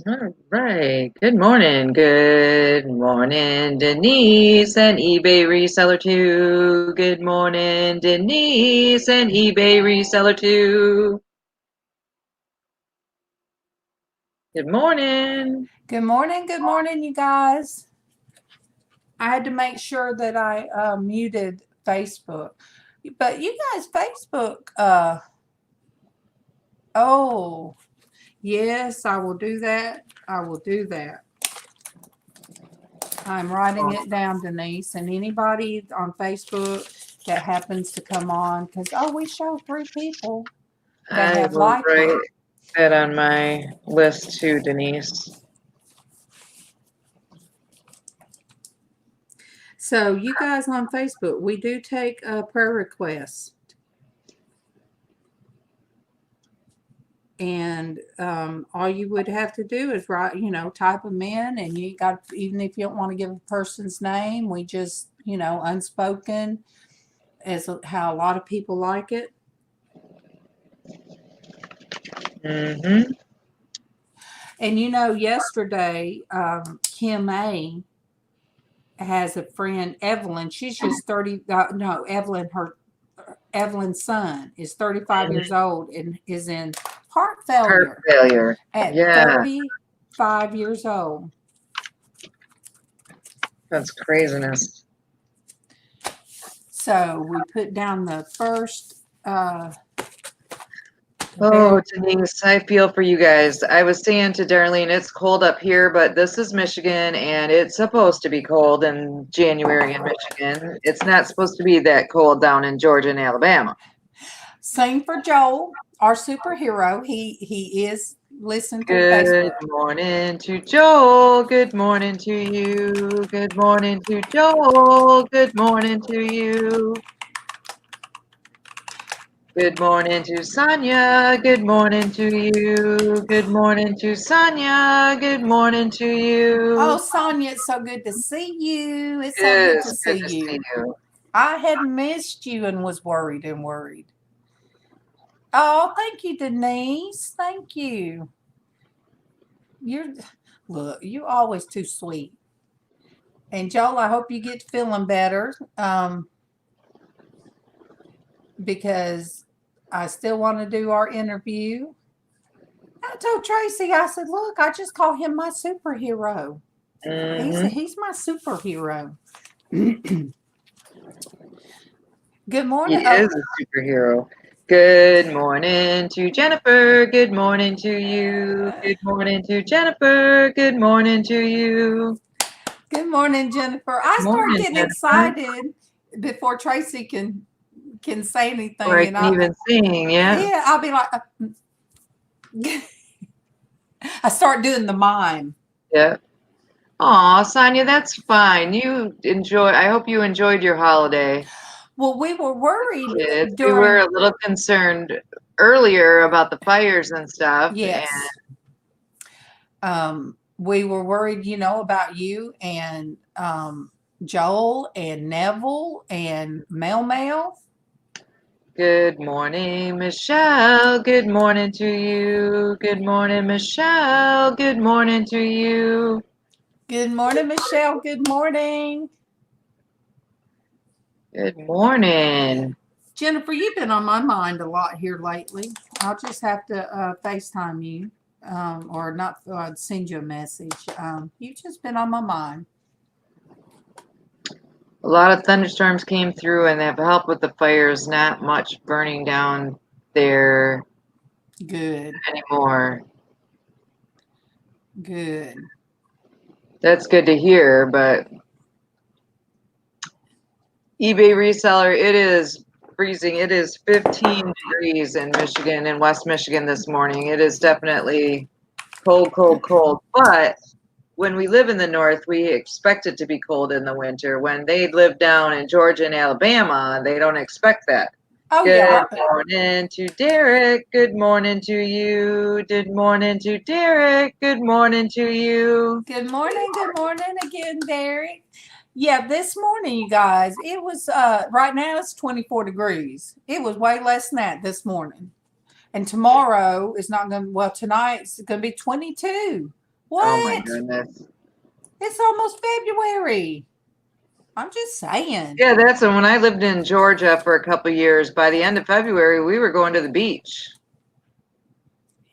All right. Good morning. Good morning, Denise and eBay reseller two. Good morning, Denise and eBay reseller two. Good morning. Good morning, you guys. I had to make sure that I muted Facebook. But you guys, Facebook, oh, yes, I will do that. I will do that. I'm writing it down, Denise, and anybody on Facebook that happens to come on, because, we show 3 people that I have will liked write it. that on my list too, Denise. So you guys on Facebook, we do take prayer requests. And all you would have to do is write, type them in, and you got, even if you don't want to give a person's name, we just, unspoken, as how a lot of people like it. Mm-hmm. And yesterday, Kim A has a friend, Evelyn. She's just 30. No, Evelyn, Evelyn's son is 35 years old and is in heart Heart failure failure. at Yeah, 35 years old. that's craziness. So we put down the first. Oh, Denise, I feel for you guys. I was saying to Darlene, it's cold up here, but this is Michigan, and it's supposed to be cold in January in Michigan. It's not supposed to be that cold down in Georgia and Alabama. Same for Joel, our superhero. He is listening through Good Facebook. morning to Joel. Good morning to you. Good morning to Joel. Good morning to you. Good morning to Sonia. Good morning to you. Good morning to Sonia. Good morning to you. Oh, Sonia, it's so good to see you. It's It so good is to good see to you. see you. I had missed you and was worried and worried. Oh, thank you, Denise. Thank you. You're always too sweet. And Joel, I hope you get feeling better. Because I still want to do our interview. I told Traci, I said, look, I just call him my superhero. Mm-hmm. He's my superhero. Good He morning. is a superhero. Good morning to Jennifer. Good morning to you. Good morning to Jennifer. Good morning to you. Good morning, Jennifer. I start Morning, getting Jennifer. excited before Traci can say Or anything, I and can even sing, yeah. I'll be like, I start doing the mime. Yeah. Aw, Sonia, that's fine. I hope you enjoyed your holiday. Well, we were worried Kids. We were during. a little concerned earlier about the fires and stuff. Yes. We were worried, about you and Joel and Neville and MawMaw. Good morning, Michelle. Good morning to you. Good morning, Michelle. Good morning to you. Good morning, Michelle. Good morning. Good morning. Jennifer, you've been on my mind a lot here lately. I'll just have to FaceTime you or not send you a message. You've just been on my mind. A lot of thunderstorms came through and have helped with the fires. Not much burning down there Good. anymore. Good. That's good to hear, but eBay reseller, it is freezing. It is 15 degrees in Michigan, in West Michigan this morning. It is definitely cold, cold, cold. But when we live in the north, we expect it to be cold in the winter. When they live down in Georgia and Alabama, they don't expect that. Oh, Good yeah. morning to Derek. Good morning to you. Good morning to Derek. Good morning to you. Good morning. Good morning again, Derek. Yeah, this morning, you guys, it was right now it's 24 degrees. It was way less than that this morning. And tomorrow is not going to, well, tonight it's going to be 22. What? Oh my goodness. It's almost February. I'm just saying. Yeah, that's when I lived in Georgia for a couple of years. By the end of February, we were going to the beach.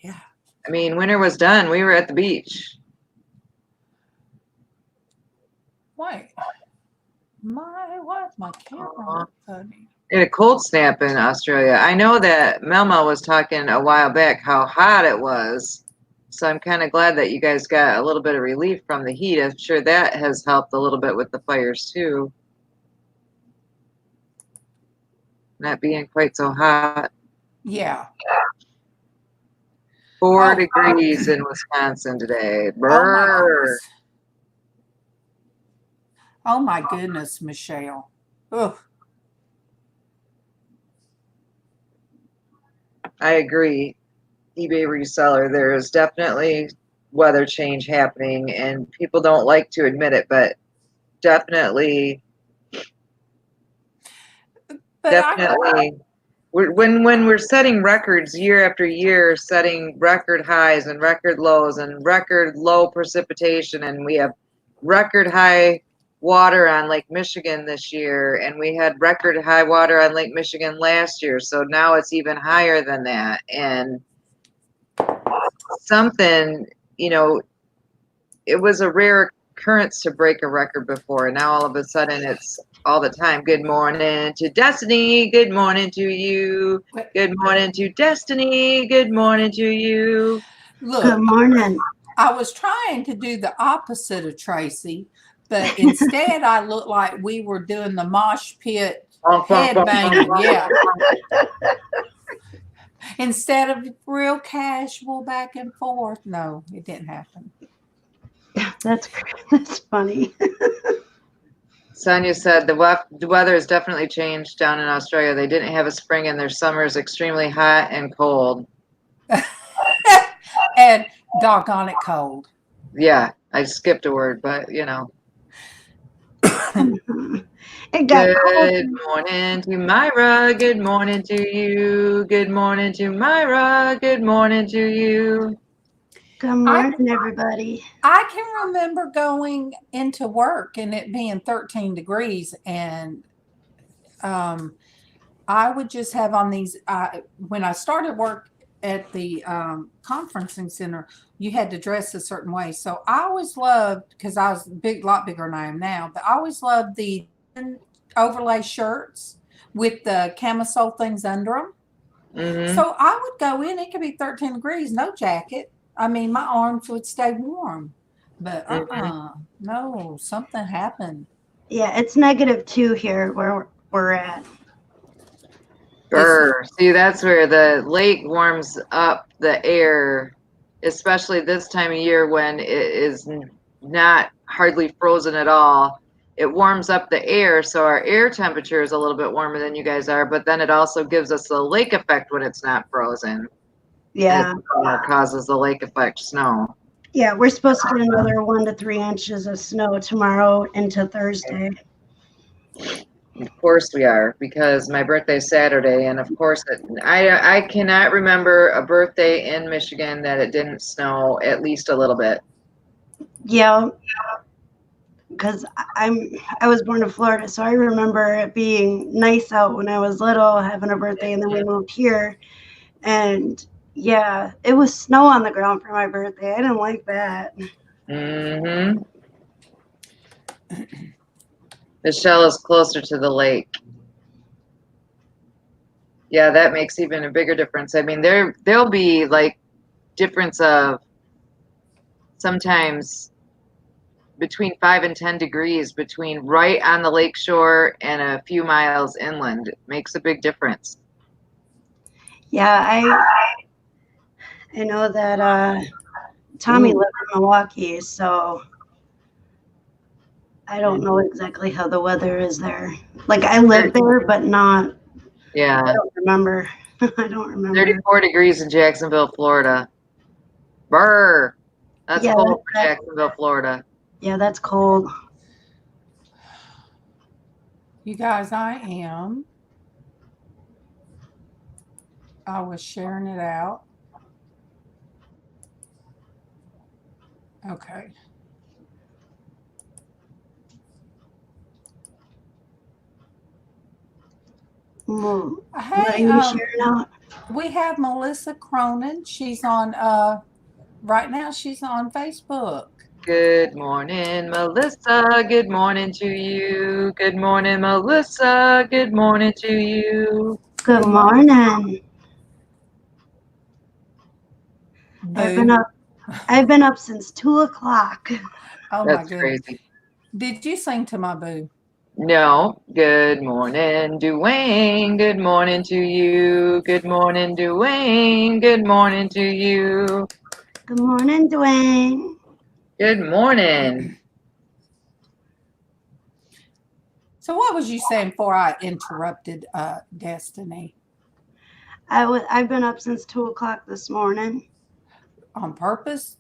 Yeah. I mean, winter was done. We were at the beach. Wait. Why is my camera funny? They had a cold snap in Australia. I know that MawMaw was talking a while back how hot it was. So I'm kind of glad that you guys got a little bit of relief from the heat. I'm sure that has helped a little bit with the fires too. Not being quite so hot. Yeah. 4 degrees in Wisconsin today. Brrr. Oh my goodness, Michelle. Ugh. I agree. eBay reseller, there is definitely weather change happening, and people don't like to admit it, but definitely, when we're setting records year after year, setting record highs and record lows and record low precipitation, and we have record high water on Lake Michigan this year, and we had record high water on Lake Michigan last year, so now it's even higher than that. And something, it was a rare occurrence to break a record before, and now all of a sudden it's all the time. Good morning to Destiny. Good morning to you. Good morning to Destiny. Good morning to you. Look, good morning. I was trying to do the opposite of Traci, but instead I looked like we were doing the mosh pit headbanging. Yeah. Instead of real casual back and forth. No, it didn't happen. That's funny. Sonia said the weather has definitely changed down in Australia. They didn't have a spring, and their summer is extremely hot and cold. And doggone it cold. Yeah, I skipped a word, but It got cold. Good morning to Myra. Good morning to you. Good morning to Myra. Good morning to you. Good morning, everybody. I can remember going into work and it being 13 degrees, and I would just have on these. When I started work at the conferencing center, you had to dress a certain way. So I always loved, because I was lot bigger than I am now, but I always loved the overlay shirts with the camisole things under them. Mm-hmm. So I would go in, it could be 13 degrees, no jacket. I mean, my arms would stay warm, but no, something happened. Yeah, it's -2 here where we're at. See, that's where the lake warms up the air, especially this time of year when it is not hardly frozen at all. It warms up the air, so our air temperature is a little bit warmer than you guys are, but then it also gives us the lake effect when it's not frozen. Yeah. It causes the lake effect snow. Yeah, we're supposed to get another 1 to 3 inches of snow tomorrow into Thursday. Of course we are, because my birthday's Saturday, and of course I cannot remember a birthday in Michigan that it didn't snow at least a little bit. Yeah, because I was born in Florida, so I remember it being nice out when I was little, having a birthday, and then we moved here, and yeah, it was snow on the ground for my birthday. I didn't like that. Mm-hmm. Michelle is closer to the lake. Yeah, that makes even a bigger difference. I mean, there'll be like difference of sometimes between 5 and 10 degrees between right on the lake shore and a few miles inland. It makes a big difference. Yeah, I know that Tommy lived in Milwaukee, so I don't know exactly how the weather is there. Like, I live there, but not. Yeah. I don't remember. I don't remember. 34 degrees in Jacksonville, Florida. Brr. That's cold for Jacksonville, Florida. Yeah, that's cold. You guys, I was sharing it out. Okay. What are Hey, you sharing out? we have Melissa Cronin. She's on right now she's on Facebook. Good morning, Melissa. Good morning to you. Good morning, Melissa. Good morning to you. Good morning. Boo. I've been up since 2 o'clock. Oh my That's goodness. crazy. Did you sing to my boo? No. Good morning, Dwayne. Good morning to you. Good morning, Dwayne. Good morning to you. Good morning, Dwayne. Good morning. So what was you saying before I interrupted Destiny? I've been up since 2 o'clock this morning. On purpose?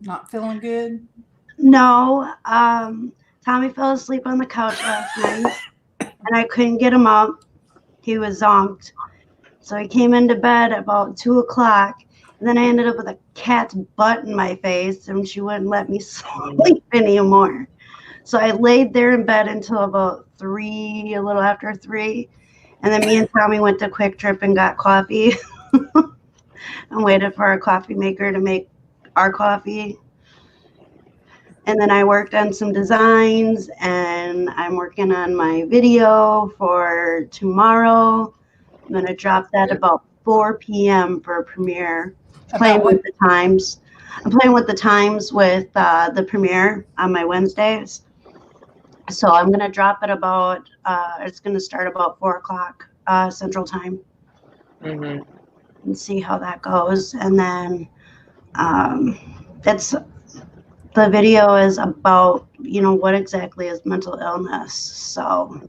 Not feeling good? No, Tommy fell asleep on the couch last night, and I couldn't get him up. He was zonked. So I came into bed about 2 o'clock, and then I ended up with a cat's butt in my face, and she wouldn't let me sleep anymore. So I laid there in bed until about 3, a little after 3, and then me and Tommy went to Quick Trip and got coffee and waited for our coffee maker to make our coffee. And then I worked on some designs, and I'm working on my video for tomorrow. I'm going to drop that about 4 p.m. for a premiere. Playing with the times. I'm playing with the times with the premiere on my Wednesdays. So I'm going to drop it about, it's going to start about 4 o'clock Central Time. Mm-hmm. And see how that goes. And then the video is about, what exactly is mental illness. So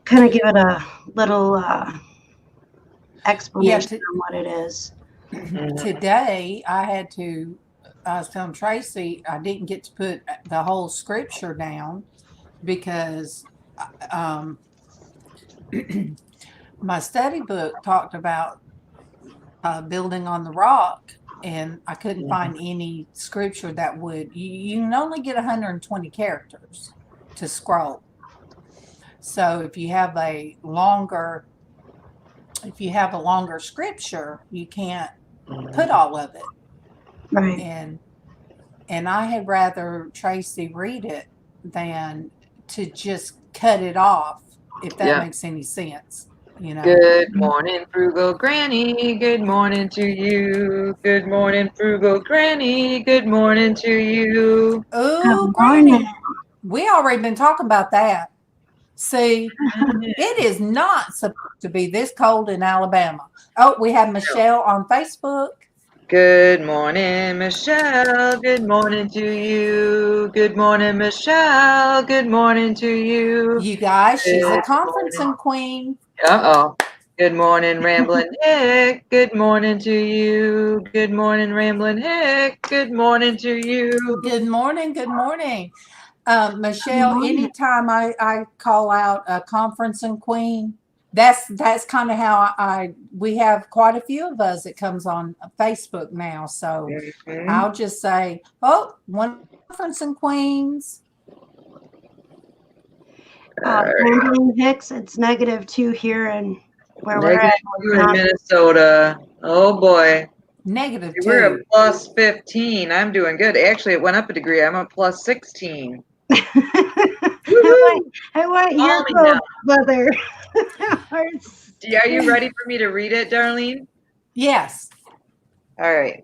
kind of give it a little explanation on what it is. Today I had to, I was telling Tracy I didn't get to put the whole scripture down because my study book talked about building on the rock, and I couldn't find any scripture that would, you can only get 120 characters to scroll. So if you have a longer scripture, you can't put all of it. Right. And I had rather Tracy read it than to just cut it off, if that makes any sense. Good morning, Frugal Granny. Good morning to you. Good morning, Frugal Granny. Good morning to you. Oh, Granny. We already been talking about that. See, it is not supposed to be this cold in Alabama. Oh, we have Michelle on Facebook. Good morning, Michelle. Good morning to you. Good morning, Michelle. Good morning to you. You guys, she's a conferencing queen. Uh-oh. Good morning, Ramblin' Hick. Good morning to you. Good morning, Ramblin' Hick. Good morning to you. Good morning. Good morning. Michelle, anytime I call out a conferencing queen, that's kind of how we have quite a few of us that comes on Facebook now. So I'll just say, oh, one conferencing queens. Hicks, it's -2 here, and where we're at in Minnesota. Oh boy. -2. We're at plus 15. I'm doing good. Actually, it went up a degree. I'm at plus 16. I want your cold weather. Are you ready for me to read it, Darlene? Yes. All right.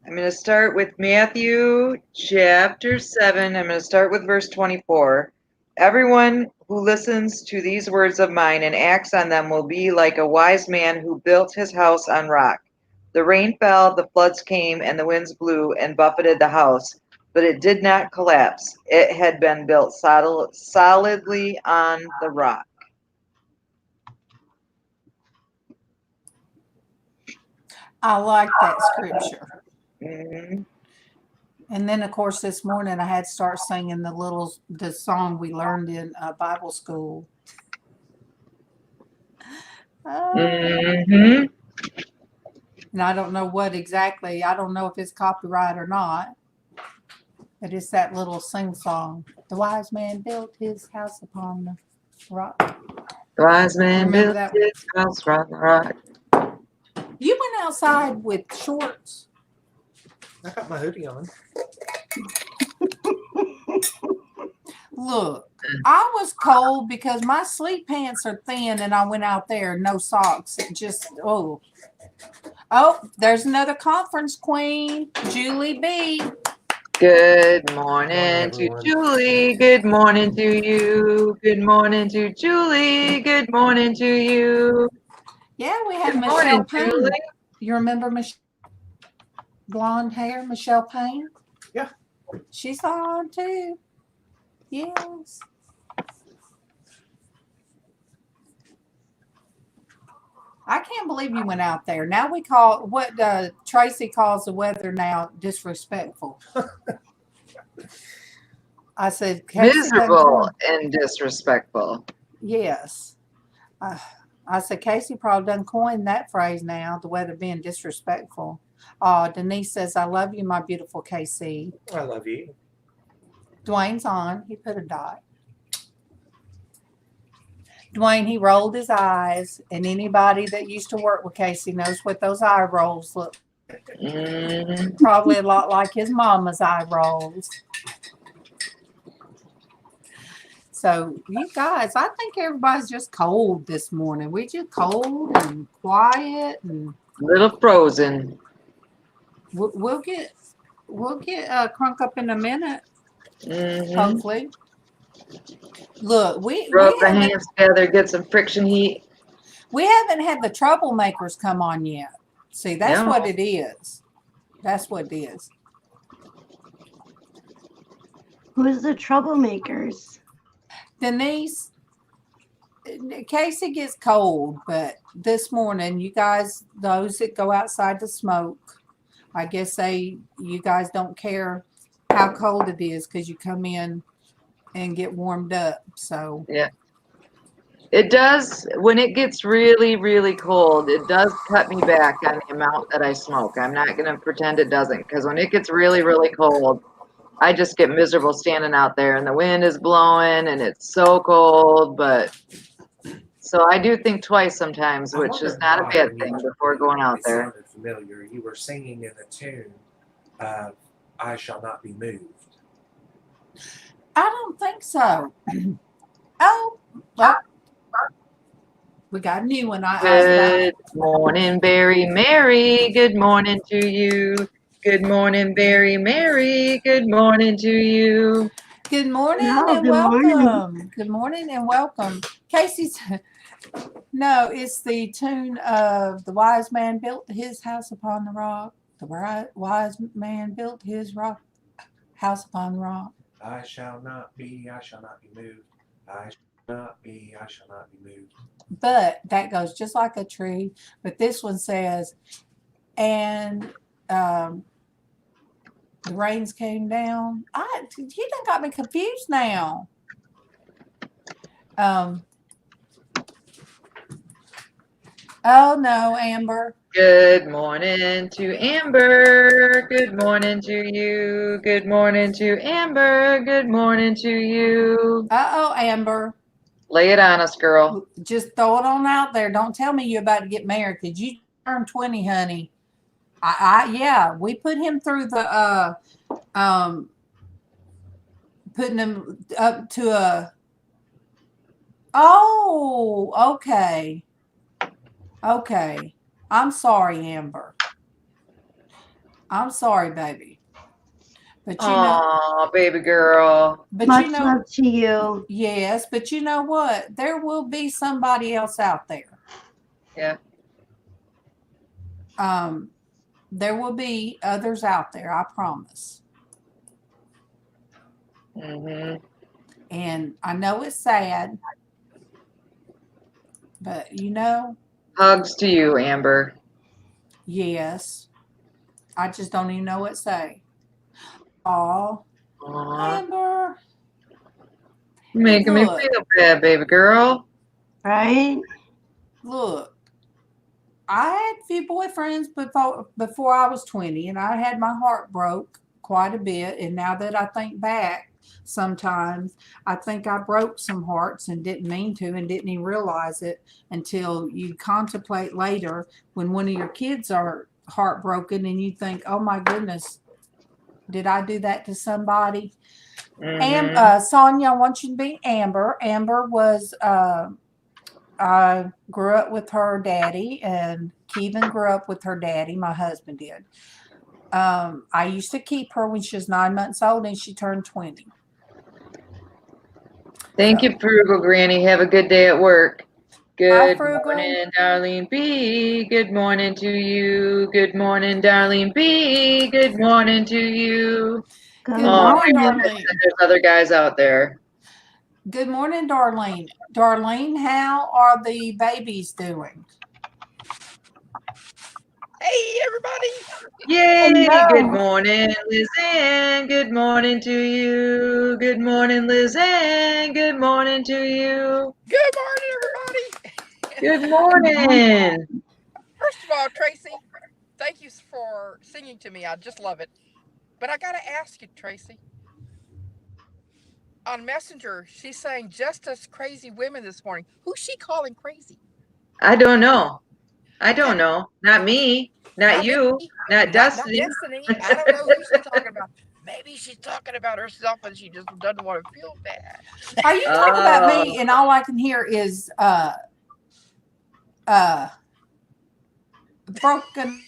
I'm going to start with Matthew chapter 7. I'm going to start with verse 24. Everyone who listens to these words of mine and acts on them will be like a wise man who built his house on rock. The rain fell, the floods came, and the winds blew and buffeted the house, but it did not collapse. It had been built solidly on the rock. I like that scripture. Mm-hmm. And then, of course, this morning I had to start singing the song we learned in Bible school. Mm-hmm. And I don't know what exactly. I don't know if it's copyright or not. But it's that little sing song. The wise man built his house upon the rock. The wise man Remember built that one? his house on the rock. You went outside with shorts. I got my hoodie on. Look, I was cold because my sleep pants are thin and I went out there, no socks. Just, oh. Oh, there's another conference queen, Julie B. Good morning to everyone. Julie. Good morning to you. Good morning to Julie. Good morning to you. Yeah, we had Good Michelle morning, Payne. Julie. You remember Michelle? Blonde hair, Michelle Payne? Yeah. She's on too. Yes. I can't believe you went out there. Now we call what Traci calls the weather now disrespectful. I said, Casey done Miserable coined- and disrespectful. Yes. I said, Casey probably done coined that phrase now, the weather being disrespectful. Denise says, I love you, my beautiful KC. I love you. Dwayne's on. He put a dot. Dwayne, he rolled his eyes, and anybody that used to work with Casey knows what those eye rolls look. Mhm. Probably a lot like his mama's eye rolls. So, you guys, I think everybody's just cold this morning. We just cold and quiet, and Little frozen. we'll get crunk up in a minute, Mhm. hopefully. Look, Rub the hands together, get some friction heat. we haven't had the troublemakers come on yet. See, that's No. what it is. That's what it is. Who's the troublemakers? Denise, Casey gets cold, but this morning, you guys, those that go outside to smoke, I guess you guys don't care how cold it is because you come in and get warmed up. So Yeah. It does, when it gets really, really cold, it does cut me back on the amount that I smoke. I'm not going to pretend it doesn't, because when it gets really, really cold, I just get miserable standing out there and the wind is blowing and it's so cold. But so I do think twice sometimes, I which is wondered not a why bad when thing you- before going out it there. sounded familiar. You were singing in the tune of I Shall Not Be Moved. I don't think so. Oh, well, we got a new one. Good morning, Very Mary. Good morning to you. Good morning, Very Mary. Good morning to you. Good morning No, and good welcome. morning. Good morning and welcome. Casey's, no, it's the tune of The Wise Man Built His House Upon the Rock. The wise man built his house upon the rock. I shall not be moved. I shall not be moved. But that goes just like a tree. But this one says, and the rains came down. You done got me confused now. Oh no, Amber. Good morning to Amber. Good morning to you. Good morning to Amber. Good morning to you. Amber. Lay it on us, girl. Just throw it on out there. Don't tell me you're about to get married because you turned 20, honey. Yeah, we put him through the putting him up to a. Oh, okay. Okay. I'm sorry, Amber. I'm sorry, baby. But you know, Aw, baby girl. but Much you know, love to you. yes, but you know what? There will be somebody else out there. Yeah. There will be others out there, I promise. Mhm. And I know it's sad, but you know, Hugs to you, Amber. yes. I just don't even know what to say. Aw, Aw, Amber. making me Look. feel bad, baby girl. Right? Look, I had a few boyfriends before I was 20, and I had my heart broke quite a bit. And now that I think back, sometimes I think I broke some hearts and didn't mean to and didn't even realize it until you contemplate later when one of your kids are heartbroken and you think, oh my goodness, did I do that to somebody? And Sonia, I want you to be Amber. Amber was I grew up with her daddy, and Kevin grew up with her daddy. My husband did. I used to keep her when she was 9 months old, and she turned 20. Thank you, Frugal Granny. Have a good day at work. Good Frugal. morning, Darlene B. Good morning to you. Good morning, Darlene B. Good morning to you. Good morning, morning. Darlene. There's other guys out there. Good morning, Darlene. Darlene, how are the babies doing? Hey, everybody. Yay! Hello. Good morning, LizzAnn. Good morning to you. Good morning, LizzAnn. Good morning to you. Good morning, everybody. Good morning. First of all, Traci, thank you for singing to me. I just love it. But I got to ask you, Traci. On Messenger, she's saying just us crazy women this morning. Who's she calling crazy? I don't know. I don't know. Not me. Not you. me, Not not Destiny. Destiny. I don't know who she's talking about. Maybe she's talking about herself and she just doesn't want to feel bad. Are you talking about me? And all I can hear is broken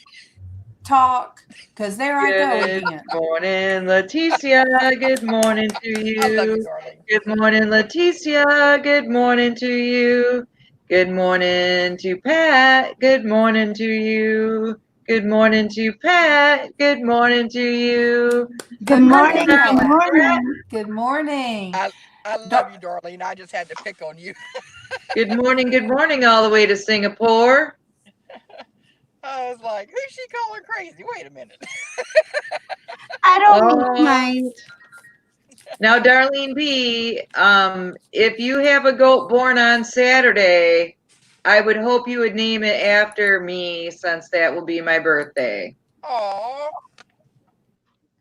talk, because there I go again. Good morning, Leticia. Good morning to I love you. you, darling. Good morning, Leticia. Good morning to you. Good morning to Pat. Good morning to you. Good morning to Pat. Good morning to you. Good morning. Pat. Good morning. Good morning. I love you, darling. I just had to pick on you. Good morning, all the way to Singapore. I was like, who's she calling crazy? Wait a minute. I don't mind. Now, Darlene B, if you have a goat born on Saturday, I would hope you would name it after me, since that will be my birthday. Aw.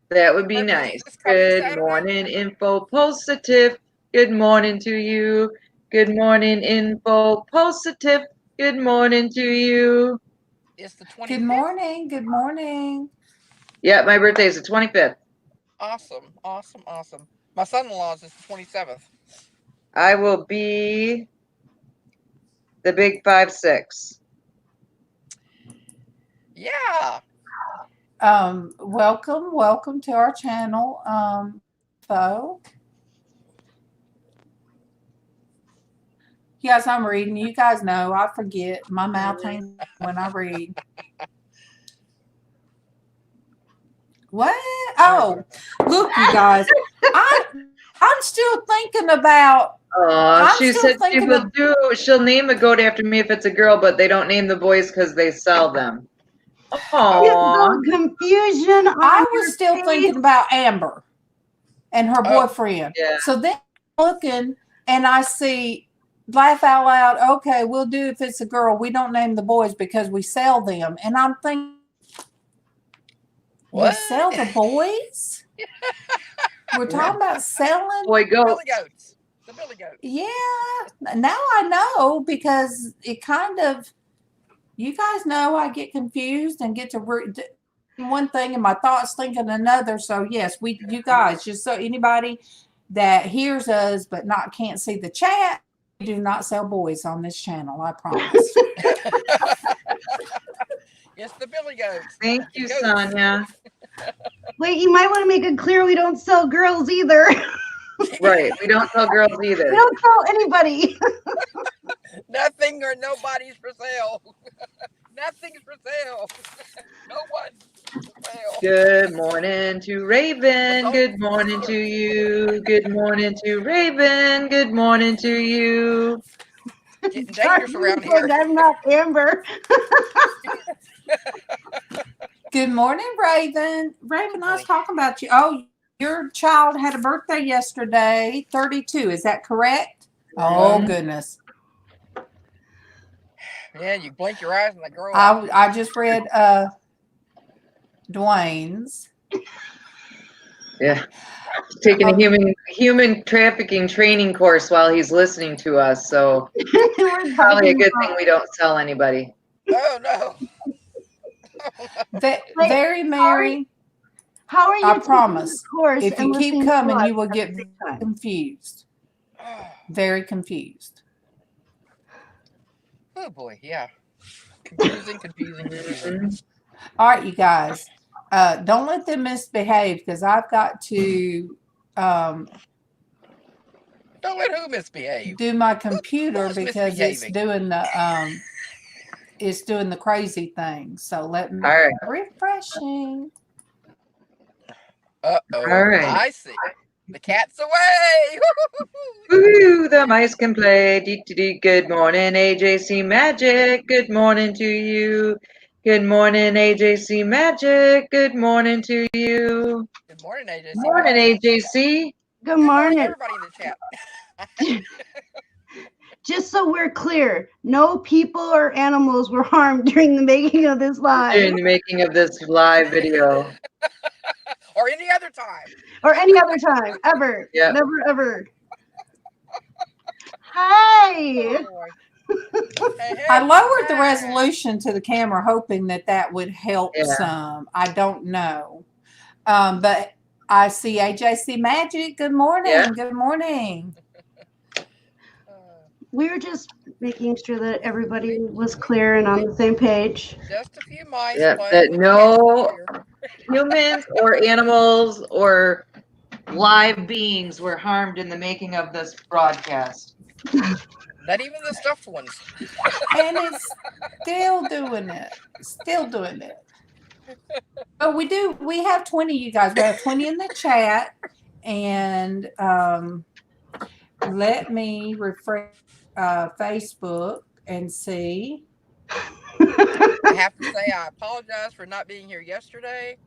That would be Birthday nice. this coming Good Saturday? morning, Info Positive. Good morning to you. Good morning, Info Positive. Good morning to you. It's the 25th. Good morning. Good morning. Yeah, my birthday is the 25th. Awesome. Awesome. Awesome. My son-in-law's is the 27th. I will be the big 5'6". Yeah. Welcome to our channel, folk. Yes, I'm reading. You guys know I forget. My mouth ain't when I read. What? Oh, look, you guys. I'm still thinking about. She said she will she'll name a goat after me if it's a girl, but they don't name the boys because they sell them. No confusion. I was still thinking about Amber and her boyfriend. Yeah. So then looking and I see laugh out loud. Okay, we'll do if it's a girl. We don't name the boys because we sell them. And I'm thinking, What? we sell the boys? We're talking about selling boy goat. Billy goats. The Billy goats. Yeah. Now I know, because it kind of, you guys know I get confused and get to one thing and my thoughts thinking another. So yes, you guys, just so anybody that hears us but can't see the chat, we do not sell boys on this channel, I promise. It's the Billy goats. Thank you, Sonia. Wait, you might want to make it clear we don't sell girls either. Right, we don't sell girls either. We don't sell anybody. Nothing or nobody's for sale. Nothing's for sale. No one's for sale. Good morning to Raven. Good morning to you. Good morning to Raven. Good morning to you. Getting dangerous around here. I'm not Amber. Good morning, Raven. Raven, I was talking about you. Oh, your child had a birthday yesterday, 32. Is that correct? Oh, goodness. Yeah, you blink your eyes and they grow. I just read Dwayne's. Yeah. Taking a human trafficking training course while he's listening to us. So We're probably a talking good about- thing we don't sell anybody. Oh no. Very Mary. How are you? I taking promise. this course If you and keep listening to coming, us you will at get the same time? confused. Very confused. Oh boy, yeah. Confusing. All right, you guys. Don't let them misbehave because I've got to Don't let who misbehave. do my computer Who's because it's misbehaving? doing the crazy thing. So let me All right. refreshing. Uh-oh. All right. I see. The cat's away. Woo, the mice can play. Dee. Good morning, AJC Magic. Good morning to you. Good morning, AJC Magic. Good morning to you. Good morning, AJC. Morning, AJC. Good Good morning, morning. everybody in the chat. Just so we're clear, no people or animals were harmed during the making of this live During the making of this live video. Or any other time. or any other time ever. Yep. Never ever. Hi. Oh, boy. Hey, I lowered the hi. resolution to the camera, hoping that would help Yeah. some. I don't know, but I see AJC Magic. Good morning. Yeah. Good morning. We were just making sure that everybody was clear and on the same page. Just a few mice. Yeah, playing that with no- cats here. Humans or animals or live beings were harmed in the making of this broadcast. Not even the stuffed ones. And it's still doing it. Still doing it. But we have 20, you guys. We have 20 in the chat. And let me refresh Facebook and see. I have to say I apologize for not being here yesterday.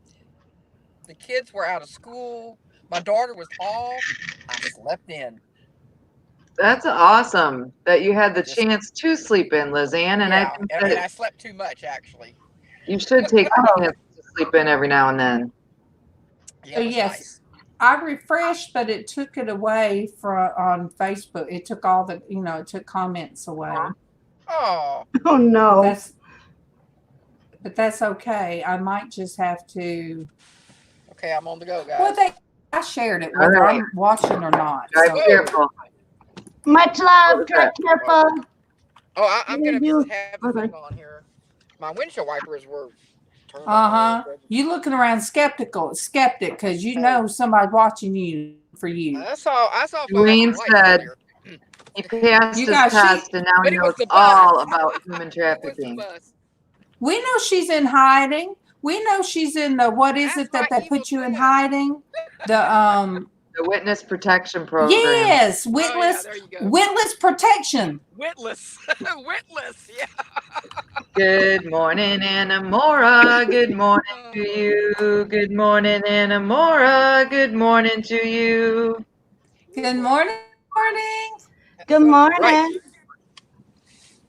The kids were out of school. My daughter was off. I slept in. That's awesome that you had the Just- chance to sleep in, LizzAnn. And Yeah, I think and that I slept too much, actually. you should take the chance to sleep in every now and then. Yeah, it was yes. nice. I refreshed, but it took it away on Facebook. It took all the, it took comments away. Oh, Oh no. But that's okay. I might just have to. okay, I'm on the go, guys. Well, I shared it All whether right. I'm watching or not. Drive So careful. Much love, What was that? careful. Oh, I'm What do going you to do? have the thing on here. My windshield wipers were turned Uh-huh. on. You looking around skeptic, because you know somebody's watching you for you. I saw Dwayne flashing lights said earlier. he passed You his guys, test and now but he it was knows the bus. all about human It was the trafficking. bus. We know she's in hiding. We know she's in the what is That's it that my they put you in evil twin. hiding? The The witness protection program. yes, Oh, yeah, witless there you go. witless protection. Witless. Witless, yeah. Good morning, Anamora. Good morning to you. Good morning, Anamora. Good morning to you. Good morning, morning. Good So morning. bright.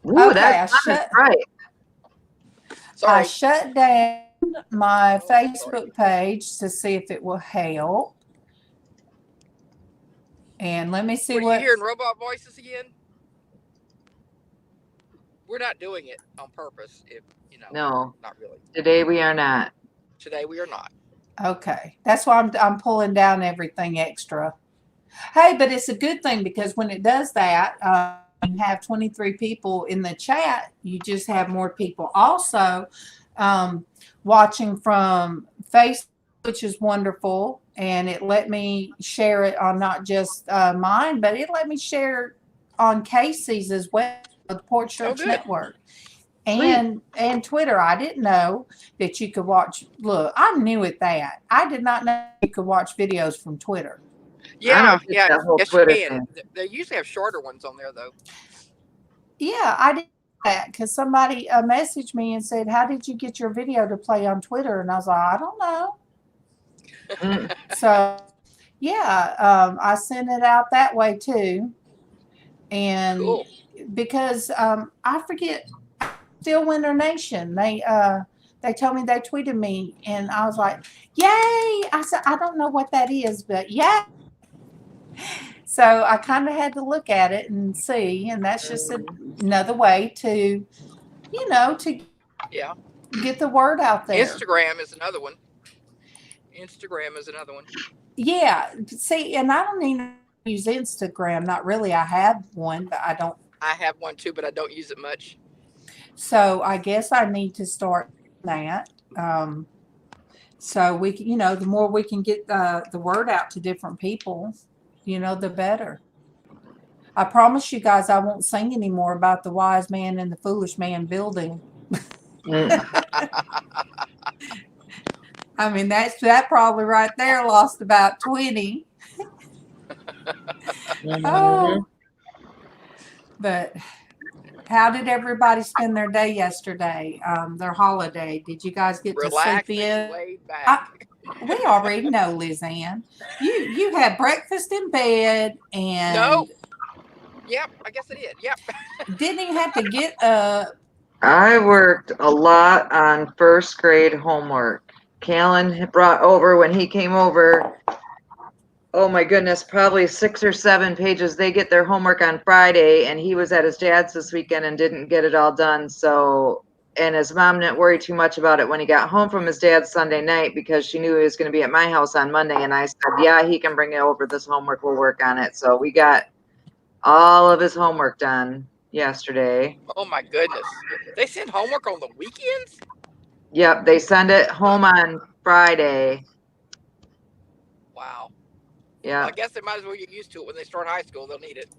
Ooh, Okay, that sun is bright. I Sorry. shut down my Oh, sorry. Facebook page to see if it will help. And let me see Were you what. hearing robot voices again? We're not doing it on purpose. If No, not really. today we are not. Today we are not. Okay, that's why I'm pulling down everything extra. Hey, but it's a good thing because when it does that, you have 23 people in the chat. You just have more people also watching from Facebook, which is wonderful. And it let me share it on not just mine, but it let me share on Casey's as well, the Porch Church good. Network. And Twitter. I didn't know that you could watch. Look, I'm new at that. I did not know you could watch videos from Twitter. Yeah, don't get that whole yes, Twitter you can. thing. They usually have shorter ones on there, though. Yeah, I did that because somebody messaged me and said, "How did you get your video to play on Twitter?" And I was like, "I don't know." Mm. So, yeah, I sent it out that way too. And Cool. because I forget Still Winter Nation. They told me they tweeted me, and I was like, "Yay!" I said, "I don't know what that is, but yay!" So I kind of had to look at it and see, and that's just another way to, to Yeah. get the word out there. Instagram is another one. Yeah. See, and I don't even use Instagram. Not really. I have one, but I don't. I have one too, but I don't use it much. So I guess I need to start that. So we can, the more we can get the word out to different people, the better. I promise you guys I won't sing anymore about the wise man and the foolish man building. I mean, that probably right there lost about 20. Oh. But how did everybody spend their day yesterday? Their holiday? Did you guys get Relaxing, to sleep in? laid back. We already know, LizzAnn. You had breakfast in bed and No. Yep, I guess I did. Yep. Didn't even have to get up. I worked a lot on first grade homework. Callan had brought over when he came over. Oh my goodness, probably 6 or 7 pages. They get their homework on Friday, and he was at his dad's this weekend and didn't get it all done. So, and his mom didn't worry too much about it when he got home from his dad's Sunday night because she knew he was going to be at my house on Monday. And I said, yeah, he can bring it over this homework. We'll work on it. So we got all of his homework done yesterday. Oh my goodness. They send homework on the weekends? Yep, they send it home on Friday. Wow. Yeah. Well, I guess they might as well get used to it when they start high school. They'll need it.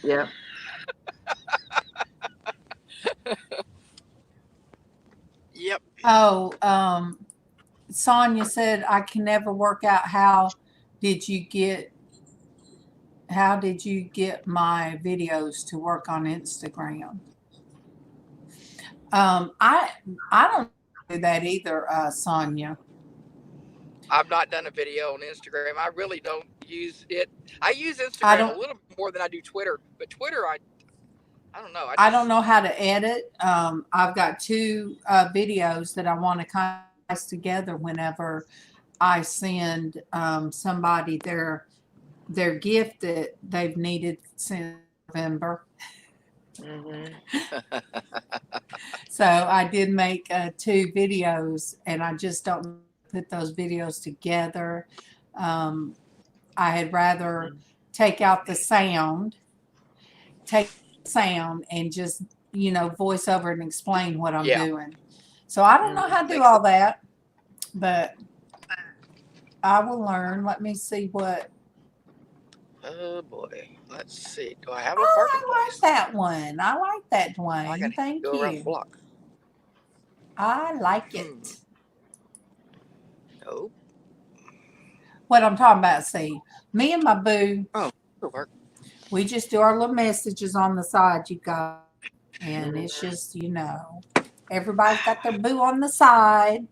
Yep. Yep. Oh, Sonia said I can never work out how did you get my videos to work on Instagram. I don't do that either, Sonia. I've not done a video on Instagram. I really don't use it. I use Instagram a little more than I do Twitter, but Twitter, I don't know. I don't know how to edit. I've got 2 videos that I want to kind of piece together whenever I send somebody their gift that they've needed since November. Mm-hmm. So I did make 2 videos, and I just don't put those videos together. I had rather take out the sound, and just, voice over and explain what I'm doing. So I don't know how to do all that, but I will learn. Let me see what. Oh boy. Let's see. Do I have a Oh, parking I like place? that one. I like that, Dwayne. I gotta Thank go around the you. block. I like it. Oh. What I'm talking about, see, me and my boo, It'll work. we just do our little messages on the side, you guys. And it's just, everybody's got their boo on the side.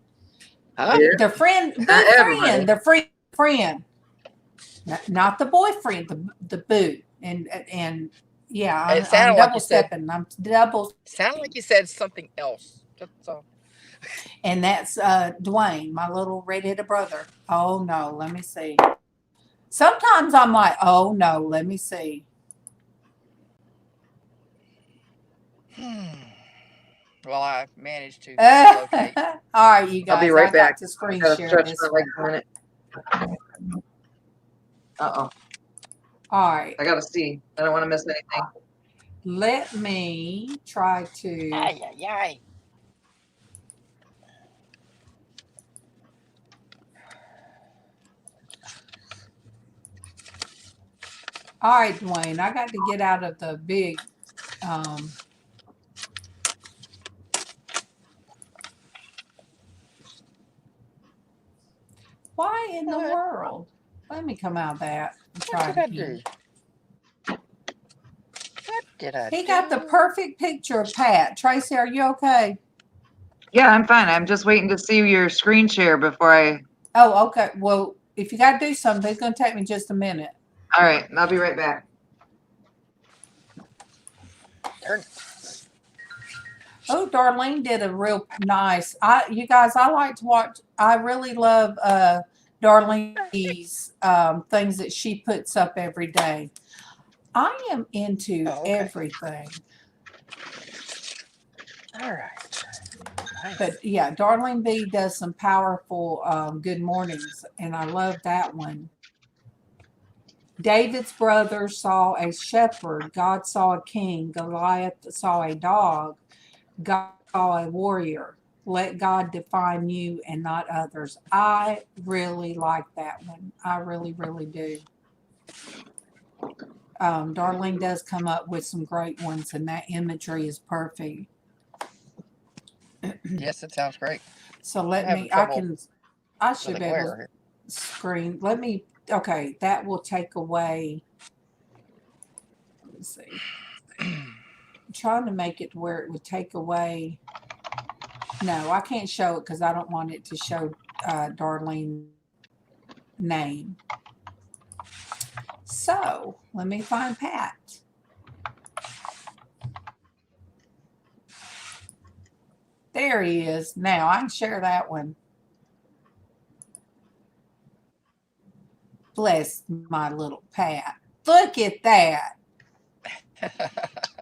Huh? Yeah. Their friend, their friend. Not the boyfriend, the boo. And yeah, I'm sounded like double you said- stepping. I'm double. Sounded like you said something else. That's all. And that's Dwayne, my little redheaded brother. Oh no, let me see. Sometimes I'm like, oh no, let me see. Well, I managed to locate. All right, you guys. I'll be right back. To screen I gotta share stretch this for one. like a minute. Uh-oh. All right. I gotta see. I don't want to miss anything. Let me try to. Ay. All right, Dwayne, I got to get out of the big. Why in the world? Let me come out of that and try What did I again. do? What did I do? He got the perfect picture of Pat. Traci, are you okay? Yeah, I'm fine. I'm just waiting to see your screen share before I. Oh, okay. Well, if you got to do something, it's going to take me just a minute. All right, I'll be right back. Turn. Oh, Darlene did a real nice. You guys, I like to watch. I really love Darlene's things that she puts up every day. I am into Oh, okay. everything. All right. Nice. But yeah, Darlene B does some powerful good mornings, and I love that one. David's brother saw a shepherd. God saw a king. Goliath saw a dog. God saw a warrior. Let God define you and not others. I really like that one. I really, really do. Darlene does come up with some great ones, and that imagery is perfect. Yes, it sounds great. So let having me, I trouble can, I With should the be able to glare here. screen. Let me, okay, that will take away, let me see. I'm trying to make it to where it would take away. No, I can't show it because I don't want it to show Darlene's name. So let me find Pat. There he is. Now I can share that one. Bless my little Pat. Look at that.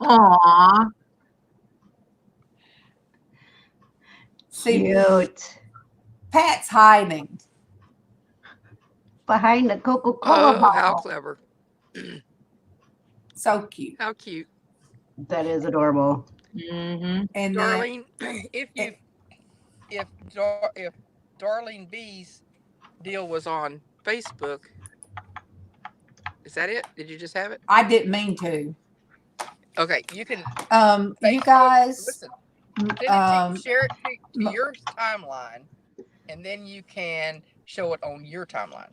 Aw. See, Cute. Pat's hiding. Behind the Coca-Cola Oh, how bottle. clever. So cute. How cute. That is adorable. Mm-hmm. And Darlene, if Darlene B's deal was on Facebook, is that it? Did you just have it? I didn't mean to. Okay, you can. You Facebook, guys, listen. Share it to m- your timeline, and then you can show it on your timeline.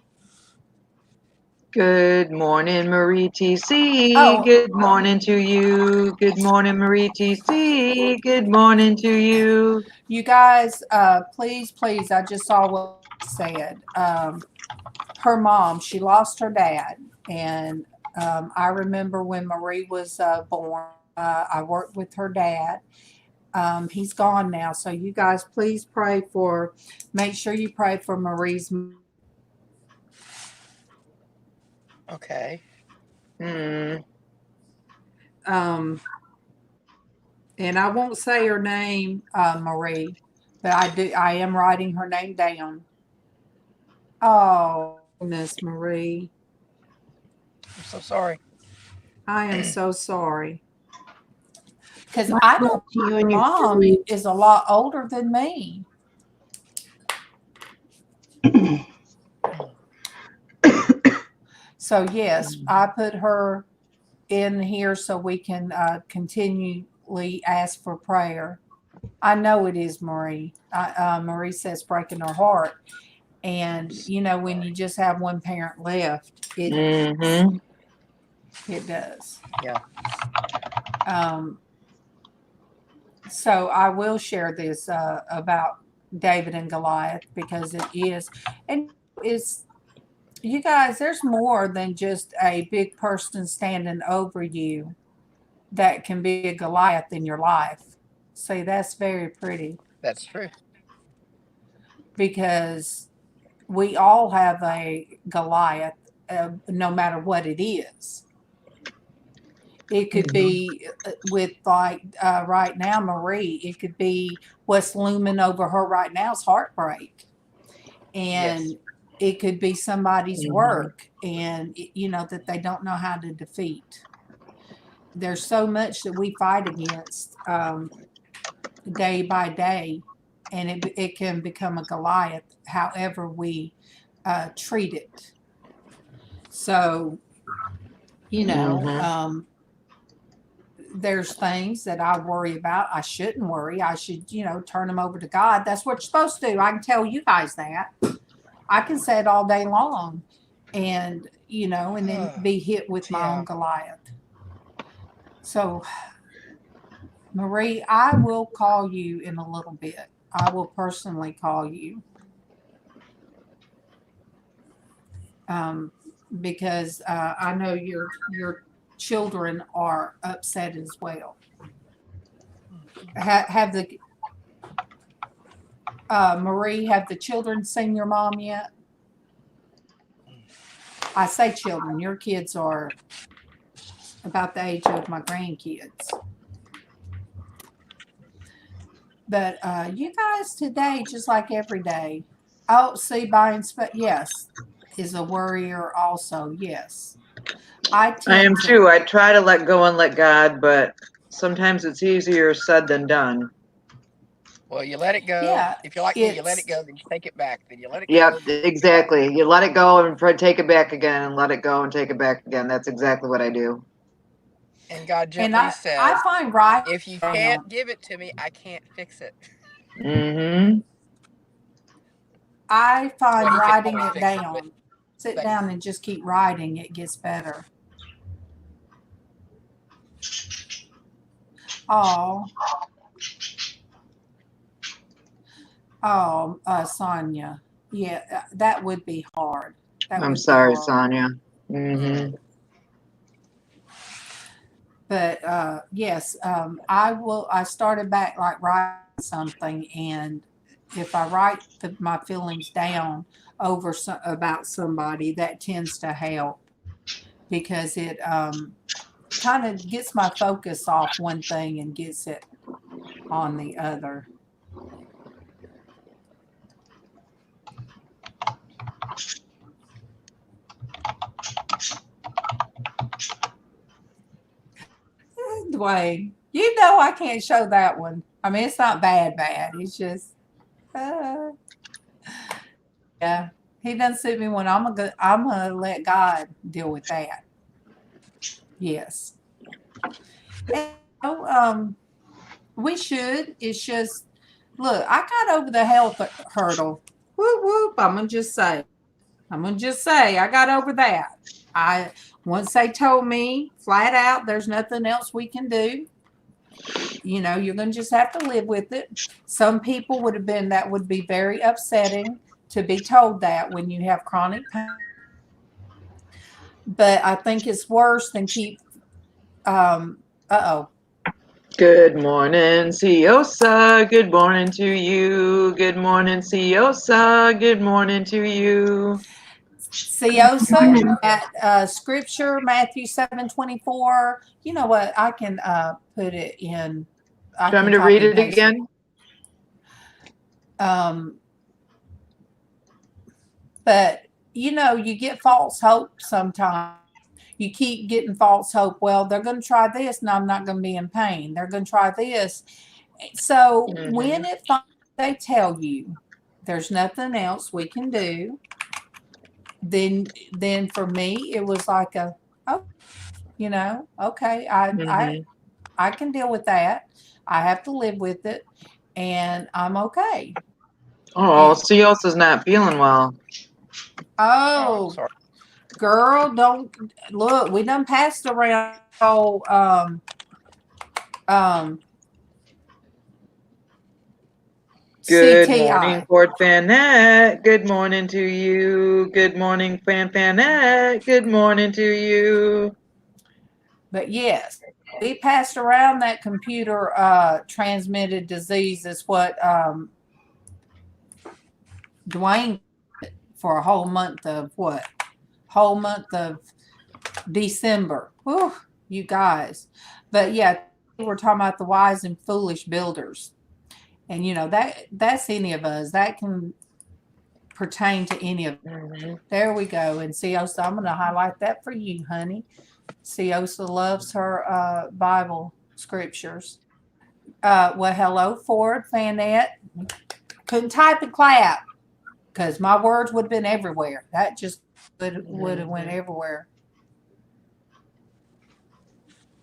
Good morning, Marie TC. Oh. Good morning to you. Good morning, Marie TC. Good morning to you. you guys, please, I just saw what she said. Her mom, she lost her dad. And I remember when Marie was born, I worked with her dad. He's gone now. So you guys, please pray for, make sure you pray for Marie's. Okay. Hmm. And I won't say her name, Marie, but I am writing her name down. Oh, Miss Marie. I'm so sorry. I am so sorry. Because I don't, You and your mom family. is a lot older than me. So yes, I put her in here so we can continually ask for prayer. I know it is Marie. Marie says breaking her heart. And you know, when you just have one parent left, it Mm-hmm. it does. Yeah. So I will share this about David and Goliath because it is, and it's, you guys, there's more than just a big person standing over you that can be a Goliath in your life. See, that's very pretty That's true. because we all have a Goliath, no matter what it is. It could be with like right now, Marie. It could be what's looming over her right now is heartbreak, and Yes. it could be somebody's Mhm. work, and you know that they don't know how to defeat. There's so much that we fight against day by day, and it can become a Goliath, however we treat it. So, you know. Mhm. There's things that I worry about. I shouldn't worry. I should, you know, turn them over to God. That's what you're supposed to do. I can tell you guys that. I can say it all day long and, you know, and then be hit with my own Goliath. So, Marie, I will call you in a little bit. I will personally call you. Because I know your children are upset as well. Have the Marie, have the children seen your mom yet? I say children. Your kids are about the age of my grandkids. But you guys today, just like every day. Oh, see, yes, is a worrier also. Yes. I am too. I try to let go and let God, but sometimes it's easier said than done. Well, you let it go. Yeah, If you're like me, you let it go, then you take it back. Then you let it go. Yep, exactly. You let it go and take it back again, and let it go and take it back again. That's exactly what I do. And God gently says, I find right. If you can't give it to me, I can't fix it. Mm-hmm. I find Well, he can writing always it fix it down. with Sit faith. down and just keep writing. It gets better. Oh. Oh, Sonia. Yeah, that would be hard. I'm sorry, Sonia. Mm-hmm. But yes, I started back like writing something, and if I write my feelings down about somebody, that tends to help because it kind of gets my focus off one thing and gets it on the other. Dwayne, you know I can't show that one. I mean, it's not bad. It's just, yeah. He doesn't suit me when I'm gonna let God deal with that. Yes. And, we should. It's just, look, I got over the health hurdle. Whoop whoop. I'm gonna just say, I got over that. Once they told me flat out, there's nothing else we can do. You're going to just have to live with it. Some people that would be very upsetting to be told that when you have chronic pain. But I think it's worse than Good morning, Ciosa. Good morning to you. Good morning, Ciosa. Good morning to you. Ciosa at scripture, Matthew 7:24. You know what? I can put it in. Do you want me to read it again? But you get false hope sometimes. You keep getting false hope. Well, they're going to try this, and I'm not going to be in pain. They're going to try this. So when they tell you there's nothing else we can do, then for me it was like okay, I can deal with that. I have to live with it, and I'm okay. Oh, Ciosa's not feeling well. Oh, sorry. Girl, don't look. We done passed around. Good CTI. morning, Fort Fanette. Good morning to you. Good morning, Fanette. Good morning to you. But yes, we passed around that computer transmitted disease is what Dwayne for a whole month of December. Whew, you guys. But yeah, we're talking about the wise and foolish builders. And that's any of us. That can pertain to any of them. There we go. And Ciosa, I'm going to highlight that for you, honey. Ciosa loves her Bible scriptures. Well, hello, Ford, Fanette. Couldn't type and clap because my words would have been everywhere. That just would have went everywhere.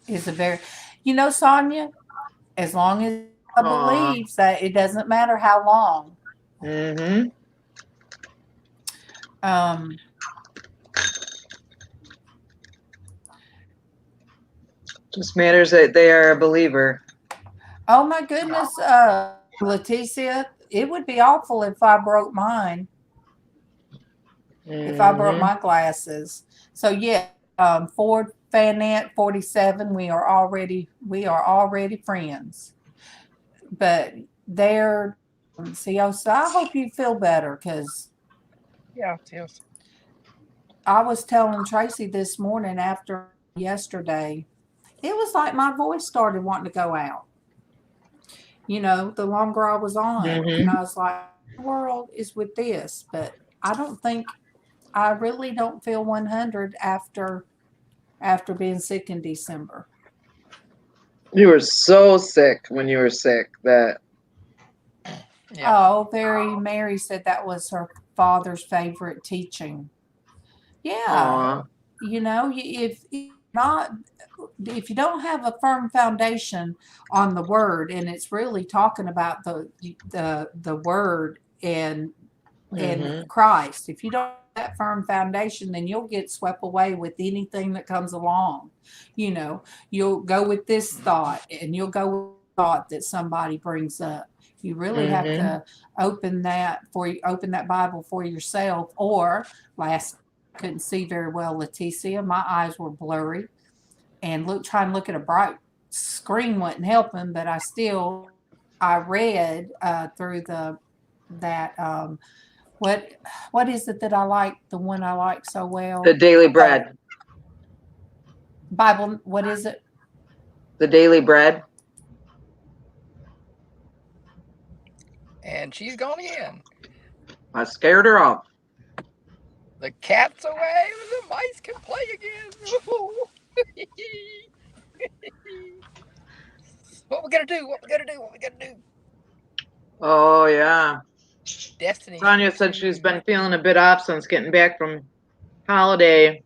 Is a very, Sonia, as long as believes that it doesn't matter how long. Just matters that they are a believer. Oh my goodness, Leticia, it would be awful if I broke mine. If I broke my glasses. So yeah, Ford Fanette 47, we are already friends. but they're so I hope you feel better, because Yeah, yes. I was telling Traci this morning after yesterday, it was like my voice started wanting to go out. The longer I was on, and I was like, the world is with this, but I really don't feel 100 after being sick in December. You were so sick when you were sick that. Yeah. Oh, Mary said that was her father's favorite teaching. Yeah. Aw. If you don't have a firm foundation on the word, and it's really talking about the word and Christ, if you don't have that firm foundation, then you'll get swept away with anything that comes along. You'll go with this thought, and you'll go with the thought that somebody brings up. You really have to open that Bible for yourself. Or last, I couldn't see very well, Leticia. My eyes were blurry, and trying to look at a bright screen wasn't helping. But I read through what is it that I like? The one I like so well. The Daily Bread. Bible. What is it? The Daily Bread. And she's gone again. I scared her off. The cat's away. The mice can play again. What we gonna do? Oh, yeah. Destiny. Tanya said she's been feeling a bit off since getting back from holiday.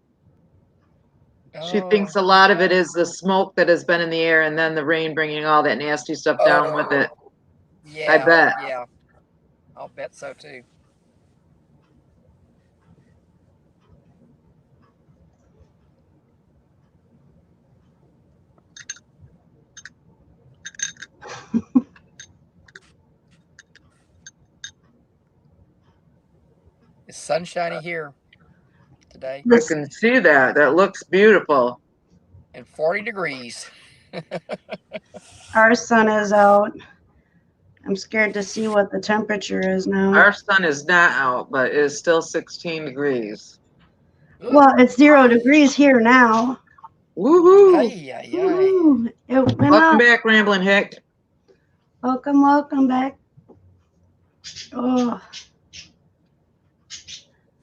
She thinks a lot of it is the smoke that has been in the air, and then the rain bringing all that nasty stuff down with it. Yeah, I bet. Yeah, I'll bet so too. It's sunshiny here today. I can see that. That looks beautiful. And 40 degrees. Our sun is out. I'm scared to see what the temperature is now. Our sun is not out, but it is still 16 degrees. Well, it's 0 degrees here now. Woohoo! Woo-hoo. It went Welcome up. back, Ramblin' Hick. Welcome back. Oh,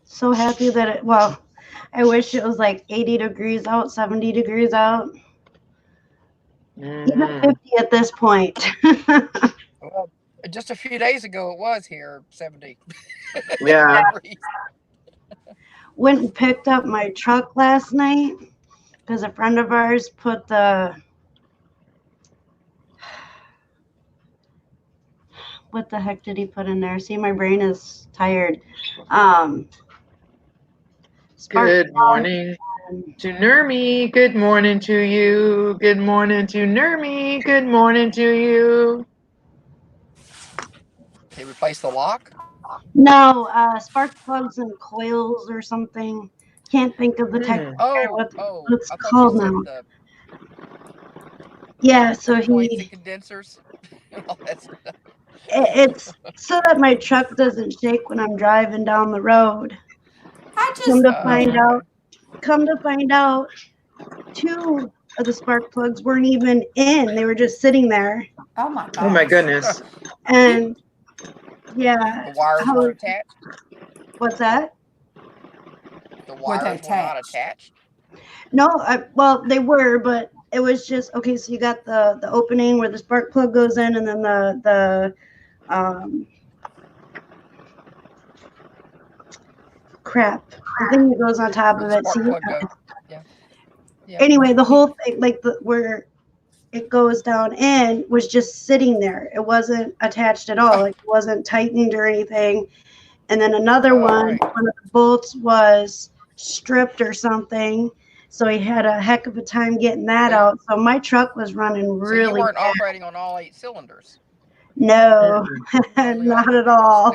so happy that I wish it was like 80 degrees out, 70 degrees out. Even 50 at this point. Well, just a few days ago it was here 70. Yeah. Went and picked up my truck last night because a friend of ours put what the heck did he put in there? See, my brain is tired. Good morning to Nermi. Good morning to you. Good morning to Nermi. Good morning to you. They replaced the lock? No, spark plugs and coils or something. Can't think of the technical what it's called now. Yeah, so points and condensers and all that stuff. It's so that my truck doesn't shake when I'm driving down the road. Come to find out, 2 of the spark plugs weren't even in. They were just sitting there. Oh my god. Oh my goodness. And yeah. The wires were attached? What's that? The wires were not attached? No, well, they were, but it was just, okay, so you got the opening where the spark plug goes in, and then the thing that goes on top of it. So yeah. Anyway, the whole thing, like where it goes down in, was just sitting there. It wasn't attached at all. Like, it wasn't tightened or anything. And then another one of the bolts was stripped or something. So he had a heck of a time getting that out. So my truck was running really So you weren't bad. operating on all 8 cylinders? No, not at all.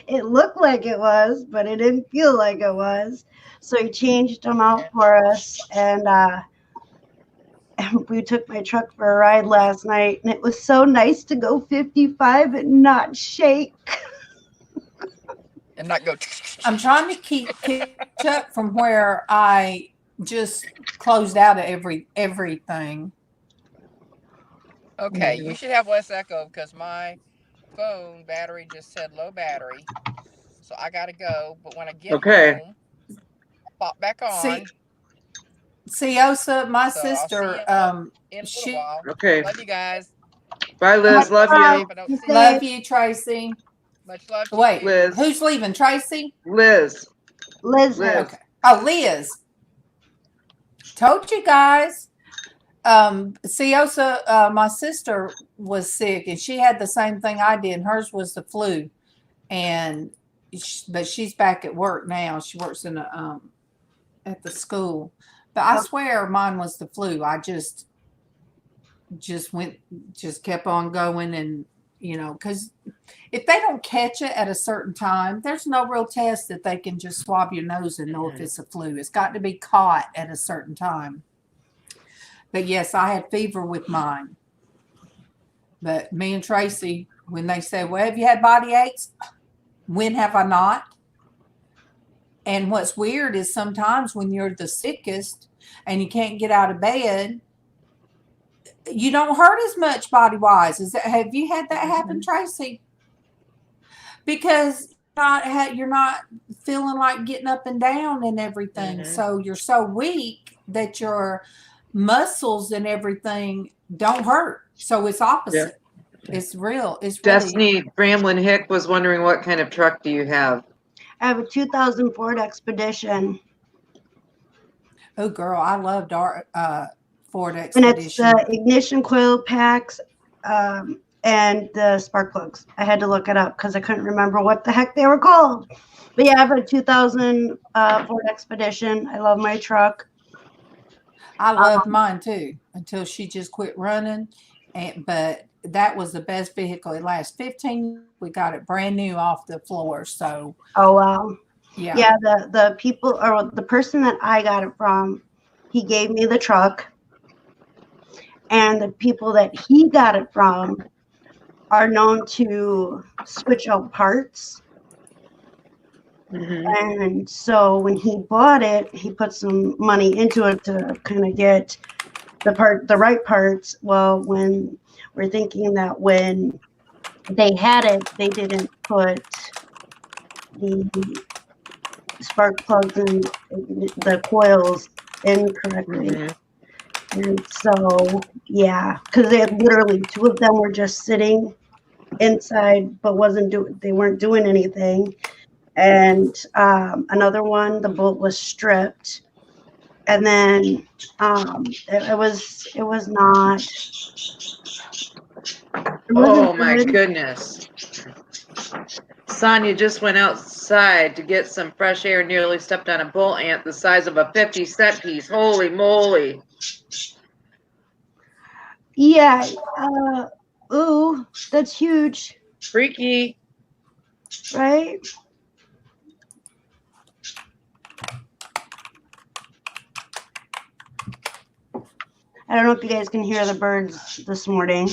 It looked like it was, but it didn't feel like it was. So he changed them out for us, and we took my truck for a ride last night, and it was so nice to go 55 and not shake. And not go. I'm trying to catch up from where I just closed out of everything. Okay, you should have less echo because my phone battery just said low battery. So I gotta go. But when I get home, I'll pop back on. See, Osa, my So I'll sister, see you in a little while. Okay. Love you guys. Bye, Liz. Love you. I don't see you. Love you, Tracy. Much love to Wait, you. Liz. who's leaving? Tracy? Liz. Liz. Okay. Oh, Liz. Told you guys. See, Osa, my sister was sick, and she had the same thing I did. And hers was the flu, but she's back at work now. She works in at the school. But I swear mine was the flu. I just kept on going, and because if they don't catch it at a certain time, there's no real test that they can just swab your nose and know if it's a flu. It's got to be caught at a certain time. But yes, I had fever with mine. But me and Tracy, when they say, well, have you had body aches? When have I not? And what's weird is sometimes when you're the sickest and you can't get out of bed, you don't hurt as much body-wise. Have you had that happen, Tracy? Because you're not feeling like getting up and down and everything. So you're so weak that your muscles and everything don't hurt. So it's opposite. Yeah. It's real. It's Destiny really... Bramlin Hick was wondering, what kind of truck do you have? I have a 2000 Ford Expedition. Oh, girl, I loved our Ford Expedition. And it's the ignition coil packs and the spark plugs. I had to look it up because I couldn't remember what the heck they were called. But yeah, I have a 2000 Ford Expedition. I love my truck. I loved mine too until she just quit running. But that was the best vehicle. It lasts 15 years. We got it brand new off the floor. So. Oh, wow. Yeah. Yeah. The people, or the person that I got it from, he gave me the truck. And the people that he got it from are known to switch out parts. And so when he bought it, he put some money into it to kind of get the right parts. Well, when we're thinking that when they had it, they didn't put the spark plugs and the coils in correctly. And so, yeah, because they had literally two of them were just sitting inside, but they weren't doing anything. And another one, the bolt was stripped, and then it was not. Oh my goodness! Sonia just went outside to get some fresh air, nearly stepped on a bull ant the size of a 50-cent piece. Holy moly! Yeah. Ooh, that's huge. Freaky. Right? I don't know if you guys can hear the birds this morning.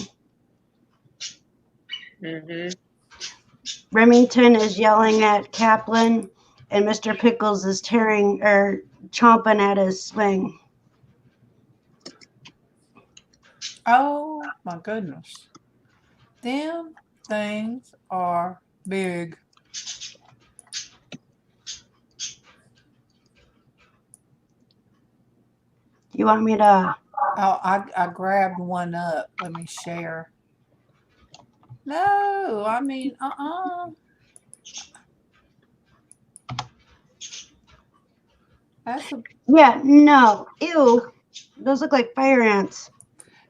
Remington is yelling at Kaplan, and Mr. Pickles is chomping at his swing. Oh my goodness. Them things are big. You want me to? Oh, I grabbed one up. Let me share. No, I mean, Yeah, no. Ew. Those look like fire ants.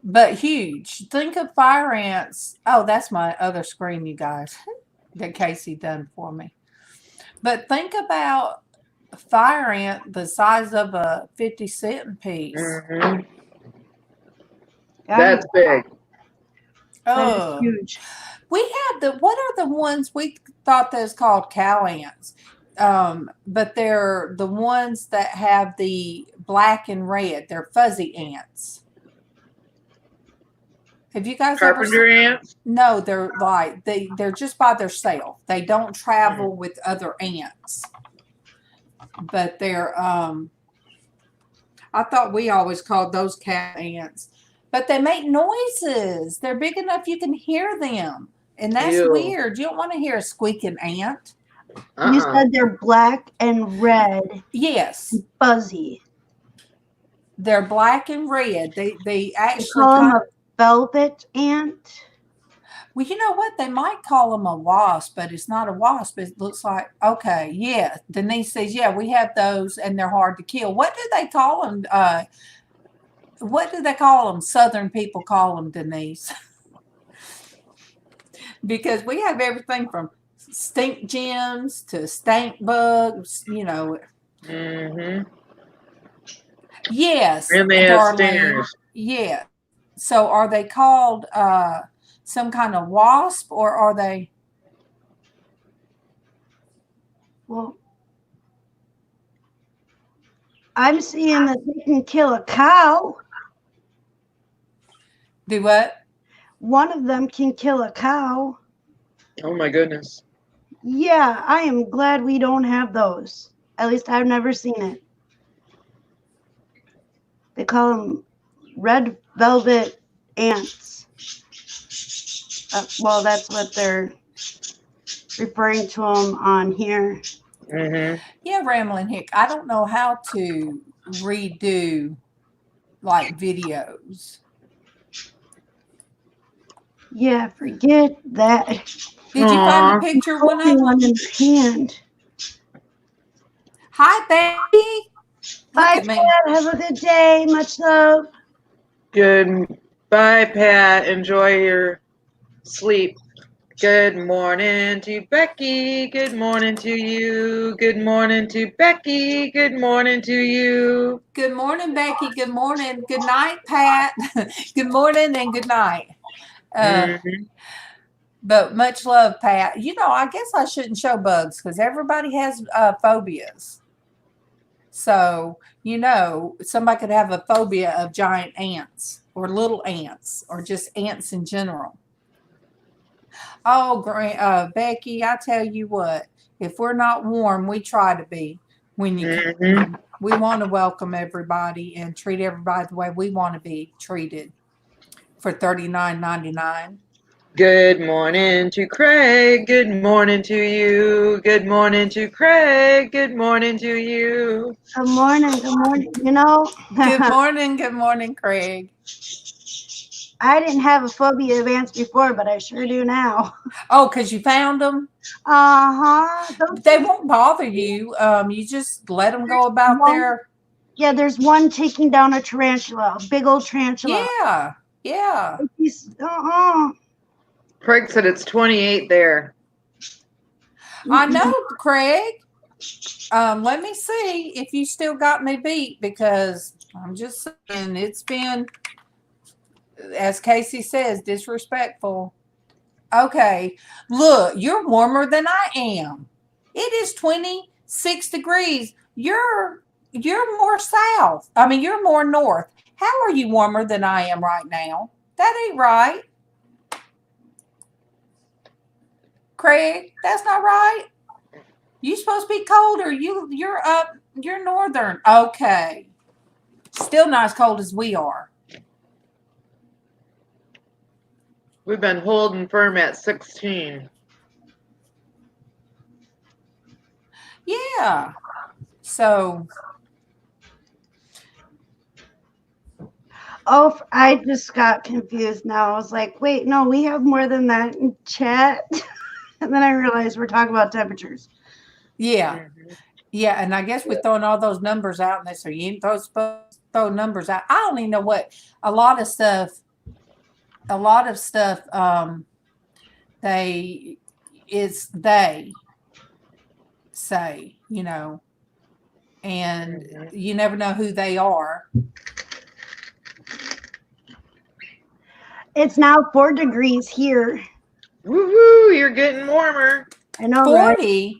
But huge. Think of fire ants. Oh, that's my other screen, you guys, that Casey done for me. But think about a fire ant the size of a 50-cent piece. That's big. Oh, that is huge. We had what are the ones we thought those called cow ants? But they're the ones that have the black and red. They're fuzzy ants. Have you guys Carpenter ever? ants? No, they're like they're just by themselves. They don't travel with other ants. But they're I thought we always called those cat ants. But they make noises. They're big enough you can hear them. And that's Ew. weird. You don't want to hear a squeaking ant. You said they're black and red, Yes. fuzzy. They're black and red. They They actually call them kind a velvet ant. well, you know what? They might call them a wasp, but it's not a wasp. It looks like, okay, yeah. Denise says, yeah, we have those and they're hard to kill. What do they call them? What do they call them? Southern people call them, Denise. Because we have everything from stink gems to stank bugs, you know. Mm-hmm. Yes, And they have Darlene. stingers. Yeah. So are they called some kind of wasp or are they? Well, I'm seeing that they can kill a cow. Do what? One of them can kill a cow. Oh my goodness. Yeah, I am glad we don't have those. At least I've never seen it. They call them red velvet ants. Well, that's what they're referring to them on here. Mm-hmm. Yeah, Ramblin' Hick. I don't know how to redo like videos. Yeah, forget that. Did you find Aw. a picture of one of Holding them? one in her hand. Hi, baby. Look Bye, at me. Pat. Have a good day. Much love. Good. Bye, Pat. Enjoy your sleep. Good morning to Becky. Good morning to you. Good morning to Becky. Good morning to you. Good morning, Becky. Good morning. Good night, Pat. Good morning and good night. Mhm. But much love, Pat. You know, I guess I shouldn't show bugs because everybody has phobias. So, you know, somebody could have a phobia of giant ants or little ants or just ants in general. Oh, Becky, I tell you what, if we're not warm, we try to be when you come Mhm. in. We want to welcome everybody and treat everybody the way we want to be treated for $39.99. Good morning to Craig. Good morning to you. Good morning to Craig. Good morning to you. Good morning. Good morning. You know, Good morning, Craig. I didn't have a phobia of ants before, but I sure do now. Oh, because you found them? Uh-huh. They won't bother you. You just let them go about their. Yeah, there's one taking down a tarantula, a big old tarantula. Yeah, yeah. Craig said it's 28 there. I know, Craig. Let me see if you still got me beat because I'm just saying it's been, as Casey says, disrespectful. Okay, look, you're warmer than I am. It is 26 degrees. You're more south. I mean, you're more north. How are you warmer than I am right now? That ain't right. Craig, that's not right. You supposed to be colder. You're up. You're northern. Okay. Still not as cold as we are. We've been holding firm at 16. Yeah. So. Oh, I just got confused now. I was like, wait, no, we have more than that in chat. And then I realized we're talking about temperatures. Yeah. Mhm. Yeah. And I guess we're throwing all those numbers out. And they say, you ain't supposed to throw numbers out. I don't even know what. A lot of stuff, they say, you know, and you never know who they are. It's now 4 degrees here. Woohoo! You're getting warmer. I know, 40. Right?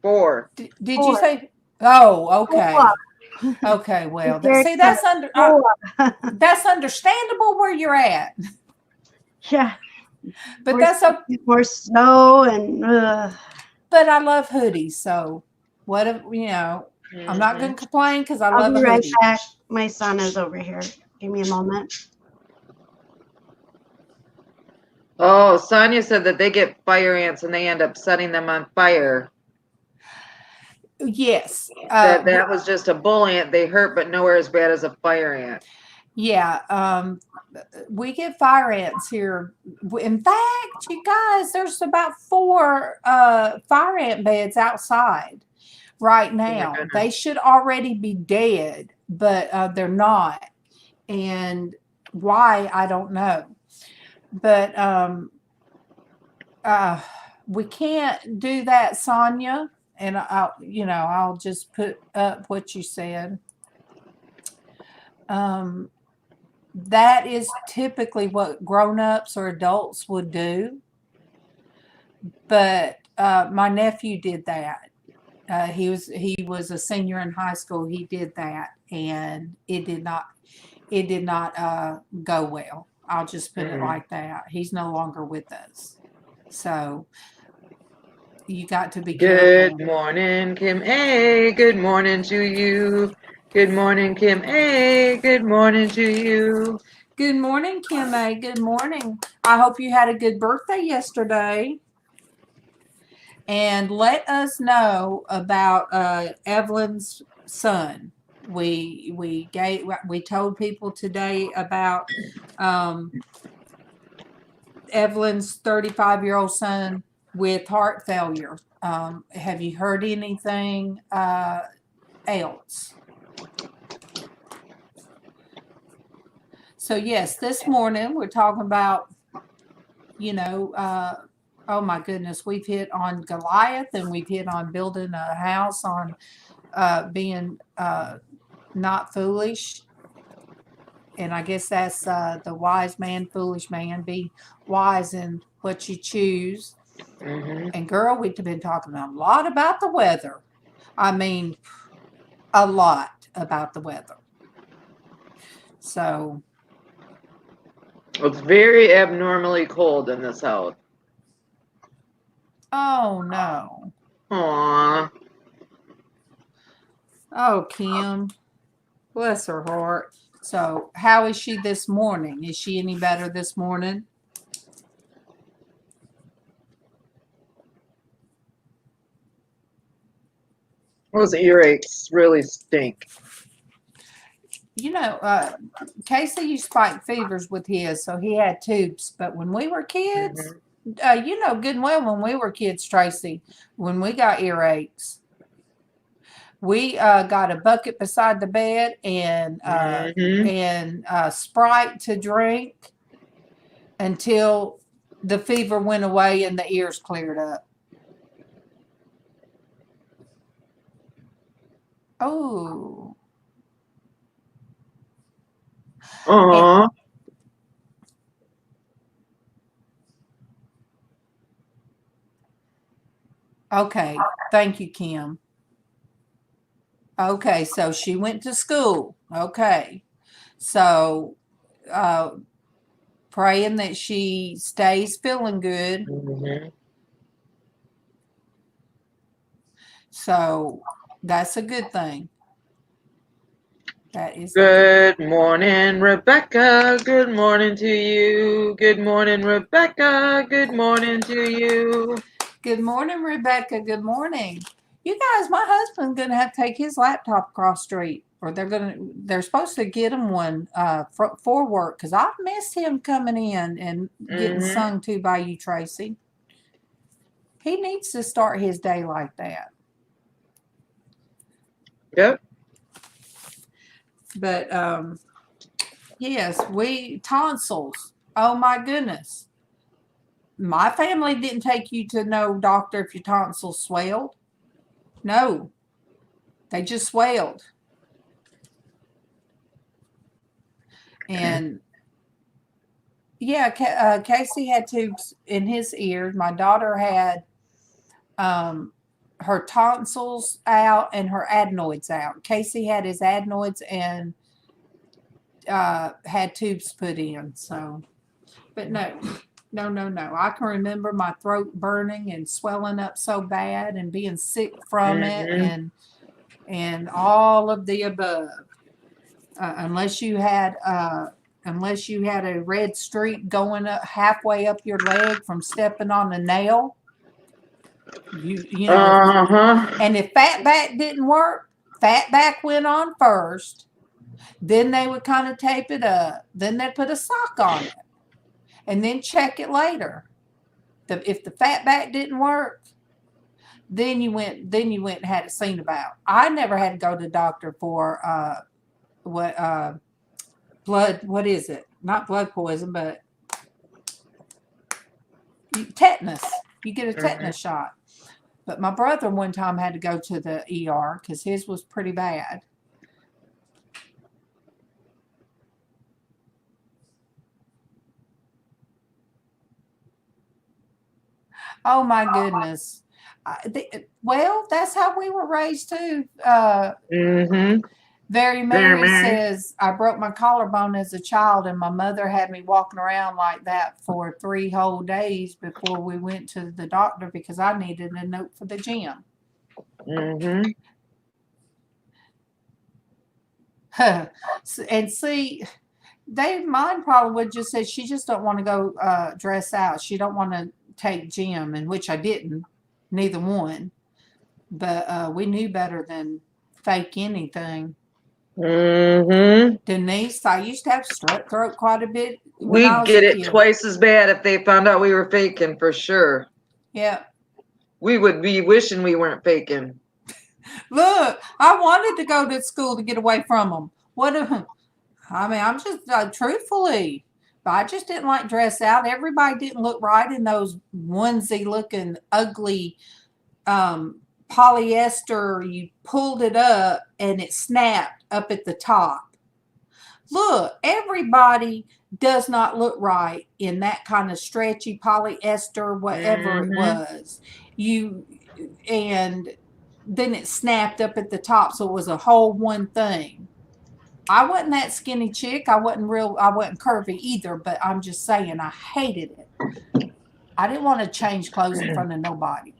4. Did 4. you say? Oh, okay. 4. Okay. Well, Derek see, that's said 4. that's understandable where you're at. Yeah. But More that's okay. more snow and But I love hoodies, so what if I'm not going to complain because I I'll love be a right hoodie. back. My son is over here. Give me a moment. Oh, Sonia said that they get fire ants and they end up setting them on fire. Yes. That was just a bull ant. They hurt, but nowhere as bad as a fire ant. Yeah. We get fire ants here. In fact, you guys, there's about 4 fire ant beds outside right now. goodness. They should already be dead, but they're not. And why, I don't know. But we can't do that, Sonia. And I'll just put up what you said. That is typically what grown-ups or adults would do. But my nephew did that. He was a senior in high school. He did that, and it did not go well. I'll just put it like that. He's no longer with us. So you got to be careful. Good morning, Kim A. Good morning to you. Good morning, Kim A. Good morning to you. Good morning, Kim A. Good morning. I hope you had a good birthday yesterday. And let us know about Evelyn's son. We told people today about Evelyn's 35-year-old son with heart failure. Have you heard anything else? So yes, this morning we're talking about, oh my goodness, we've hit on Goliath and we've hit on building a house, on being not foolish. And I guess that's the wise man, foolish man. Be wise in what you choose. And girl, we've been talking a lot about the weather. I mean, a lot about the weather. So it's very abnormally cold in this house. Oh no. Aww. Oh, Kim. Bless her heart. So how is she this morning? Is she any better this morning? Those earaches really stink. Casey used spike fevers with his, so he had tubes. But when we were kids, good and well, when we were kids, Traci, when we got earaches, we got a bucket beside the bed and Sprite to drink until the fever went away and the ears cleared up. Oh. Aww. Okay. Thank you, Kim. Okay, so she went to school. Okay. So praying that she stays feeling good. So that's a good thing. That is good morning, Rebecca. Good morning to you. Good morning, Rebecca. Good morning to you. Good morning, Rebecca. Good morning. You guys, my husband's gonna have to take his laptop across the street, or they're supposed to get him one for work, because I've missed him coming in and getting sung to by you, Traci. He needs to start his day like that. Yep. But yes, tonsils. Oh my goodness. My family didn't take you to no doctor if your tonsils swelled. No, they just swelled. And yeah, Casey had tubes in his ears. My daughter had her tonsils out and her adenoids out. Casey had his adenoids and had tubes put in. So But no. I can remember my throat burning and swelling up so bad and being sick from it and all of the above. Unless you had a red streak going up halfway up your leg from stepping on a nail. You know, and if fat back didn't work, fat back went on first. Then they would kind of tape it up. Then they'd put a sock on it, and then check it later. If the fat back didn't work, then you went and had it seen about. I never had to go to the doctor for blood. What is it? Not blood poison, but tetanus. You get a tetanus shot. But my brother one time had to go to the ER because his was pretty bad. Oh my goodness. Well, that's how we were raised too. Very Mary says, I broke my collarbone as a child and my mother had me walking around like that for 3 whole days before we went to the doctor because I needed a note for the gym. And see, mine probably would just say she just don't want to go dress out. She don't want to take gym, and which I didn't, neither one. But we knew better than fake anything. Denise, I used to have strep throat quite a bit. We'd get it twice as bad if they found out we were faking, for sure. Yeah. We would be wishing we weren't faking. Look, I wanted to go to school to get away from them. I'm just truthfully, but I just didn't like dress out. Everybody didn't look right in those onesie looking ugly polyester. You pulled it up and it snapped up at the top. Look, everybody does not look right in that kind of stretchy polyester, whatever it was. And then it snapped up at the top, so it was a whole one thing. I wasn't that skinny chick. I wasn't curvy either, but I'm just saying I hated it. I didn't want to change clothes in front of nobody.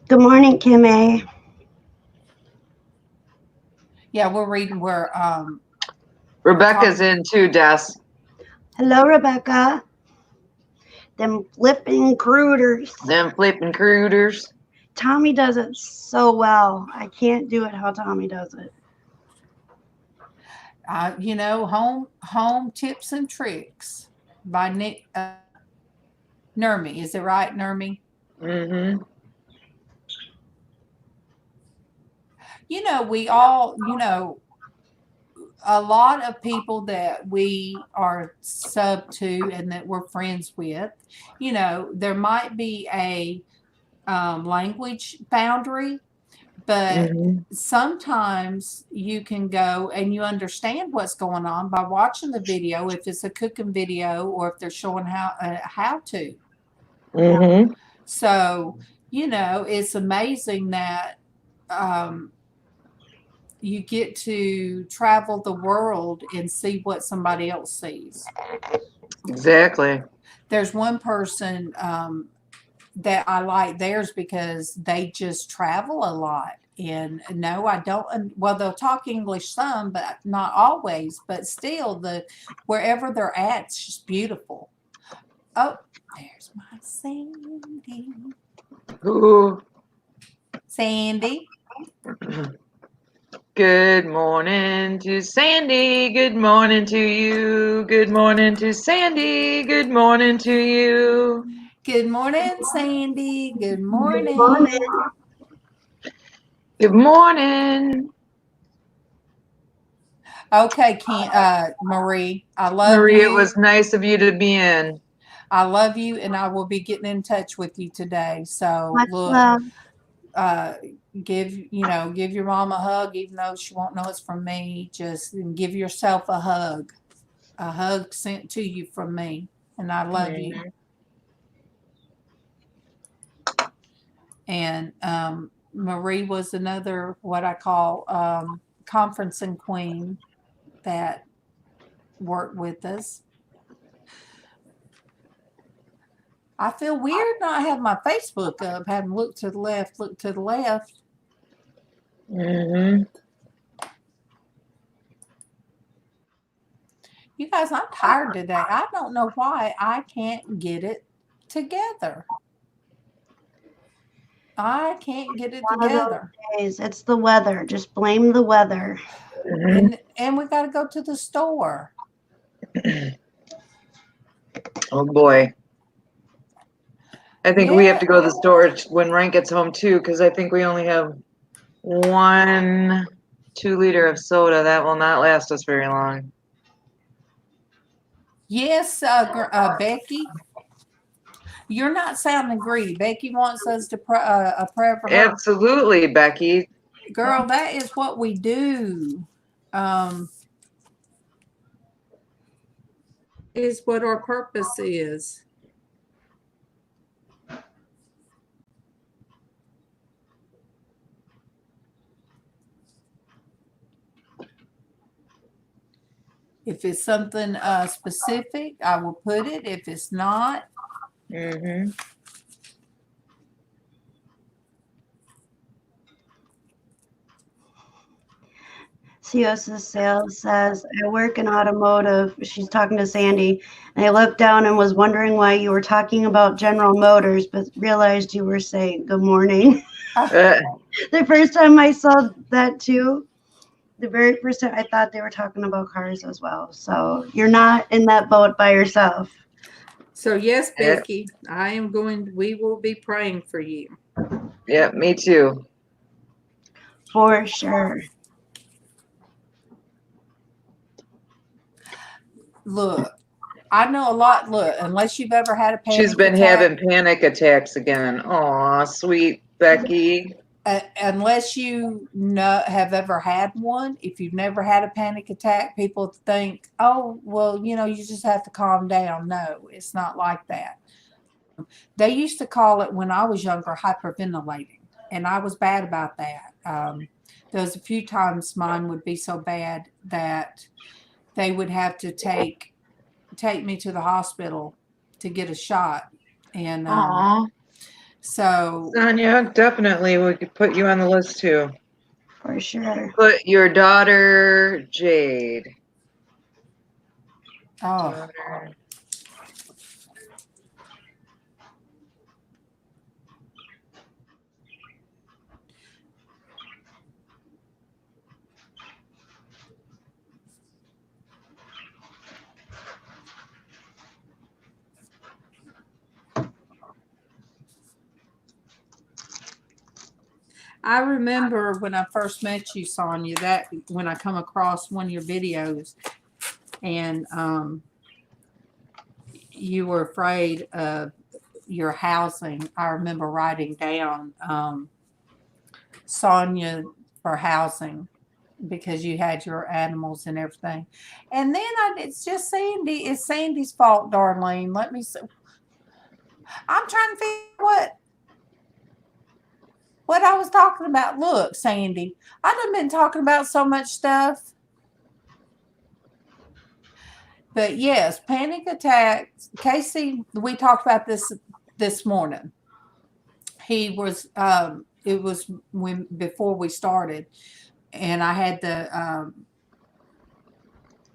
Good morning, Kim A. Yeah, we're reading where Rebecca's in too, Des. Hello, Rebecca. Them flipping crooters. Tommy does it so well. I can't do it how Tommy does it. Home Tips and Tricks by Nick Nurmi. Is it right, Nurmi? We all, a lot of people that we are sub to and that we're friends with, there might be a language boundary, but sometimes you can go and you understand what's going on by watching the video, if it's a cooking video or if they're showing how to. So, it's amazing that you get to travel the world and see what somebody else sees. Exactly. There's one person that I like theirs because they just travel a lot. And no, I don't. Well, they'll talk English some, but not always. But still, wherever they're at, it's just beautiful. Oh, there's my Sandy. Ooh. Sandy. Good morning to Sandy. Good morning to you. Good morning to Sandy. Good morning to you. Good morning, Sandy. Good morning. Good morning. Good morning. Okay, Marie. I love Marie, you. it was nice of you to be in. I love you, and I will be getting in touch with you today. So Much look, love. give your mom a hug, even though she won't know it's from me. Just give yourself a hug sent to you from me, and I love you. And Marie was another what I call conferencing queen. that work with us. I feel weird not having my Facebook up, having looked to the left, look to the left. Mm-hmm. You guys, I'm tired today. I don't know why I can't get it together. I can't get it One of those together. days. It's the weather. Just blame the weather. And we got to go to the store. Oh boy. I think we have to go to the store when Ryan gets home too, because I think we only have 1 2-liter of soda. That will not last us very long. Yes, Becky. You're not sounding greedy. Becky wants us to pray a prayer for her. Absolutely, Becky. Girl, that is what we do. Is what our purpose is. If it's something specific, I will put it. If it's not, Mm-hmm. Siosa Sales says, I work in automotive. She's talking to Sandy. And I looked down and was wondering why you were talking about General Motors, but realized you were saying good morning. The first time I saw that too, the very first time I thought they were talking about cars as well. So you're not in that boat by yourself. so yes, Becky, we will be praying for you. Yeah, me too. For sure. Look, I know a lot. Look, unless you've ever had a panic She's been attack, having panic attacks again. Aw, sweet Becky. unless you have ever had one, if you've never had a panic attack, people think, oh, well, you just have to calm down. No, it's not like that. They used to call it, when I was younger, hyperventilating, and I was bad about that. There was a few times mine would be so bad that they would have to take me to the hospital to get a shot. And Aw. so Sonia, definitely we could put you on the list too. For sure. Put your daughter Jade. oh, Daughter. I remember when I first met you, Sonia, that when I come across one of your videos, and you were afraid of your housing. I remember writing down Sonia for housing because you had your animals and everything. And then it's just Sandy. It's Sandy's fault, Darlene. Let me see. I'm trying to figure what I was talking about. Look, Sandy, I done been talking about so much stuff. But yes, panic attacks. Casey, we talked about this morning. He was it was before we started, and I had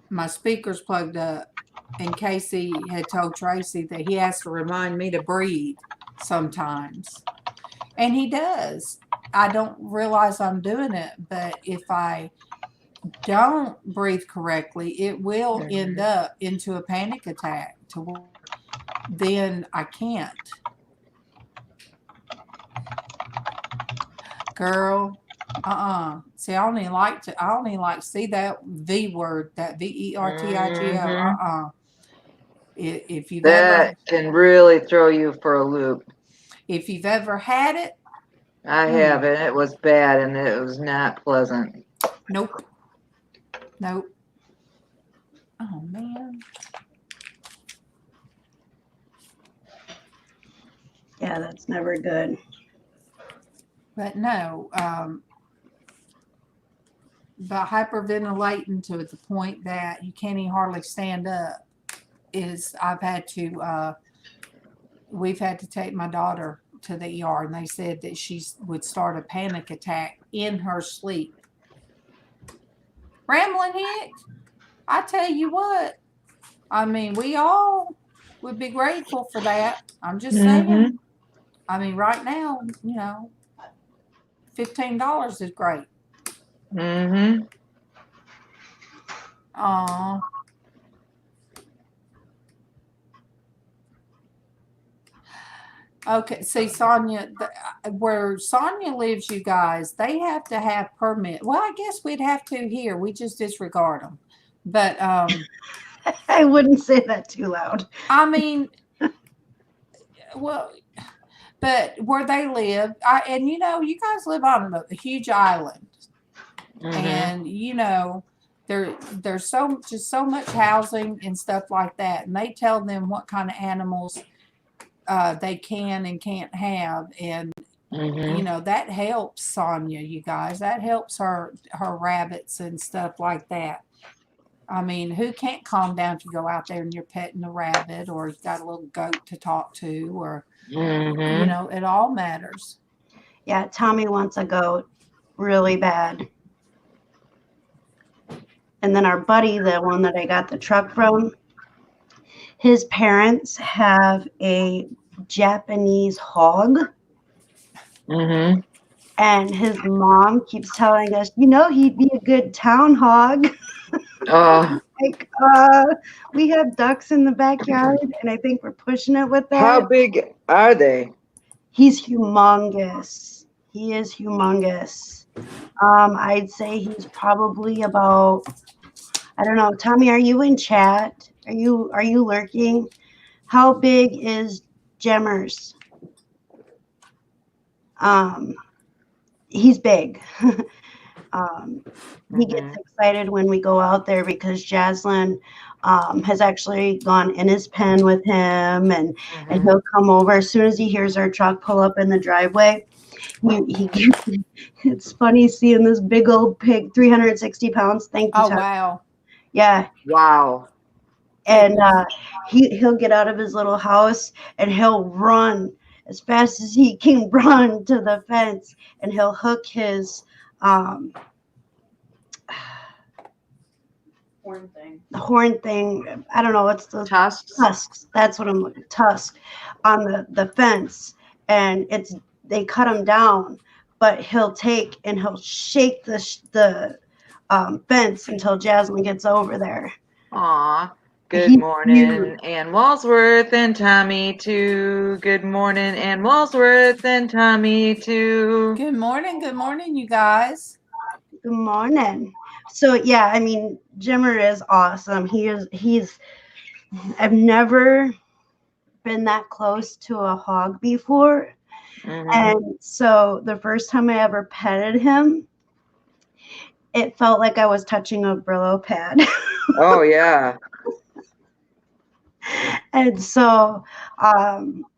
my speakers plugged up, and Casey had told Traci that he has to remind me to breathe sometimes. And he does. I don't realize I'm doing it, but if I don't breathe correctly, it will end up into a panic attack. Then I can't. Girl, See, I only like to see that V word, that VERTIGO. If you've That can really throw you for a loop. If you've ever had it, I have it. It was bad and it was not pleasant. Nope. Oh man. Yeah, that's never good. But no, but hyperventilating to the point that you can't even hardly stand up is we've had to take my daughter to the ER, and they said that she would start a panic attack in her sleep. Rambling Hick, I tell you what, I mean, we all would be grateful for that. I'm just saying. I mean, right now, you know, $15 is great. Mm-hmm. Okay, see, Sonia, where Sonia lives, you guys, they have to have permit. Well, I guess we'd have to here. We just disregard them. But I wouldn't say that too loud. I mean, well, but where they live, and you know, you guys live on a huge island, and you know, there's so much housing and stuff like that, and they tell them what kind of animals they can and can't have, and you know, that helps Sonia, you guys. That helps her rabbits and stuff like that. I mean, who can't calm down if you go out there and you're petting a rabbit, or you've got a little goat to talk to, or you know, it all matters. Yeah, Tommy wants a goat really bad. And then our buddy, the one that I got the truck from, his parents have a Japanese hog. And his mom keeps telling us, you know, he'd be a good town hog. Like, we have ducks in the backyard, and I think we're pushing it with that. How big are they? He's humongous. He is humongous. I'd say he's probably about, I don't know. Tommy, are you in chat? Are you lurking? How big is Jemmers? He's big. He gets excited when we go out there because Jaslyn has actually gone in his pen with him, and he'll come over as soon as he hears our truck pull up in the driveway. It's funny seeing this big old pig, 360 pounds. Thank you. Oh, wow. Yeah. Wow. And he'll get out of his little house and he'll run as fast as he can run to the fence, and he'll hook his horn thing. I don't know what's the tusks. That's what I'm looking. Tusk on the fence, and they cut him down, but he'll take and he'll shake the fence until Jasmine gets over there. Aw. Good morning, Ann Walsworth and Tommy too. Good morning, Ann Walsworth and Tommy too. Good morning, you guys. Good morning. So yeah, I mean, Jimmer is awesome. I've never been that close to a hog before. And so the first time I ever petted him, it felt like I was touching a Brillo pad. Oh yeah. And so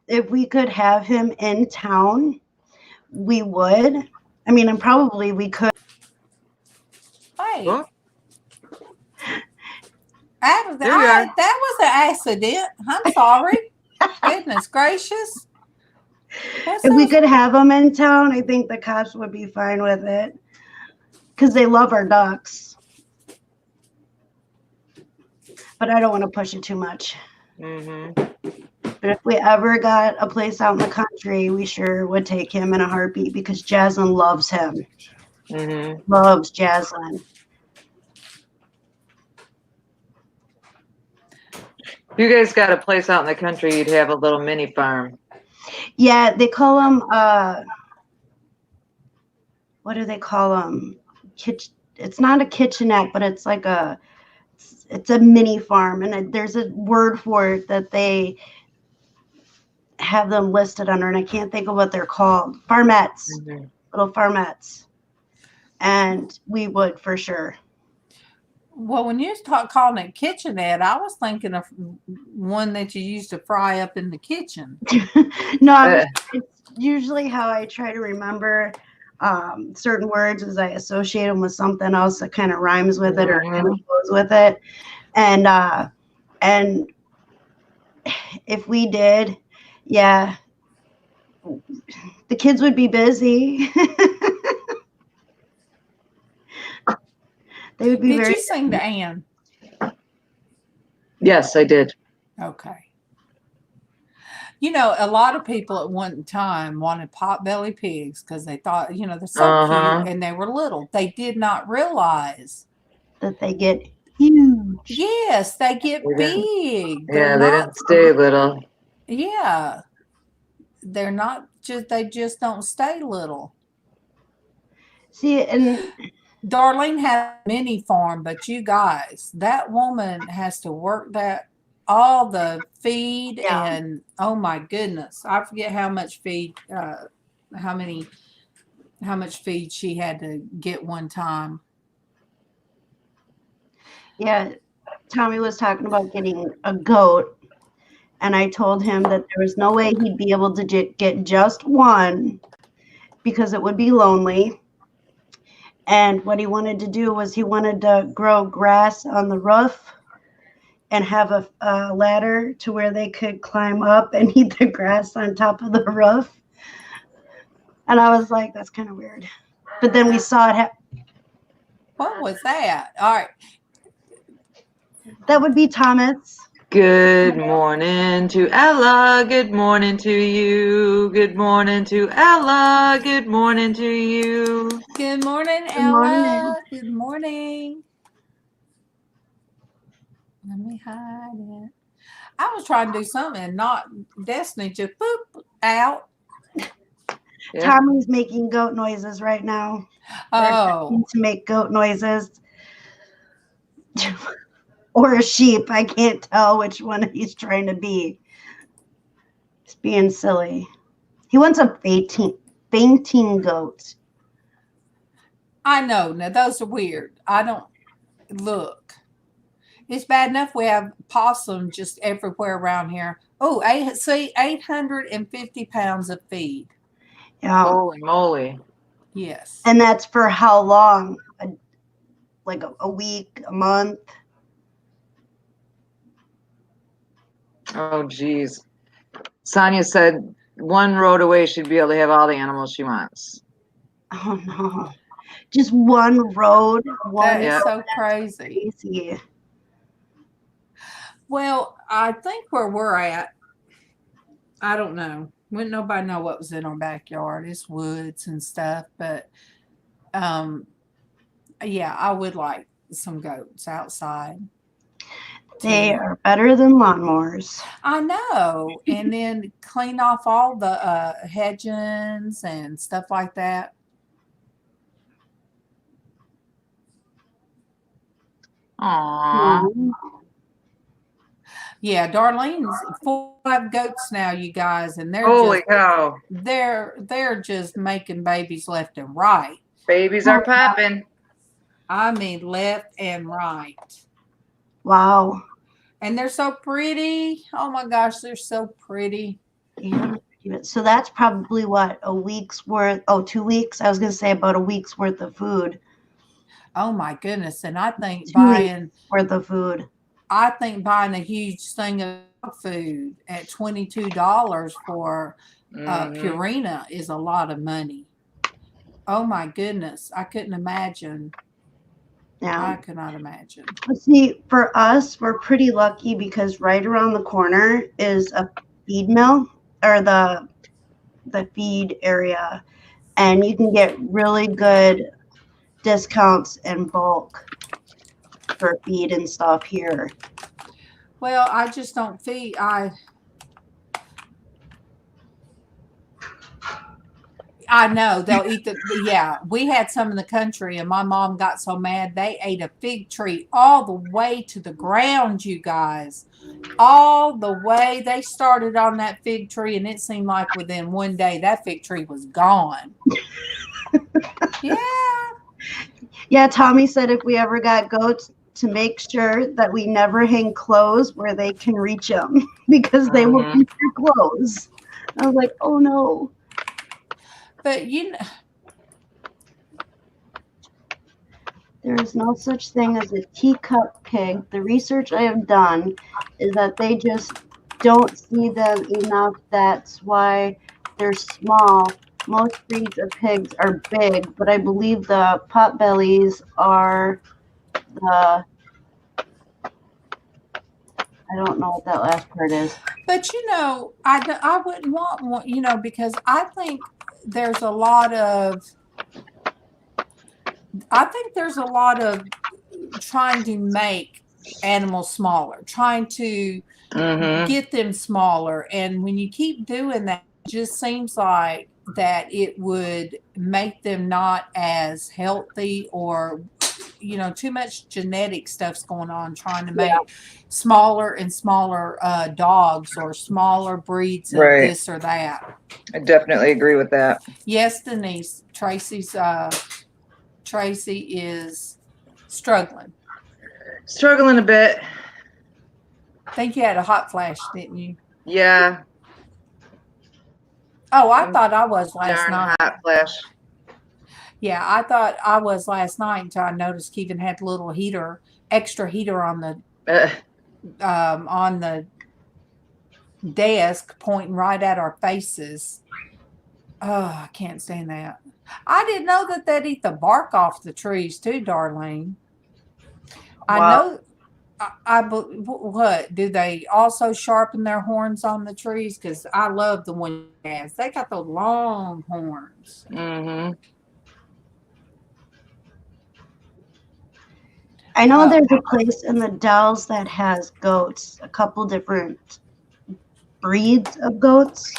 if we could have him in town, we would. I mean, and probably we could. Hey. Huh? That was an accident. I'm sorry. Goodness gracious. If we could have him in town, I think the cops would be fine with it, because they love our ducks. But I don't want to push it too much. But if we ever got a place out in the country, we sure would take him in a heartbeat, because Jaslyn loves him. Loves Jaslyn. If you guys got a place out in the country, you'd have a little mini farm. Yeah, they call them, what do they call them? It's not a kitchenette, but it's like it's a mini farm, and there's a word for it that they have them listed under, and I can't think of what they're called. Farmettes, little farmettes. And we would for sure. Well, when you calling it kitchenette, I was thinking of one that you used to fry up in the kitchen. No, it's usually how I try to remember certain words as I associate them with something else that kind of rhymes with it or kind of goes with it. And if we did, yeah, the kids would be busy. They would be Did very you sing to Ann? Yes, I did. Okay. You know, a lot of people at one time wanted potbelly pigs because they thought, you know, they're so cute and they were little. They did not realize that they get huge. Yes, they get big. Yeah, they didn't stay little. Yeah. They're not just, they just don't stay little. See, and Darlene had a mini farm, but you guys, that woman has to work that, all the feed and oh my goodness, I forget how much feed, how much feed she had to get one time. Yeah, Tommy was talking about getting a goat, and I told him that there was no way he'd be able to get just one because it would be lonely. And what he wanted to do was he wanted to grow grass on the roof and have a ladder to where they could climb up and eat the grass on top of the roof. And I was like, that's kind of weird. But then we saw it happen. What was that? All right. That would be Thomas. Good morning to Ella. Good morning to you. Good morning to Ella. Good morning to you. Good morning, Good Ella. morning. Good morning. Let me hide it. I was trying to do something and not Destiny just boop out. Yeah. Tommy's making goat noises right now. Oh. To make goat noises. Or a sheep. I can't tell which one he's trying to be. He's being silly. He wants a fainting goat. I know. Now, those are weird. I don't look. It's bad enough we have possum just everywhere around here. Oh, 850 pounds of feed. Yeah. Holy moly. Yes. And that's for how long? Like a week, a month? Oh, geez. Sonia said one road away she'd be able to have all the animals she wants. Oh, no. Just one road? That is so crazy. Crazy. Well, I think where we're at, I don't know. Wouldn't nobody know what was in our backyard. It's woods and stuff. But, yeah, I would like some goats outside. They are better than lawnmowers. I know. And then clean off all the hedgings and stuff like that. Aww. Yeah, Darlene's 5 goats now, you guys, and they're Holy cow. they're just making babies left and right. Babies are popping. I mean, left and right. Wow. And they're so pretty. Oh my gosh, they're so pretty. Yeah. So that's probably what, a week's worth? Oh, 2 weeks. I was going to say about a week's worth of food. Oh my goodness! And I think 2 buying weeks worth of food. I think buying a huge thing of food at $22 for Purina is a lot of money. Oh my goodness. I couldn't imagine. Yeah. I could not imagine. See, for us, we're pretty lucky because right around the corner is a feed mill or the feed area. And you can get really good discounts in bulk for feed and stuff here. Well, I just don't feed. I know they'll eat yeah, we had some in the country and my mom got so mad they ate a fig tree all the way to the ground, you guys. All the way. They started on that fig tree and it seemed like within one day that fig tree was gone. Yeah. Yeah, Tommy said if we ever got goats, to make sure that we never hang clothes where they can reach them because they will eat your clothes. I was like, oh no. But you know, There is no such thing as a teacup pig. The research I have done is that they just don't see them enough. That's why they're small. Most breeds of pigs are big, but I believe the potbellies are the, I don't know what that last part is. But you know, I wouldn't want one, you know, because I think there's a lot of trying to make animals smaller, trying to get them smaller. And when you keep doing that, it just seems like that it would make them not as healthy, or, you know, too much genetic stuff's going on trying to make smaller and smaller dogs or smaller breeds of Right. this or that. I definitely agree with that. Yes, Denise, Traci is struggling. Struggling a bit. I think you had a hot flash, didn't you? Yeah. Oh, I thought I was last Darn night. hot flash. Yeah, I thought I was last night until I noticed Kevin had a little extra heater on the desk, pointing right at our faces. Oh, I can't stand that. I didn't know that they'd eat the bark off the trees too, Darlene. I know. What do they also sharpen their horns on the trees? Because I love the one has. They got those long horns. Mm-hmm. I know there's a place in the Dells that has goats, a couple different breeds of goats,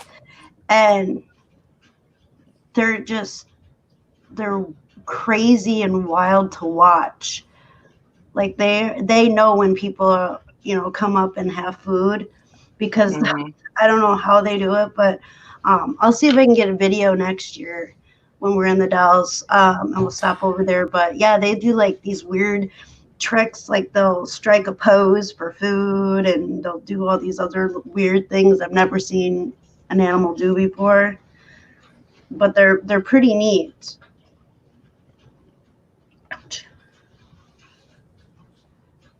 and they're crazy and wild to watch. Like they know when people, you know, come up and have food, because I don't know how they do it, but I'll see if I can get a video next year when we're in the Dells, and we'll stop over there. But yeah, they do like these weird tricks, like they'll strike a pose for food, and they'll do all these other weird things I've never seen an animal do before. But they're pretty neat.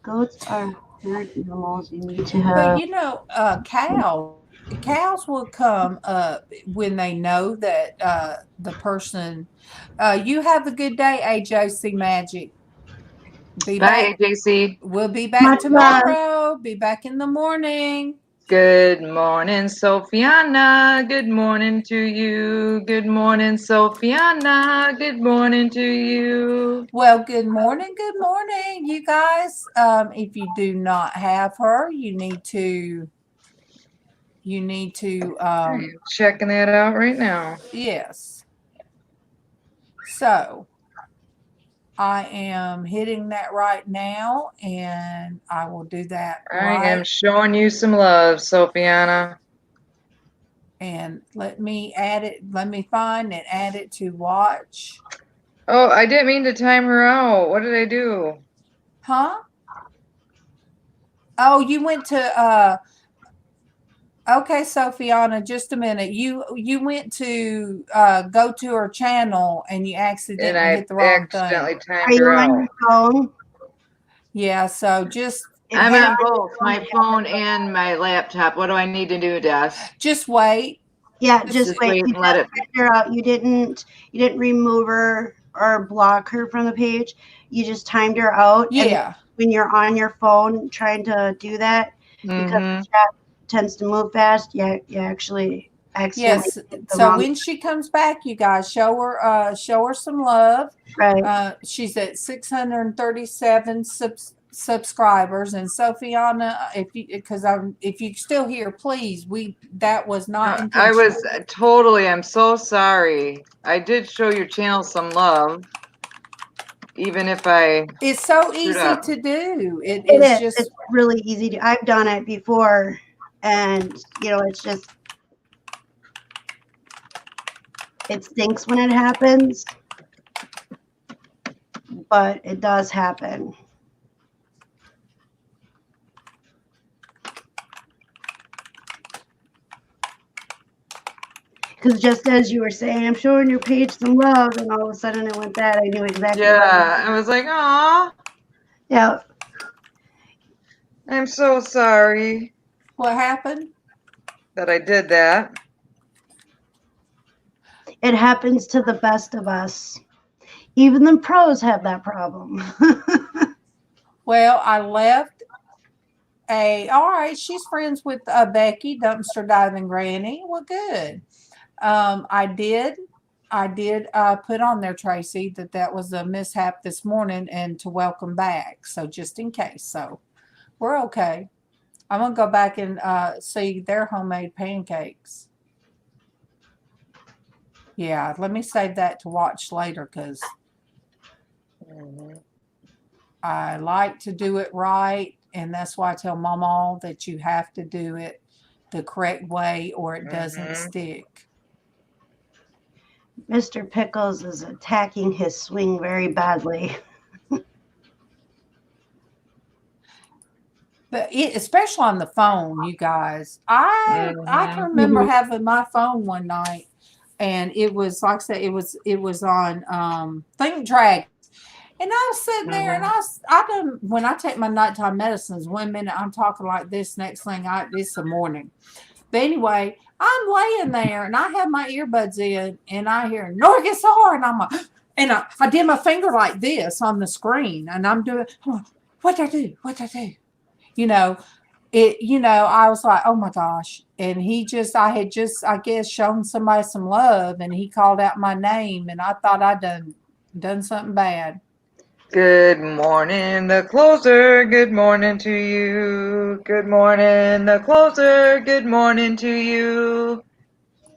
Goats are herd animals. You need to have. But you know, cows will come up when they know that the person. You have a good day, AJC Magic. Be Bye, back. JC. We'll be back Much tomorrow. Be back in the morning. Good morning, Sophiana. Good morning to you. Good morning, Sophiana. Good morning to you. Well, good morning, you guys. If you do not have her, you need to I'm checking that out right now. yes. So I am hitting that right now, and I will do that I am showing you some love, Sophiana. And let me add it. Let me find and add it to watch. Oh, I didn't mean to time her out. What did I do? Huh? Oh, you went to okay, Sophiana, just a minute. You went to go to her channel and you accidentally hit the wrong thing. Are you on your phone? Yeah, so just I'm on both my phone and my laptop. What do I need to do, Des? Just wait. Yeah, just wait. And let it. Her out. You didn't remove her or block her from the page. You just timed her out. Yeah. And when you're on your phone trying to do that, because the chat tends to move fast, you actually accidentally. Yes. So when she comes back, you guys show her some love. Right. She's at 637 subscribers, and Sophiana, if you still here, please, that was not intentional. I was totally. I'm so sorry. I did show your channel some love, even if It's so easy to do. It is. Just, it's really easy to. I've done it before, and it's just. It stinks when it happens, but it does happen. Because just as you were saying, I'm showing your page some love, and all of a sudden it went that. I knew exactly. Yeah, I was like, "Aw, Yeah. I'm so sorry What happened? that I did that." It happens to the best of us. Even the pros have that problem. Well, I left all right, she's friends with Becky, Dumpster Diving Granny. Well, good. I did put on there, Tracy, that was a mishap this morning and to welcome back. So just in case. So we're okay. I'm going to go back and see their homemade pancakes. Yeah, let me save that to watch later because I like to do it right. And that's why I tell MawMaw that you have to do it the correct way or it doesn't stick. Mr. Pickles is attacking his swing very badly. But especially on the phone, you guys. I can remember having my phone one night, and it was like I said, it was on Think Drag, and I was sitting there, and I done when I take my nighttime medicines. 1 minute I'm talking like this, next thing it's the morning. But anyway, I'm laying there, and I have my earbuds in, and I hear Norgasar, and I'm like, and I did my finger like this on the screen, and I'm doing what'd I do? You know, I was like, oh my gosh. And I had just, I guess, shown somebody some love and he called out my name and I thought I'd done something bad. Good morning, the closer. Good morning to you. Good morning, the closer. Good morning to you.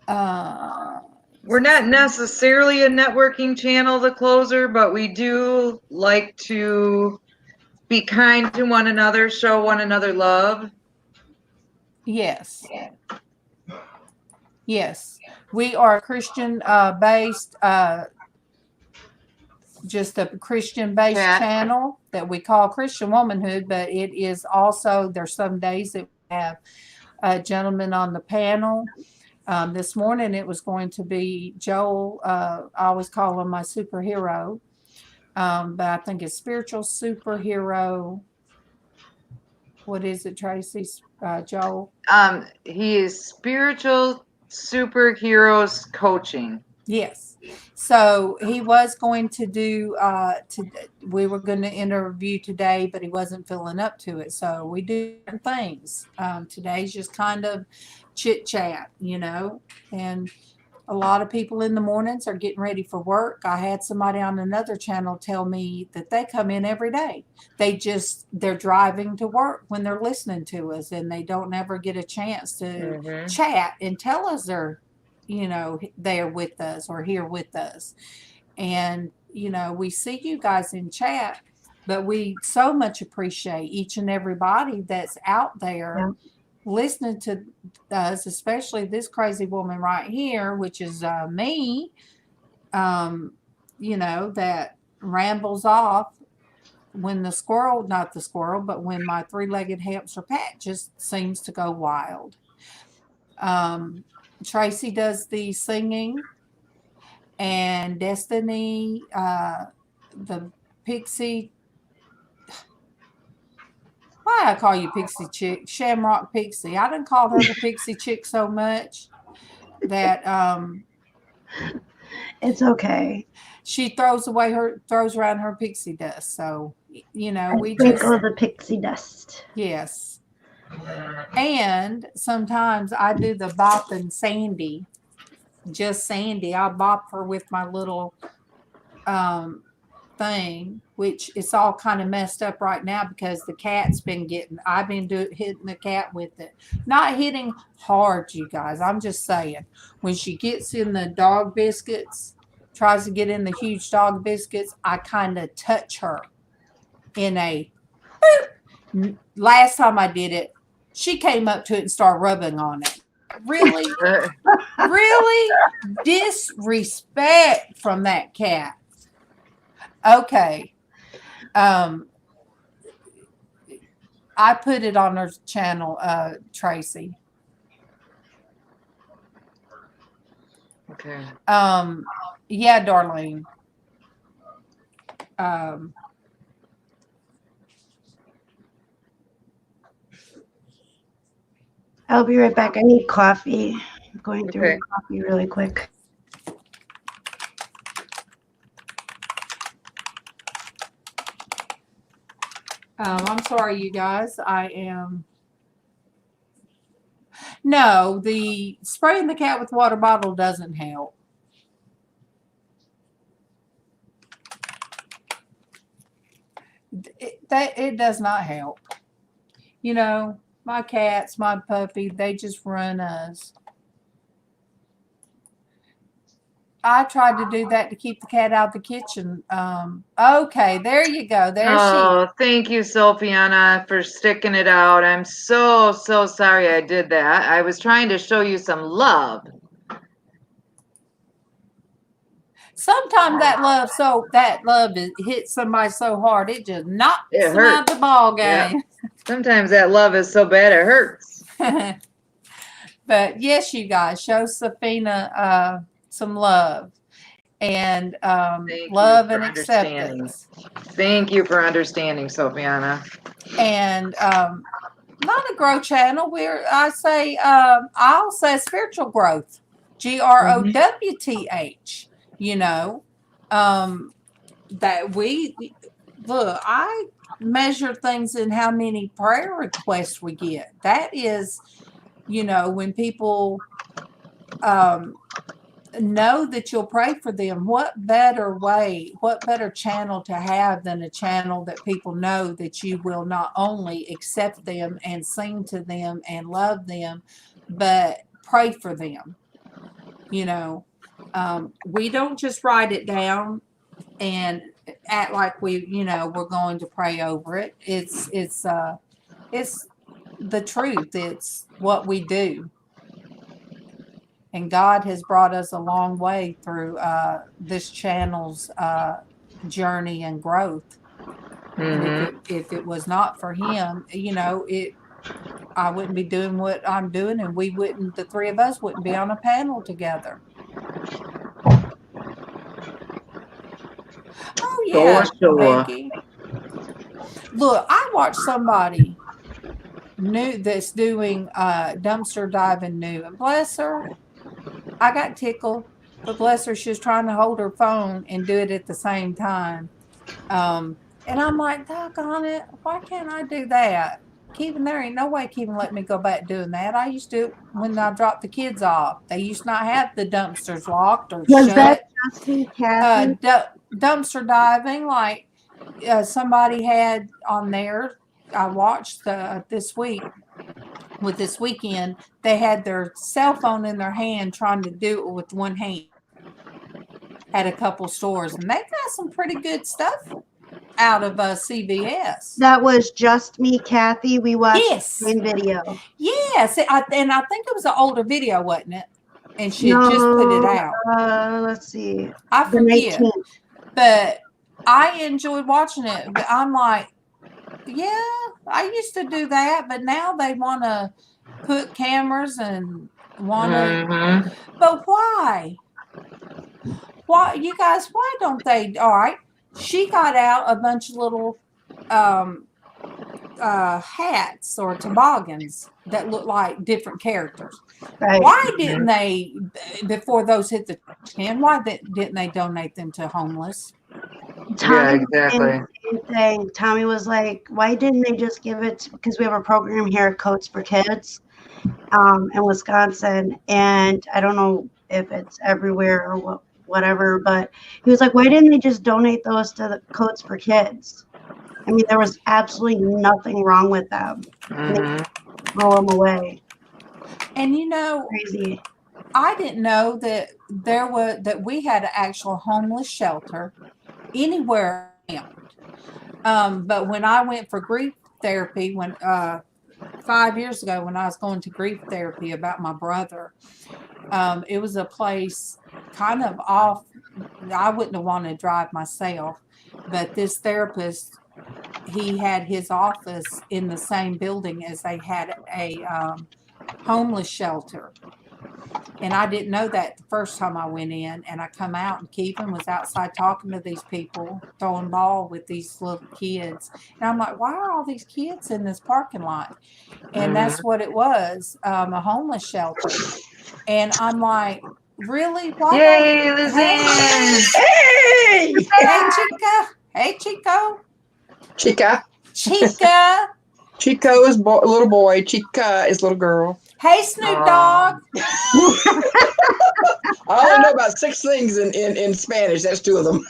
We're not necessarily a networking channel, the closer, but we do like to be kind to one another, show one another love. Yes. Yes. We are Christian based, just a Christian based channel that we call Christian Womanhood, but it is also, there's some days that we have a gentleman on the panel. This morning it was going to be Joel. I always call him my superhero, but I think it's spiritual superhero. What is it, Tracy? Joel? He is spiritual superheroes coaching. Yes. So he was going to do, we were going to interview today, but he wasn't feeling up to it. So we do different things. Today's just kind of chit chat, and a lot of people in the mornings are getting ready for work. I had somebody on another channel tell me that they come in every day. They're driving to work when they're listening to us and they don't ever get a chance to chat and tell us they're with us or here with us. And, we see you guys in chat, but we so much appreciate each and everybody that's out there listening to us, especially this crazy woman right here, which is me, that rambles off when but when my three-legged hamster Pat just seems to go wild. Tracy does the singing, and Destiny, the pixie. Why I call you Pixie Chick? Shamrock Pixie. I done called her the Pixie Chick so much that it's okay. She throws around her pixie dust. So we sprinkle the pixie dust. Yes. And sometimes I do the bop and Sandy. Just Sandy. I bop her with my little thing, which it's all kind of messed up right now because the cat's been I've been hitting the cat with it. Not hitting hard, you guys. I'm just saying, when she gets in the dog biscuits, tries to get in the huge dog biscuits, I kind of touch her in a last time I did it, she came up to it and started rubbing on it. Really? Really? Disrespect from that cat. Okay. I put it on her channel, Tracy. Okay. Yeah, Darlene. I'll be right back. I need coffee. I'm going through Okay. coffee really quick. I'm sorry, you guys. No, the spraying the cat with water bottle doesn't help. It does not help. You know, my cats, my puppy, they just run us. I tried to do that to keep the cat out of the kitchen. Okay, there you go. There she is. Oh, thank you, Sophiana, for sticking it out. I'm so sorry I did that. I was trying to show you some love. Sometimes that love hits somebody so hard it just knocks It them out hurts. the ball Yeah. game. Sometimes that love is so bad it hurts. But yes, you guys, show Safina some love and love and acceptance. Thank you for understanding, Sophiana. And not a grow channel. I'll say spiritual growth, growth. You know, that I measure things in how many prayer requests we get. That is, you know, when people know that you'll pray for them, what better channel to have than a channel that people know that you will not only accept them and sing to them and love them, but pray for them. You know, we don't just write it down and act like we're going to pray over it. It's the truth. It's what we do. And God has brought us a long way through this channel's journey and growth. Mm-hmm. And if it was not for him, you know, I wouldn't be doing what I'm doing, and the three of us wouldn't be on a panel together. Oh yeah, Sure. Becky. Look, I watched somebody new that's doing dumpster diving new, and bless her, I got tickled, but bless her, she was trying to hold her phone and do it at the same time. And I'm like, doggone it, why can't I do that? Kevin, there ain't no way Kevin let me go back doing that. I used to when I dropped the kids off. They used to not have the dumpsters locked or Was shut. that just me, Kathy? Dumpster diving, like somebody had on there. I watched this weekend, they had their cell phone in their hand trying to do it with one hand at a couple stores, and they got some pretty good stuff out of CVS. That was just me, Kathy. We watched Yes. the same video. Yes, and I think it was an older video, wasn't it? And she had just put it out. Let's see. I forget. 19th. But I enjoyed watching it. But I'm like, yeah, I used to do that, but now they want to put cameras and want to. Mm-hmm. But why? Why, you guys? Why don't they? All right, she got out a bunch of little hats or toboggans that look like different characters. Right. Why didn't they, before those hit the can? Why didn't they donate them to homeless? Tommy, Yeah, exactly. Same thing. Tommy was like, why didn't they just give it? Because we have a program here, Coats for Kids, in Wisconsin. And I don't know if it's everywhere or whatever, but he was like, why didn't they just donate those to the Coats for Kids? I mean, there was absolutely nothing wrong with them. And they throw them away. And you know, Crazy. I didn't know that we had an actual homeless shelter anywhere around. But when I went for grief therapy, 5 years ago, when I was going to grief therapy about my brother, it was a place kind of off. I wouldn't have wanted to drive myself, but this therapist, he had his office in the same building as they had a homeless shelter. And I didn't know that the first time I went in, and I come out and Kevin was outside talking to these people, throwing ball with these little kids. And I'm like, why are all these kids in this parking lot? And that's what it was, a homeless shelter. And I'm like, really? Why? Yay, Hey, LizzAnn! Hey! hey, Chica. Hey, Chico. Chica. Chica. Chico is little boy. Chica is little girl. Hey, Snoop Aw. Dogg. I only know about 6 things in Spanish. That's 2 of them.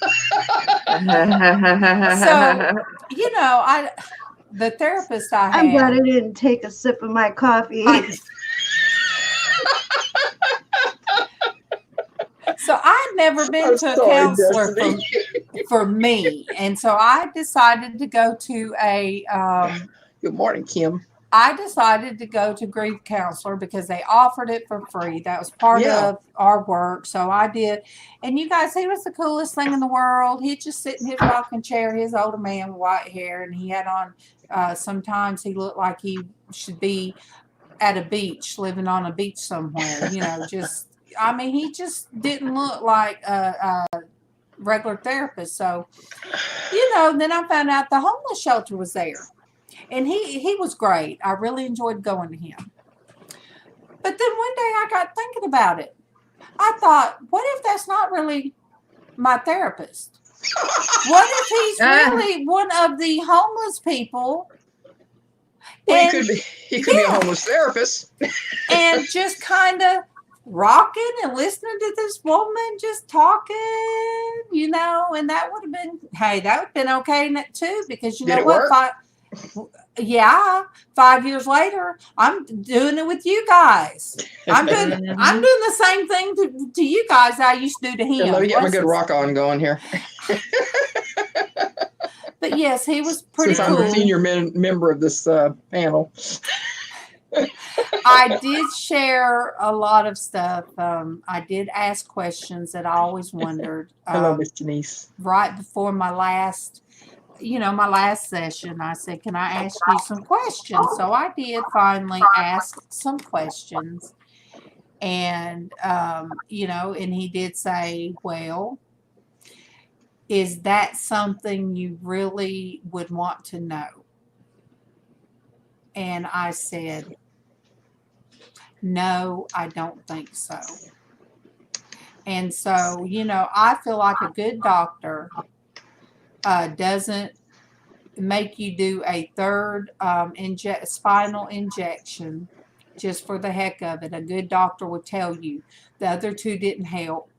So, you know, the therapist I had. I'm glad I didn't take a sip of my coffee. So I'd never been I'm to a sorry, counselor Destiny. for me. And so I decided to go to Good morning, Kim. I decided to go to grief counselor because they offered it for free. That was part Yeah. of our work. So I did. And you guys, he was the coolest thing in the world. He'd just sit in his rocking chair, his older man with white hair, and he had on, sometimes he looked like he should be at a beach, living on a beach somewhere, you know, just, I mean, he just didn't look like a regular therapist. So, you know, then I found out the homeless shelter was there. And he was great. I really enjoyed going to him. But then one day I got thinking about it. I thought, what if that's not really my therapist? What if he's really one of the homeless people? Well, And, he could be a homeless therapist. and just kind of rocking and listening to this woman just talking, you know, and that would have been, hey, that would have been okay too, because you Did know it what? work? 5 years later, I'm doing it with you guys. I'm doing the same thing to you guys I used to do to him. Let me get my good rock on going here. But yes, he was pretty Since cool. I'm the senior member of this panel. I did share a lot of stuff. I did ask questions that I always wondered. Hello, Miss Denise. Right before my last session, I said, can I ask you some questions? So I did finally ask some questions. And, you know, and he did say, well, is that something you really would want to know? And I said, no, I don't think so. And so, you know, I feel like a good doctor doesn't make you do a third spinal injection just for the heck of it. A good doctor would tell you the other 2 didn't help,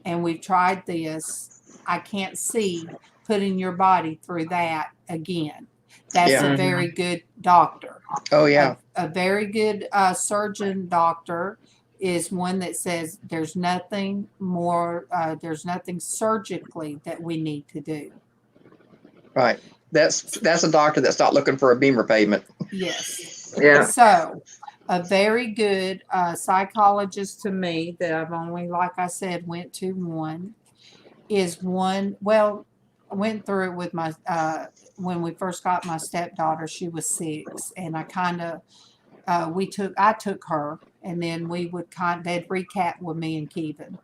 and we've tried this. I can't see putting your body through that again. That's Yeah. a very good doctor. Oh, yeah. A very good surgeon doctor is one that says there's nothing more, there's nothing surgically that we need to do. Right. That's a doctor that's not looking for a beam repairment. Yes. Yeah. So a very good psychologist to me that I've only, like I said, went to one is one, well, I went through it with my, when we first got my stepdaughter, she was 6, and I kind of, I took her, and then we would they'd recap with me and Kevin.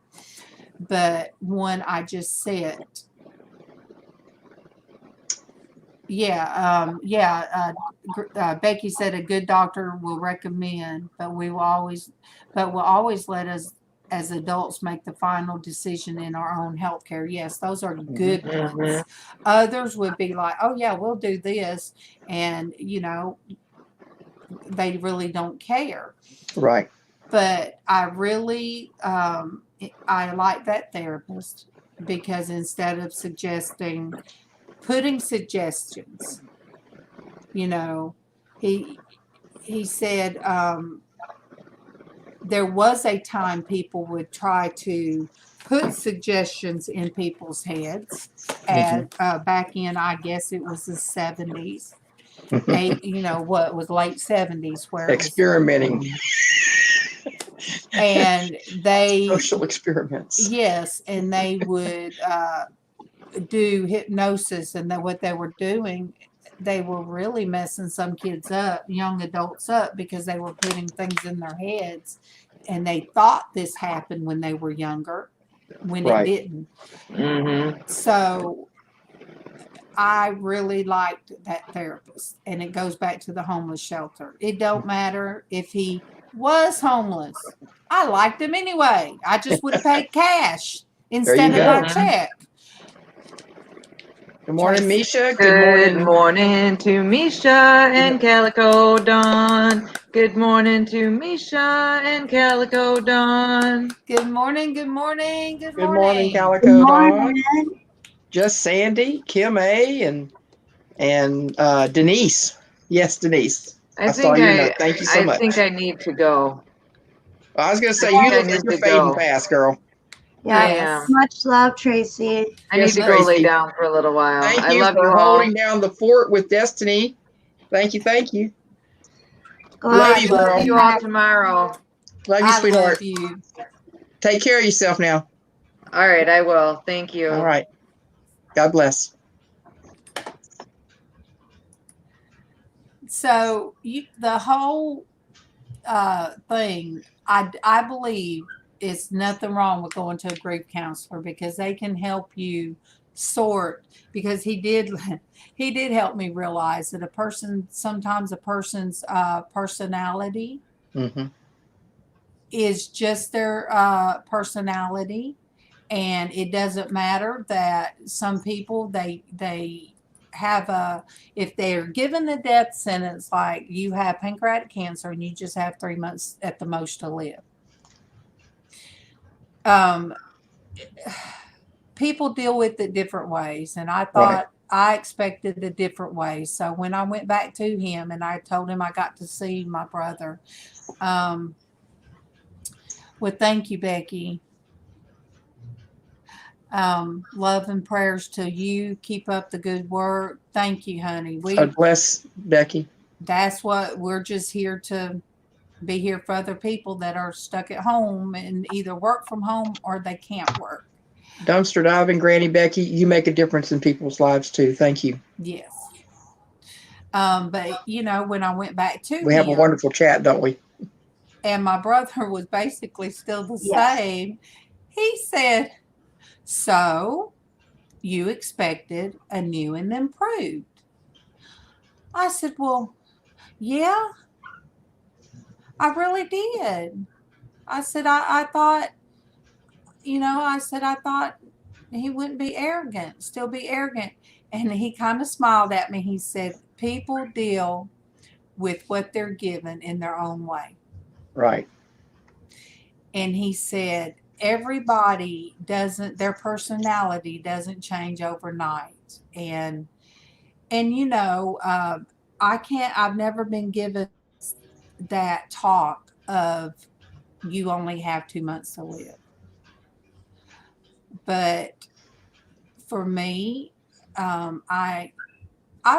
But one I just said, Becky said a good doctor will recommend, but will always let us as adults make the final decision in our own healthcare. Yes, those are good ones. Others would be like, oh yeah, we'll do this, and you know, they really don't care. Right. But I really, I like that therapist because instead of putting suggestions, you know, he said there was a time people would try to put suggestions in people's heads, and back in, I guess it was the 70s. You know, what was late 70s, where experimenting. And they social experiments. Yes, and they would do hypnosis, and what they were doing, they were really messing some kids up, young adults up, because they were putting things in their heads and they thought this happened when they were younger, when Right. it didn't. Mm-hmm. So I really liked that therapist, and it goes back to the homeless shelter. It don't matter if he was homeless. I liked him anyway. I just would have paid cash instead of go. my check. Good morning, Traci. Misha. Good Good morning. morning to Misha and Calico Dawn. Good morning to Misha and Calico Dawn. Good morning, good morning, good Good morning, morning. Calico Good Dawn. morning. Just Sandy, Kim A, and Denise. Yes, Denise. I saw your note. Thank you so much. think I need to go. I was going to say, I you think I look like need you're to fading go. fast, girl. Yeah. Yes. Much love, Traci. I Yes, need to go lay Traci. down for a little while. Thank I you love for you all. holding down the fort with Destiny. Thank you. Thank you. Go Love I you, We'll girl. see you all tomorrow. Love you, I sweetheart. love you. Take care of yourself now. All right, I will. Thank you. All right. God bless. So the whole thing, I believe, is nothing wrong with going to a grief counselor, because they can help you sort. Because he did help me realize that sometimes a person's personality Mm-hmm. is just their personality, and it doesn't matter that some people they have if they're given the death sentence, like you have pancreatic cancer and you just have 3 months at the most to live. People deal with it different ways, and I thought I expected a different way. So when I went back to him and I told him I got to see my brother, well, thank you, Becky. Love and prayers to you. Keep up the good work. Thank you, honey. God bless, Becky. That's what we're just here to be here for other people that are stuck at home and either work from home or they can't work. Dumpster diving, Granny Becky, you make a difference in people's lives too. Thank you. Yes. But when I went back to We have a him, wonderful chat, don't we? and my brother was basically still the Yes. same, he said, "So you expected a new and improved?" I said, "Well, yeah, I really did." I said, I thought, I thought he wouldn't be arrogant, still be arrogant. And he kind of smiled at me. He said, people deal with what they're given in their own way. Right. And he said, everybody their personality doesn't change overnight. And I've never been given that talk of you only have 2 months to live. But for me, I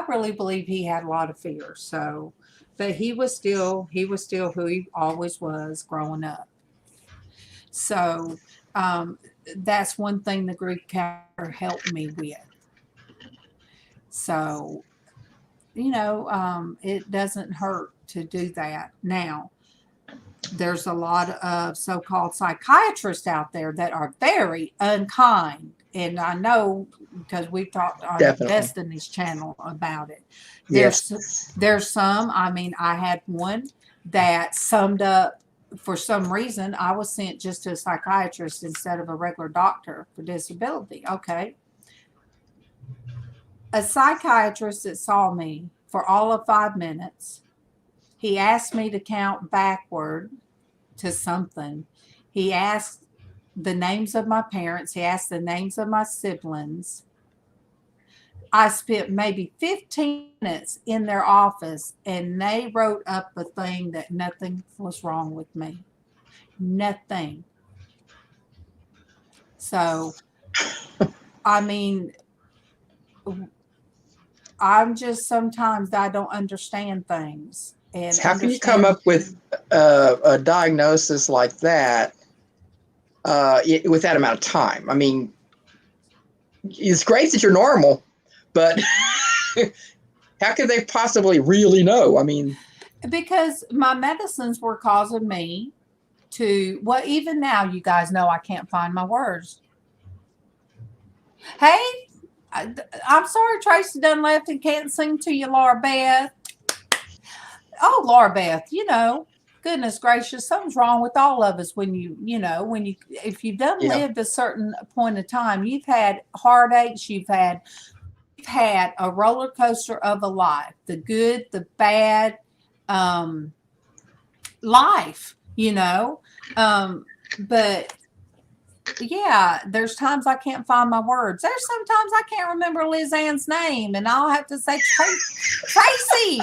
really believe he had a lot of fear. So, but he was still who he always was growing up. So that's one thing the grief counselor helped me with. So, it doesn't hurt to do that. Now, there's a lot of so-called psychiatrists out there that are very unkind. And I know because we've talked on Destiny's channel about it. There's some, I had one that summed up, for some reason, I was sent just to a psychiatrist instead of a regular doctor for disability. Okay. A psychiatrist that saw me for all of 5 minutes, he asked me to count backward to something. He asked the names of my parents. He asked the names of my siblings. I spent maybe 15 minutes in their office, and they wrote up a thing that nothing was wrong with me. Nothing. So, I'm just, sometimes I don't understand things. And how can you come up with a diagnosis like that with that amount of time? I mean, it's great that you're normal, but how could they possibly really know? I mean, because my medicines were causing me to, well, even now, you guys know I can't find my words. Hey, I'm sorry Traci done left and can't sing to you, Laura Beth. Oh, Laura Beth, goodness gracious, something's wrong with all of us when if you've done lived a certain point of time, you've had heartaches, you've had a roller coaster of a life, the good, the bad, life, but yeah, there's times I can't find my words. There's sometimes I can't remember LizzAnn's name, and I'll have to say, Traci,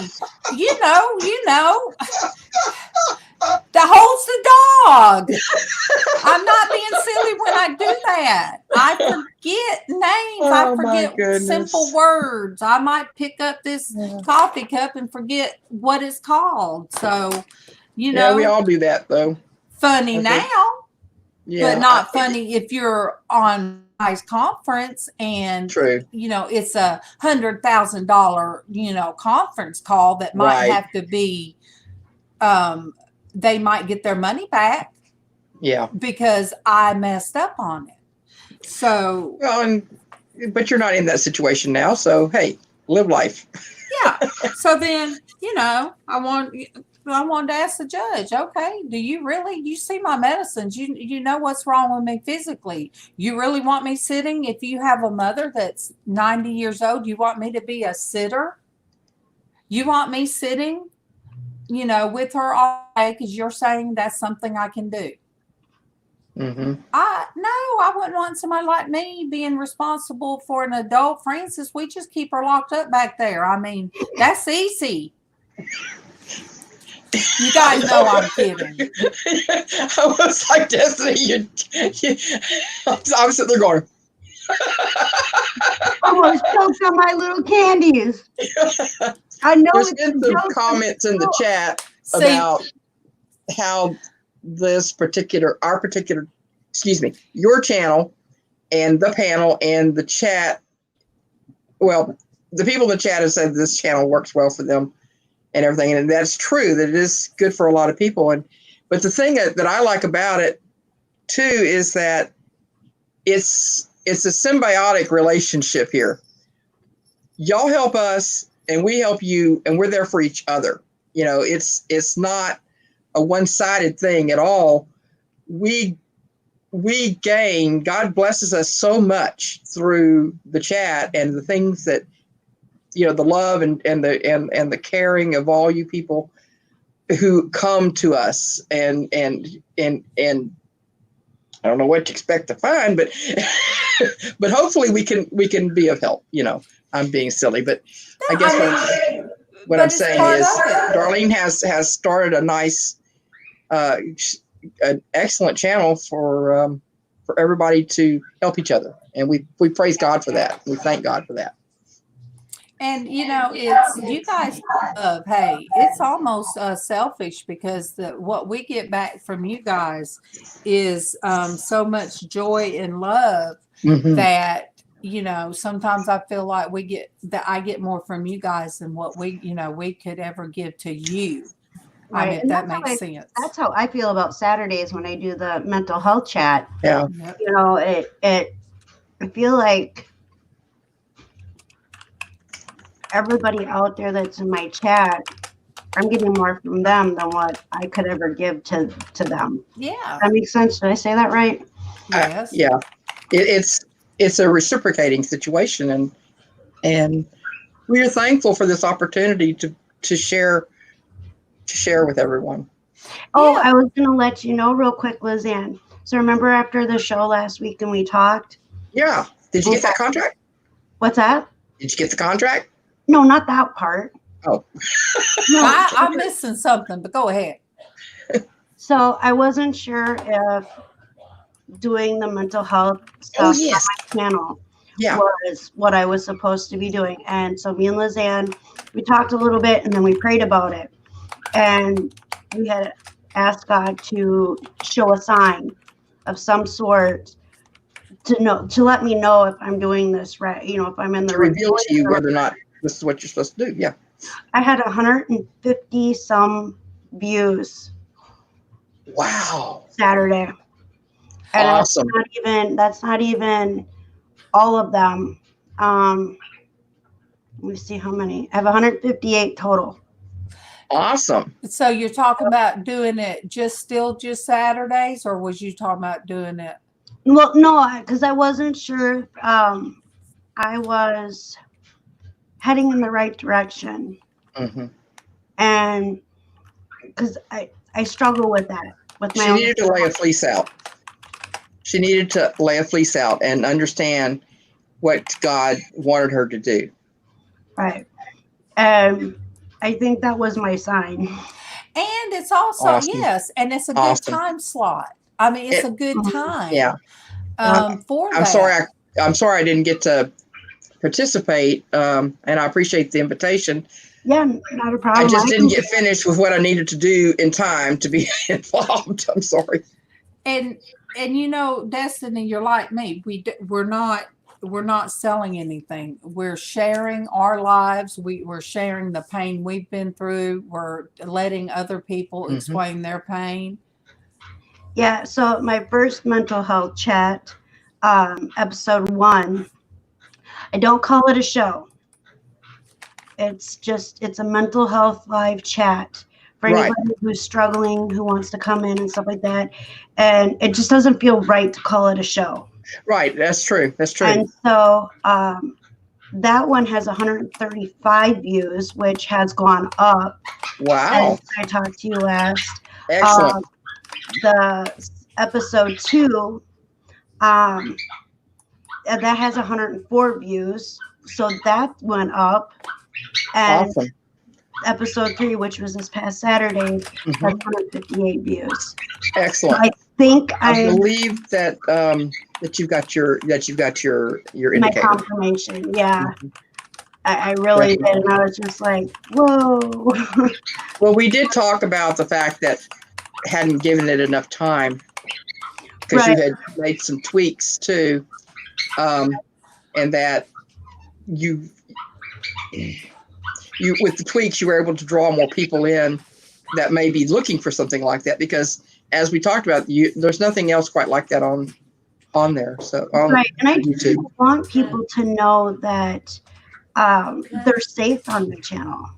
the holds the dog. I'm not being silly when I do that. I forget names. I forget simple words. I might pick up this coffee cup and forget what it's called. So, Yeah, we all do that, though. Funny now. Yeah, but not funny if you're on a conference and it's $100,000 conference call that might have to be they might get their money back because I messed up on it. So but you're not in that situation now, so hey, live life. Yeah. So then I wanted to ask the judge, okay, do you see my medicines? You know what's wrong with me physically. You really want me sitting? If you have a mother that's 90 years old, you want me to be a sitter? You want me sitting, with her all day because you're saying that's something I can do? Mm-hmm. I wouldn't want somebody like me being responsible for an adult. Francis, we just keep her locked up back there. I mean, that's easy. You guys know I'm kidding. I was like, Destiny, I'm sitting there going. I almost choked on my little candies. I know there's been some comments in the chat about how your channel and the panel and the chat. Well, the people in the chat have said this channel works well for them and everything. And that's true, that it is good for a lot of people. But the thing that I like about it too is that it's a symbiotic relationship here. Y'all help us and we help you, and we're there for each other. It's not a one-sided thing at all. We gain, God blesses us so much through the chat and the things that, the love and the caring of all you people who come to us and I don't know what to expect to find, but but hopefully we can be of help. I'm being silly, but I guess what I'm saying is Darlene has started a nice, an excellent channel for everybody to help each other, and we praise God for that. We thank God for that. And it's you guys hey, it's almost selfish because what we get back from you guys is so much joy and love that sometimes I feel like I get more from you guys than what we could ever give to you. Right. I mean, if that makes sense. That's how I feel about Saturdays when I do the mental health chat. Yeah. I feel like everybody out there that's in my chat, I'm getting more from them than what I could ever give to them. Yeah. That makes sense. Did I say that right? Yes. Yeah. It's a reciprocating situation, and we are thankful for this opportunity to share with everyone. Oh, yeah. I was going to let you know real quick, LizzAnn. So remember after the show last week and we talked? Yeah. Did you get that contract? What's that? Did you get the contract? No, not that part. Oh. No, I'm missing something, but go ahead. So I wasn't sure if doing the mental health stuff on my channel was what I was supposed to be doing. And so me and LizzAnn, we talked a little bit and then we prayed about it. And we had asked God to show a sign of some sort to let me know if I'm doing this right, if I'm in the right. Reveal to you whether or not this is what you're supposed to do. Yeah. I had 150 some views Wow. Saturday. And Awesome. that's not even all of them. Let me see how many. I have 158 total. Awesome. So you're talking about doing it just Saturdays, or was you talking about doing it? Well, no, because I wasn't sure. I was heading in the right direction, Hmm. and because I struggle with that with my She own. needed to lay a fleece out. She needed to lay a fleece out and understand what God wanted her to do. Right. And I think that was my sign. And it's also Awesome. yes, and it's a good Awesome. time slot. I mean, it's a good time. Yeah. For I'm that. sorry. I'm sorry I didn't get to participate, and I appreciate the invitation. Yeah, not a problem. I just didn't get finished with what I needed to do in time to be involved. I'm sorry. And you know, Destiny, you're like me. We're not selling anything. We're sharing our lives. We're sharing the pain we've been through. We're letting other people explain their pain. Yeah, so my first mental health chat, episode 1, I don't call it a show. It's a mental health live chat for anybody who's struggling, who wants to come in and stuff like that. And it just doesn't feel right to call it a show. Right. That's true. That's true. And so that one has 135 views, which has gone up. Wow. Since I talked to you last. Excellent. The episode 2, that has 104 views, so that went up. And Awesome. episode 3, which was this past Saturday, has 158 views. Excellent. So I think I believe that that you've got your my indicator. confirmation. Yeah, I really did, and I was just like, whoa. Well, we did talk about the fact that hadn't given it enough time because you had made some tweaks too, and that you with the tweaks you were able to draw more people in that may be looking for something like that, because as we talked about, there's nothing else quite like that on there. So and I just want people to know that they're safe on the channel.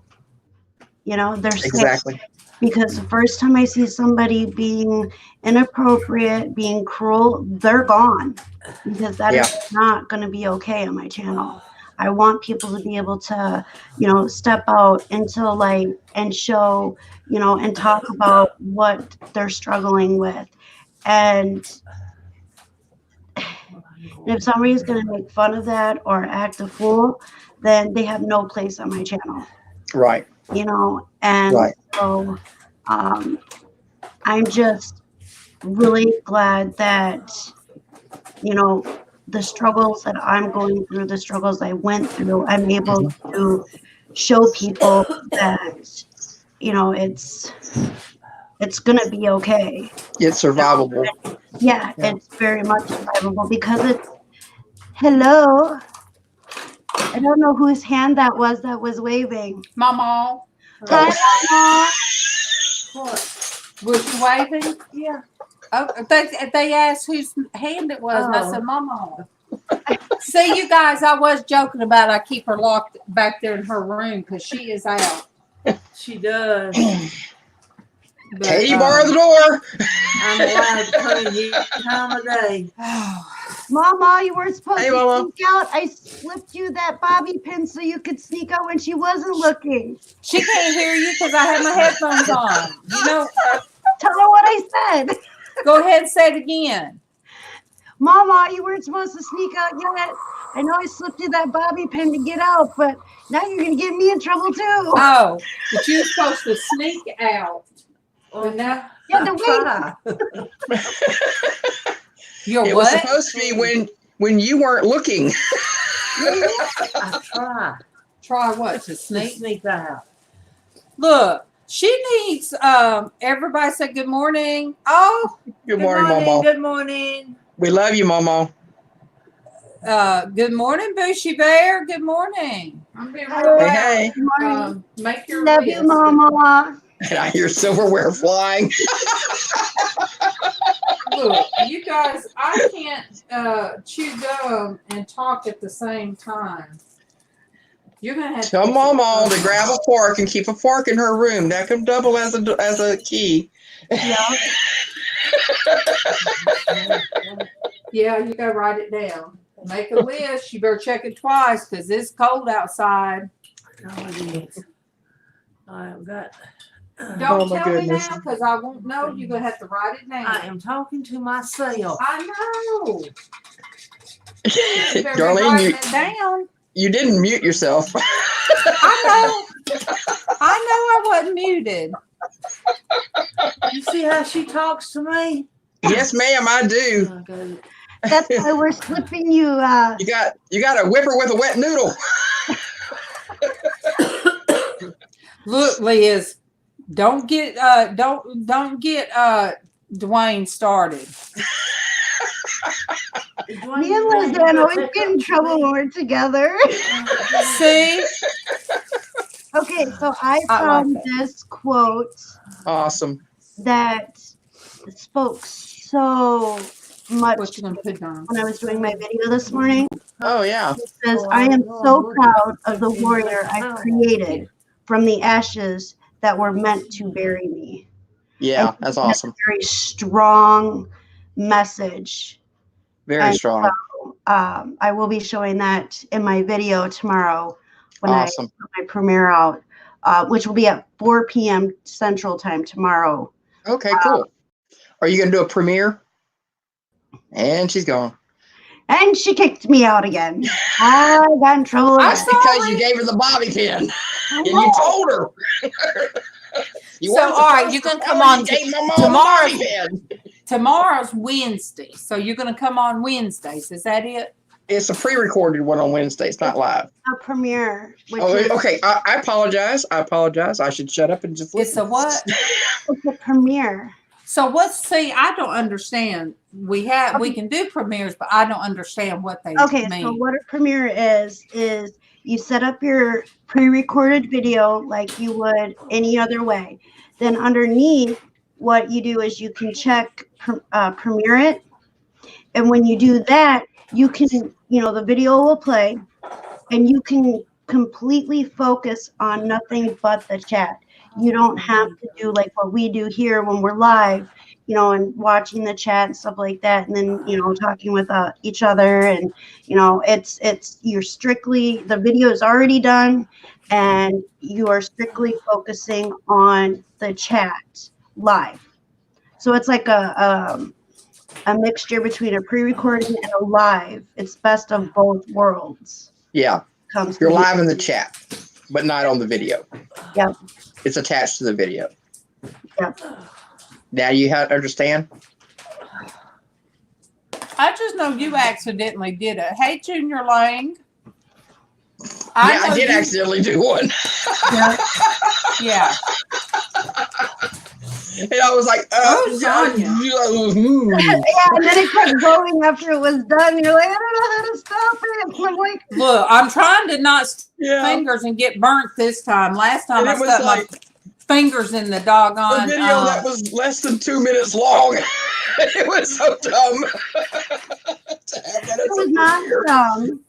You know, they're safe. Exactly. Because the first time I see somebody being inappropriate, being cruel, they're gone. Because that is not going to be okay on my channel. I want people to be able to, you know, step out into the light and show, you know, and talk about what they're struggling with. And if somebody's going to make fun of that or act a fool, then they have no place on my channel. Right. You know, and so I'm just really glad that, you know, the struggles that I'm going through, the struggles I went through, I'm able to show people that, you know, it's going to be okay. It's survivable. Yeah, it's very much survivable because it's, hello. I don't know whose hand that was waving. MawMaw. Hi, What? Was she waving? Yeah. Oh, they asked whose hand it was, and I said, MawMaw. See, you guys, I was joking about I keep her locked back there in her room because she is out. She does. But, Katie, borrow the door. I'm allowed to come in any time of day. MawMaw, you weren't supposed Hey, to MawMaw. sneak out. I slipped you that bobby pin so you could sneak out when she wasn't looking. She can't hear you because I have my headphones on. You know, Tell her what I said. go ahead and say it again. MawMaw, you weren't supposed to sneak out yet. I know I slipped you that bobby pin to get out, but now you're going to get me in trouble too. Oh, but you're supposed to sneak out. Well, now You had to wait. You're It what? was supposed to be when you weren't looking. I try. Try what? To sneak? Sneak out. Look, she needs, everybody say good morning. Oh, Good morning, MawMaw. Good morning. We love you, MawMaw. good morning, Bushy Bear. Good morning. I'm being Hello. real Hey, loud. hey. Make your Love list. you, MawMaw. And I hear silverware flying. Look, you guys, I can't chew gum and talk at the same time. You're gonna have Tell to MawMaw to grab a fork and keep a fork in her room. That can double as a key. Yeah. Yeah, you gotta write it down. Make a list. You better check it twice because it's cold outside. Oh, it is. I've got. Don't Oh, my tell me goodness. now because I won't know. You're gonna have to write it down. I am talking to myself. I know. You better be Darlene, writing it down. you didn't mute yourself. I know. I know I wasn't muted. You see how she talks to me? Yes, ma'am, I do. Okay. That's why we're slipping you. You got a whipper with a wet noodle. Look, Liz, don't get Dwayne started. Me and LizzAnn always get in trouble when we're together. See? Okay, so I I found like this quote Awesome. that spoke so much What you gonna put on? when I was doing my video this morning. Oh, yeah. It says, I am so proud of the warrior I created from the ashes that were meant to bury me. Yeah, And that's that's awesome. a very strong message. Very And strong. I will be showing that in my video tomorrow when Awesome. I put my premiere out, which will be at 4 p.m. Central Time tomorrow. Okay, cool. Are you going to do a premiere? And she's gone. And she kicked me out again. I got in trouble I'm again. Because you gave her the bobby pin. And you told her. You So, weren't all right, supposed you can to come tell her on you gave my mom tomorrow. the bobby pin. Tomorrow's Wednesday, so you're gonna come on Wednesdays. Is that it? It's a pre-recorded one on Wednesday. It's not live. A premiere, which Oh, is okay. I apologize. I should shut up and just listen. It's a what? it's a premiere. So see, I don't understand. We can do premieres, but I don't understand what they Okay, mean. so what a premiere is you set up your pre-recorded video like you would any other way. Then underneath, what you do is you can check premiere it, and when you do that, you can, the video will play, and you can completely focus on nothing but the chat. You don't have to do like what we do here when we're live, and watching the chat and stuff like that, and then talking with each other, and you're strictly, the video is already done, and you are strictly focusing on the chat live. So it's like a mixture between a pre-recording and a live. It's best of both worlds. Yeah. Comes You're to live in the chat, but not on the video. Yep. It's attached to the video. Yep. Now you understand? I just know you accidentally did it. Hey, Junior Lang. I did accidentally do one. Yeah. And I was like, Sonia. Yeah, and then it kept going after it was done. You're like, I don't know how to stop it. And I'm like, Look, I'm trying to not stick Yeah. fingers and get burnt this time. Last time And I it was stuck like my fingers in the doggone. a video that was less than 2 minutes long. It was so dumb. To have that it as was a not premiere. dumb.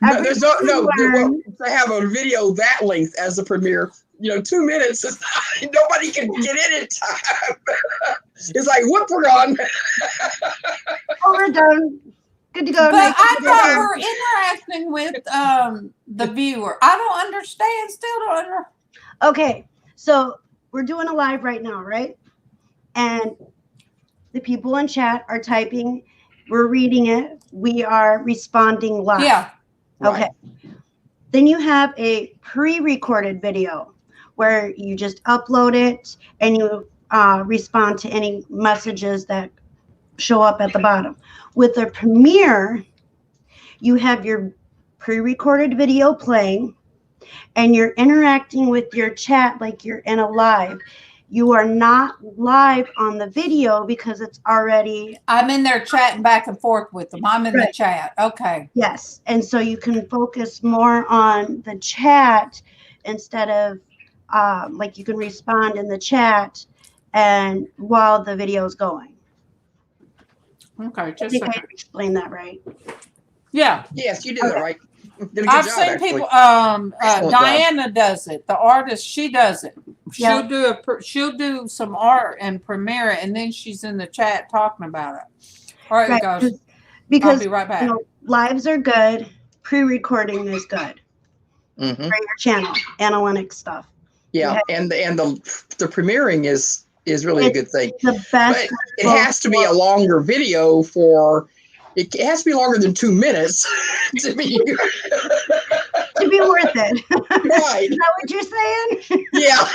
No, there's no Everything to have a video that length as a premiere. 2 minutes is not, nobody can get in time. It's like, whoop, we're gone. Oh, we're done. Good to go. But Next. I thought we're interacting with the viewer. I don't understand. Still don't understand. Okay, so we're doing a live right now, right? And the people in chat are typing. We're reading it. We are responding live. Yeah. Okay. Then you have a pre-recorded video where you just upload it and you respond to any messages that show up at the bottom. With a premiere, you have your pre-recorded video playing and you're interacting with your chat like you're in a live. You are not live on the video because it's already... I'm in there chatting back and forth with them. I'm in the chat. Okay. Yes. And so you can focus more on the chat instead of like you can respond in the chat and while the video is going. Okay, I just think a I second. explained that right. Yeah, Yes, you did that right. Did a good I've job, seen actually. people. Excellent job. Diana does it. The artist, she does it. Yeah. She'll do some art and premiere it, and then she's in the chat talking about it. All right, Right, guys. because I'll be right back. you know, lives are good, pre-recording is good Hmm. for your channel, analytics stuff. Yeah, and the premiering is really a good thing. The best. But it has to be a longer video it has to be longer than 2 minutes to be to be worth it. right. Is that what you're saying? Yeah,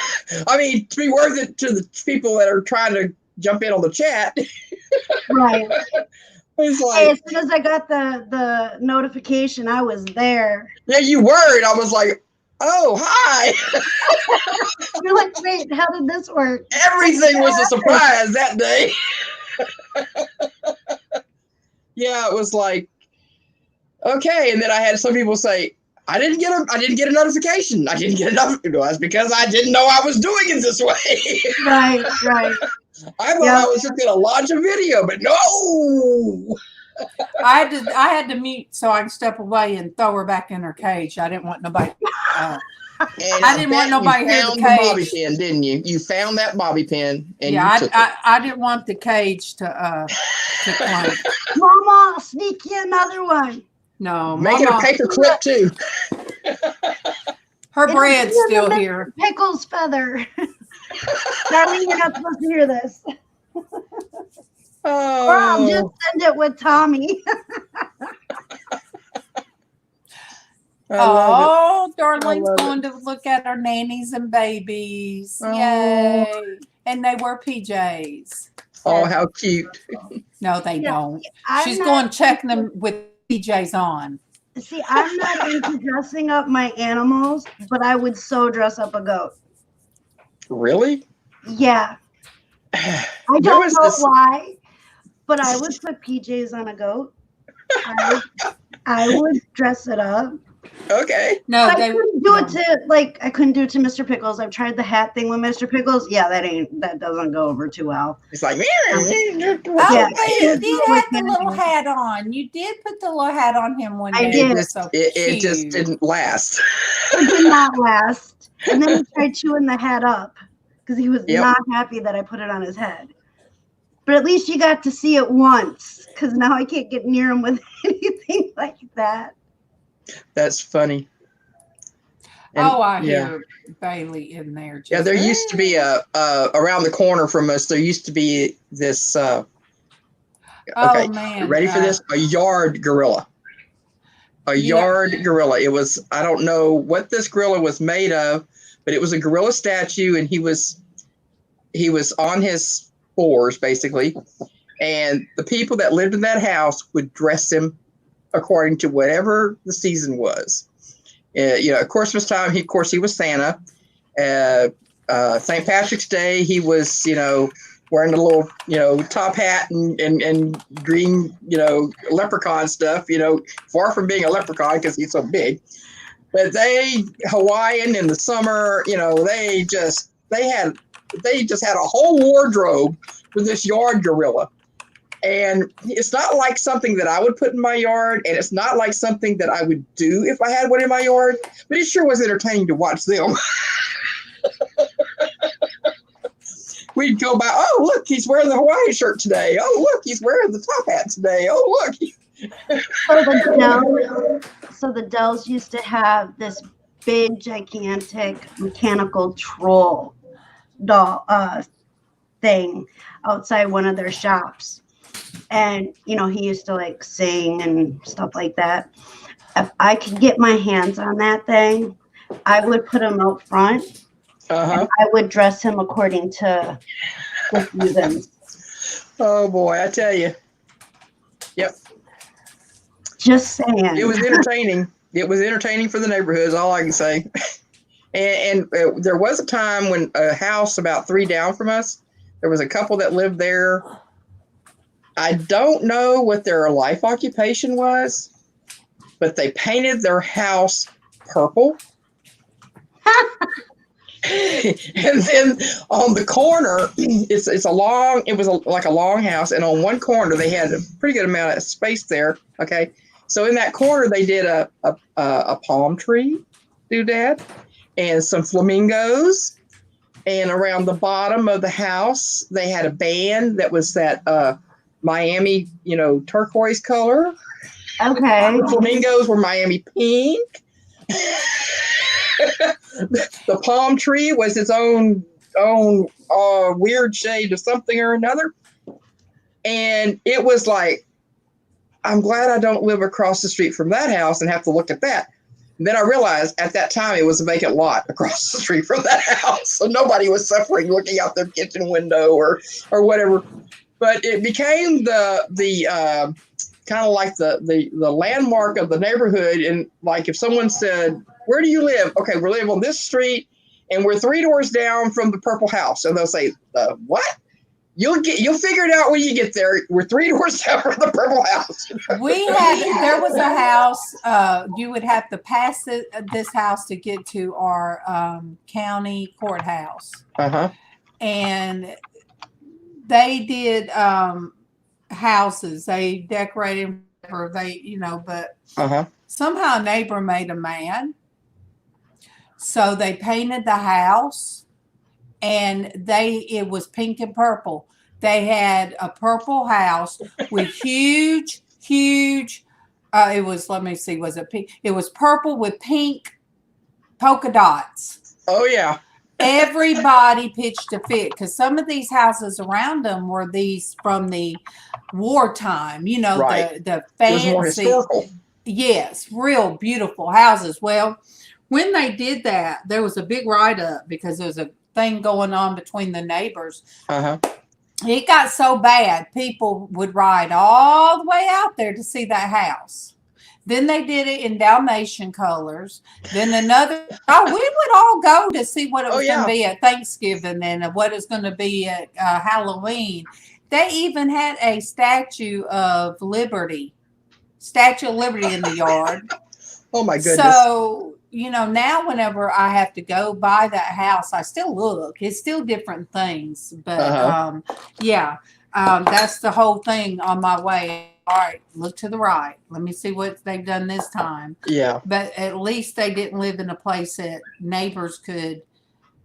I mean, to be worth it to the people that are trying to jump in on the chat. Right. It's Hey, like, as soon as I got the notification, I was there. yeah, you were, and I was like, oh, hi. You're like, wait, how did this work? Everything was a surprise that day. Yeah, it was like, okay, and then I had some people say, I didn't get a notification. I didn't get a notification. That's because I didn't know I was doing it this way. Right, right. I thought I was just gonna launch a video, but no. I had to mute so I could step away and throw her back in her cage. I didn't want nobody. And I didn't want bet nobody you hear the found the bobby cage. pin, didn't you? You found that bobby pin, and Yeah, you took it. I didn't want the cage to clunk. Mama, I'll sneak you another one. No, Make it a MawMaw, paper clip too. her It's bread's in the still Mr. here. Pickles feather. Darling, you're not supposed to hear this. Or I'll just Oh, send it with Tommy. I love it. Oh, Darlene's love going to look at her nannies and babies. Oh. Yay. And they wear PJs. Oh, how cute. No, they Yeah, don't. I'm She's not- going checking them with PJs on. See, I'm not into dressing up my animals, but I would so dress up a goat. Really? Yeah. I There don't was know this- why, but I would put PJs on a goat. I would dress it up. Okay. No, I they couldn't do it to I couldn't do it to Mr. Pickles. I've tried the hat thing with Mr. Pickles. Yeah, that doesn't go over too well. It's like, Oh, Yeah. but you did have the With little him. hat on. You did put the little hat on him one I day. did. It was so it just cute. didn't last. It did not last. And then he tried chewing the hat up because he was Yep. not happy that I put it on his head. But at least you got to see it once, because now I can't get near him with anything like that. That's funny. And, Oh, I yeah. hear Bailey in there. Yeah, just, there used to be around the corner from us. There used to be this. Oh, Okay, man. ready for this? A yard gorilla. A Yeah. yard gorilla. It was. I don't know what this gorilla was made of, but it was a gorilla statue, and he was on his fours basically, and the people that lived in that house would dress him according to whatever the season was. At Christmas time, he was Santa. St. Patrick's Day, he was, wearing a little, top hat and green, leprechaun stuff, far from being a leprechaun because he's so big. But Hawaiian in the summer, they just had a whole wardrobe for this yard gorilla. And it's not like something that I would put in my yard, and it's not like something that I would do if I had one in my yard, but it sure was entertaining to watch them. We'd go by, oh, look, he's wearing the Hawaii shirt today. Oh, look, he's wearing the top hat today. Oh, look. So the Dells used to have this big, gigantic mechanical troll doll thing outside one of their shops. And, he used to sing and stuff like that. If I could get my hands on that thing, I would put him out front. Uh-huh. I would dress him according to the seasons. Oh, boy, I tell you. Yep. Just saying. It was entertaining. It was entertaining for the neighborhood is all I can say. And there was a time when a house about 3 down from us, there was a couple that lived there. I don't know what their life occupation was, but they painted their house purple. And then on the corner, it was like a long house, and on one corner they had a pretty good amount of space there. Okay, so in that corner they did a palm tree doodad and some flamingos, and around the bottom of the house they had a band that was that Miami, turquoise color. Okay. The flamingos were Miami pink. The palm tree was its own weird shade of something or another. And it was like, I'm glad I don't live across the street from that house and have to look at that. And then I realized at that time it was a vacant lot across the street from that house. So nobody was suffering looking out their kitchen window or whatever. But it became the kind of like the landmark of the neighborhood. And like if someone said, where do you live? Okay, we live on this street and we're 3 doors down from the purple house. And they'll say, what? You'll figure it out when you get there. We're 3 doors down from the purple house. There was a house, you would have to pass this house to get to our county courthouse. Uh-huh. And they did houses. They decorated, but Uh-huh. somehow a neighbor made them mad. So they painted the house, and it was pink and purple. They had a purple house with huge, it was, let me see, was it pink? It was purple with pink polka dots. Oh, yeah. Everybody pitched a fit because some of these houses around them were these from the wartime, Right. the It was more fancy. historical. Yes, real beautiful houses. Well, when they did that, there was a big write-up because there was a thing going on between the neighbors. Uh-huh. It got so bad, people would ride all the way out there to see that house. Then they did it in Dalmatian colors. Then we would all go to see what it was going to be at Thanksgiving and what it's going to be at Halloween. They even had a Statue of Liberty in the yard. Oh my goodness. So, now whenever I have to go by that house, I still look. It's still different things. But, that's the whole thing on my way. All right, look to the right. Let me see what they've done this time. Yeah. But at least they didn't live in a place that neighbors could,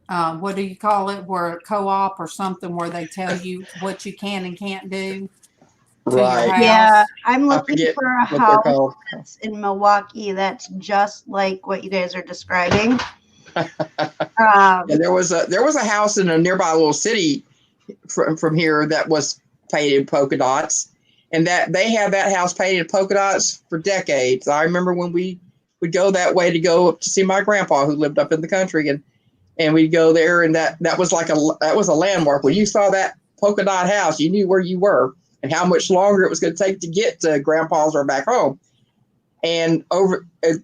what do you call it, where a co-op or something where they tell you what you can and can't do. Right. Yeah, I'm looking for a what they're called. house in Milwaukee that's just like what you guys are describing. Yeah, there was a house in a nearby little city from here that was painted polka dots, and that they had that house painted polka dots for decades. I remember when we would go that way to go up to see my grandpa who lived up in the country, and we'd go there, and that was a landmark. When you saw that polka dot house, you knew where you were and how much longer it was going to take to get to grandpa's or back home. And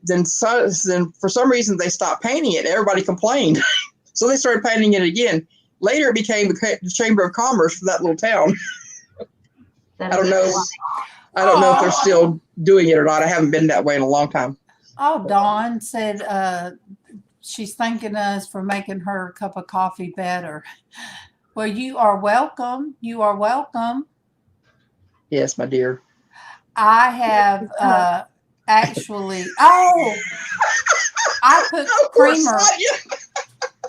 then for some reason they stopped painting it. Everybody complained. So they started painting it again. Later it became the Chamber of Commerce for that little town. I don't know if they're still doing it or not. I haven't been that way in a long time. Oh, Dawn said she's thanking us for making her cup of coffee better. Well, you are welcome. You are welcome. Yes, my dear. I have actually. Oh, I put creamer.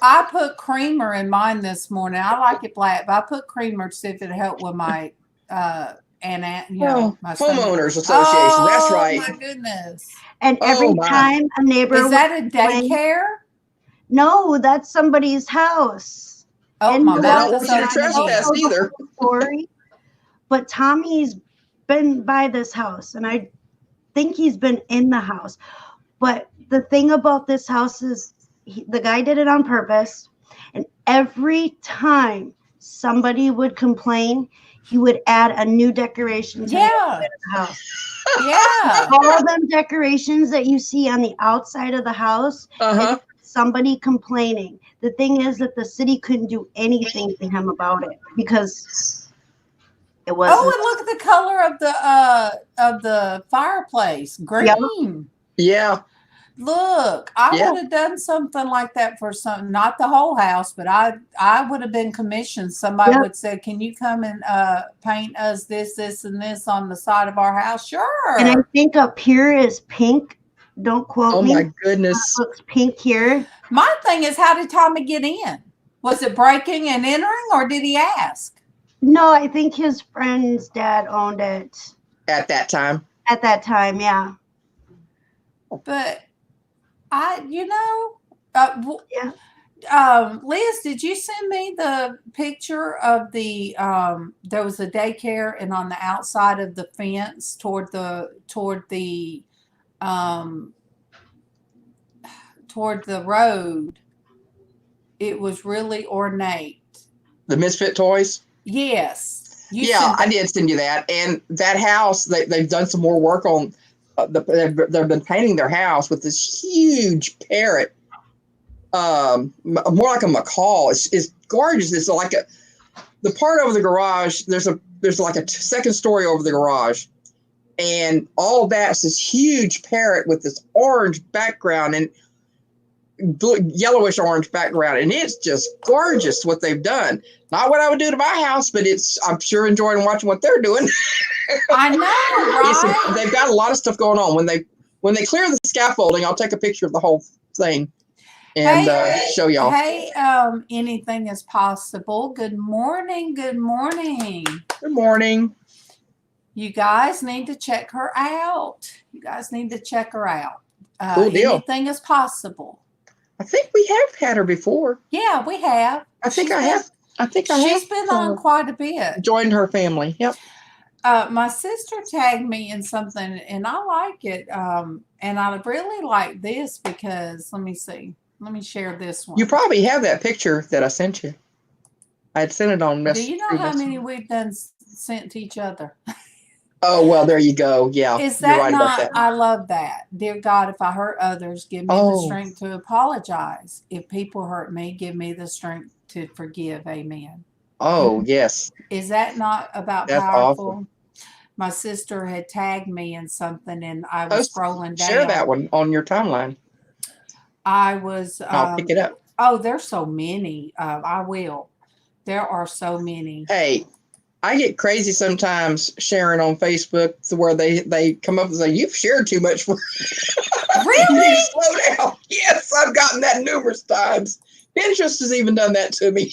I put creamer in mine this morning. I like it black, but I put creamer to see if it helped with my my homeowners association. That's right. Oh my goodness! And every time a neighbor is that a daycare? No, that's somebody's house. Oh my God! I don't want you to trespass either. Story. But Tommy's been by this house, and I think he's been in the house. But the thing about this house is the guy did it on purpose. And every time somebody would complain, he would add a new decoration to the house. Yeah. All them decorations that you see on the outside of the house, is somebody complaining. The thing is that the city couldn't do anything to him about it because it wasn't. Oh, and look at the color of the fireplace, green. Yeah. Look, I Yeah. would have done something like that for some, not the whole house, but I would have been commissioned. Somebody Yep. would say, "Can you come and paint us this, and this on the side of our house?" Sure. And I think up here is pink. Don't quote Oh me. my goodness. Looks pink here. My thing is, how did Tommy get in? Was it breaking and entering, or did he ask? No, I think his friend's dad owned it At that time. at that time. Yeah. But yeah. Liz, did you send me the picture of the there was a daycare, and on the outside of the fence toward the road, it was really ornate. The Misfit Toys. Yes. I did send you that. And that house, they've done some more work on. They've been painting their house with this huge parrot, more like a macaw. It's gorgeous. It's like the part over the garage. There's like a second story over the garage, and all that's this huge parrot with this orange background and yellowish orange background, and it's just gorgeous what they've done. Not what I would do to my house, but I'm sure enjoying watching what they're doing. I know, right? They've got a lot of stuff going on. When they clear the scaffolding, I'll take a picture of the whole thing and show y'all. Hey, anything is possible. Good morning. Good morning. Good morning. You guys need to check her out. Cool deal. Anything is possible. I think we have had her before. Yeah, we have. She's been on quite a bit. Joined her family. Yep. My sister tagged me in something, and I like it. And I really like this because, let me see. Let me share this one. You probably have that picture that I sent you. I had sent it on message. Do you know how many we've done sent to each other? Oh, well, there you go. Yeah. Is that right not? that. I love that. Dear God, if I hurt others, give me the strength to apologize. If people hurt me, give me the strength to forgive. Amen. Oh, yes. Is that not about That's powerful? awesome. My sister had tagged me in something, and I was scrolling down. Share that one on your timeline. I was. I'll pick it up. Oh, there's so many. I will. There are so many. Hey, I get crazy sometimes sharing on Facebook to where they come up and say, "You've shared too much." Really? Slow down. Yes, I've gotten that numerous times. Pinterest has even done that to me.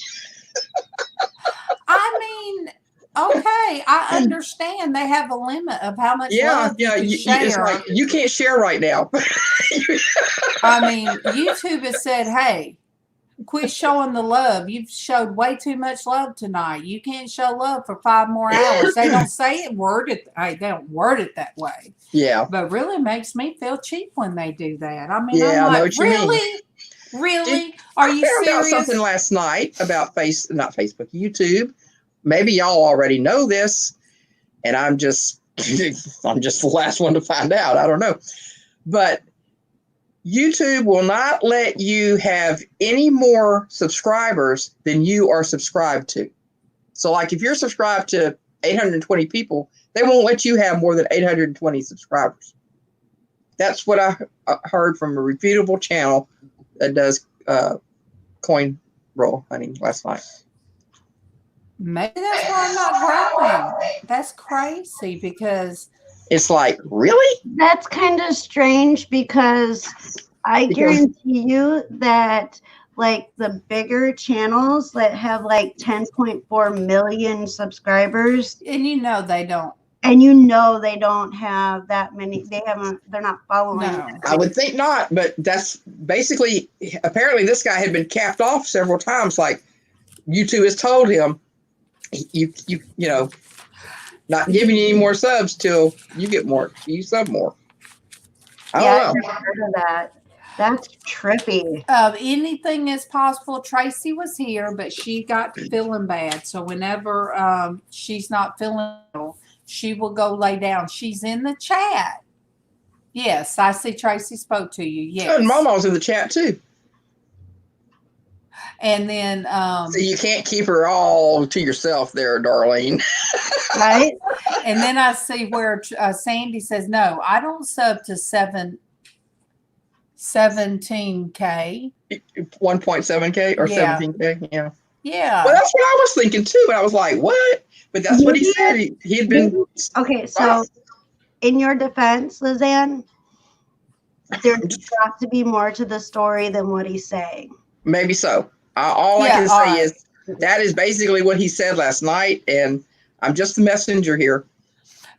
I mean, okay, I understand they have a limit of how much love you can share. It's like you can't share right now. I mean, YouTube has said, "Hey, quit showing the love. You've showed way too much love tonight. You can't show love for 5 more hours." They don't say it they don't word it that way. Yeah. But really makes me feel cheap when they do that. I mean, Yeah, I'm I know like, what you mean. Really? Are you I found out serious? something last night about YouTube. Maybe y'all already know this, and I'm just the last one to find out. I don't know. But YouTube will not let you have any more subscribers than you are subscribed to. So like if you're subscribed to 820 people, they won't let you have more than 820 subscribers. That's what I heard from a reputable channel that does coin roll hunting last night. Maybe that's why I'm not growing. That's crazy because it's like, really? That's kind of strange because I guarantee you that like the bigger channels that have like 10.4 million subscribers. And you know they don't. And you know they don't have that many. They're not following. No. I would think not, but that's basically, apparently this guy had been capped off several times. Like YouTube has told him, you know, not giving you any more subs till you get more, you sub more. I don't know. I've heard of that. That's trippy. Anything is possible. Tracy was here, but she got feeling bad. So whenever she's not feeling well, she will go lay down. She's in the chat. Yes, I see Tracy spoke to you. Yes. And MawMaw's in the chat too. And then so you can't keep her all to yourself there, Darlene. Right? And then I see where Sandy says, "No, I don't sub to 7 17K. 1.7K or Yeah. 17K. Yeah. Yeah. Well, that's what I was thinking too. And I was like, what? But that's what he said. He had been. Okay, so in your defense, LizzAnn, there's got to be more to the story than what he's saying. Maybe so. All I can say is that is basically what he said last night, and I'm just the messenger here.